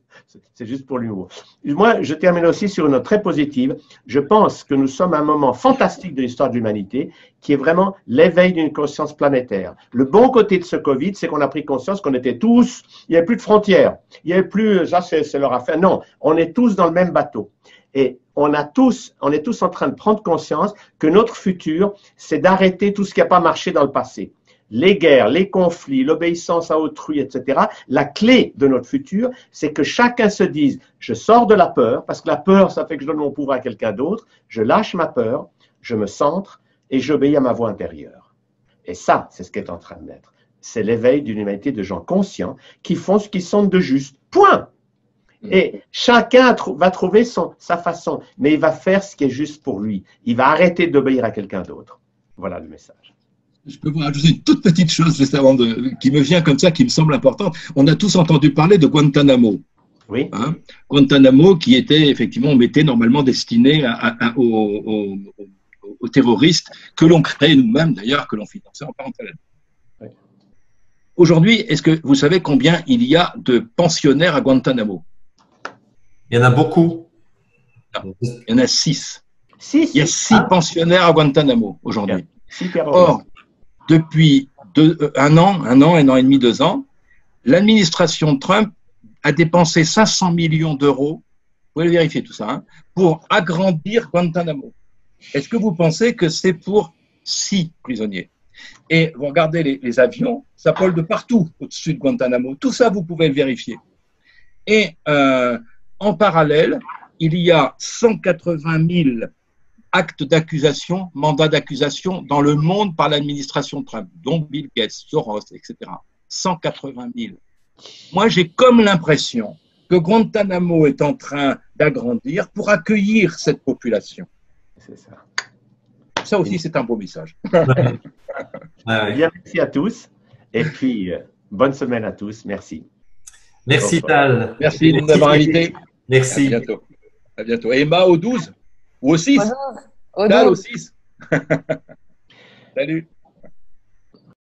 [SPEAKER 1] C'est juste pour l'humour. Moi, je termine aussi sur une note très positive. Je pense que nous sommes à un moment fantastique de l'histoire de l'humanité qui est vraiment l'éveil d'une conscience planétaire. Le bon côté de ce Covid, c'est qu'on a pris conscience qu'on était tous, il n'y avait plus de frontières. Il n'y avait plus, ça c'est leur affaire. Non, on est tous dans le même bateau. Et on est tous en train de prendre conscience que notre futur, c'est d'arrêter tout ce qui n'a pas marché dans le passé. Les guerres, les conflits, l'obéissance à autrui, etc. La clé de notre futur, c'est que chacun se dise, je sors de la peur, parce que la peur, ça fait que je donne mon pouvoir à quelqu'un d'autre, je lâche ma peur, je me centre et j'obéis à ma voix intérieure. Et ça, c'est ce qui est en train de naître. C'est l'éveil d'une humanité de gens conscients qui font ce qu'ils sentent de juste. Point. Et chacun va trouver sa façon, mais il va faire ce qui est juste pour lui. Il va arrêter d'obéir à quelqu'un d'autre. Voilà le message.
[SPEAKER 4] Je peux vous rajouter une toute petite chose juste avant qui me vient comme ça, qui me semble importante. On a tous entendu parler de Guantanamo.
[SPEAKER 1] Oui.
[SPEAKER 4] Hein, Guantanamo, qui était effectivement, on mettait normalement destiné aux terroristes que l'on créait nous-mêmes, d'ailleurs, que l'on finançait en parallèle. Oui. Aujourd'hui, est-ce que vous savez combien il y a de pensionnaires à Guantanamo?
[SPEAKER 2] Il y en a beaucoup.
[SPEAKER 4] Non, il y en a 6.
[SPEAKER 1] Il
[SPEAKER 4] y a 6 pensionnaires à Guantanamo aujourd'hui. Or, depuis un an et demi, 2 ans, l'administration Trump a dépensé 500 millions d'euros, vous pouvez le vérifier tout ça, hein, pour agrandir Guantanamo. Est-ce que vous pensez que c'est pour 6 prisonniers? Et vous regardez les avions, ça vole de partout au-dessus de Guantanamo. Tout ça, vous pouvez le vérifier. Et en parallèle, il y a 180 000 actes d'accusation, mandats d'accusation dans le monde par l'administration Trump, dont Bill Gates, Soros, etc. 180 000. Moi, j'ai comme l'impression que Guantanamo est en train d'agrandir pour accueillir cette population.
[SPEAKER 1] C'est ça.
[SPEAKER 4] Ça aussi, c'est un beau message.
[SPEAKER 1] Bien, merci à tous. Et puis, bonne semaine à tous. Merci.
[SPEAKER 2] Merci, Tal.
[SPEAKER 4] Merci de nous avoir invités.
[SPEAKER 2] Merci.
[SPEAKER 4] À bientôt. À bientôt. Et Emma au 12 ou au 6.
[SPEAKER 3] Au 12.
[SPEAKER 4] Tal au 6. Salut.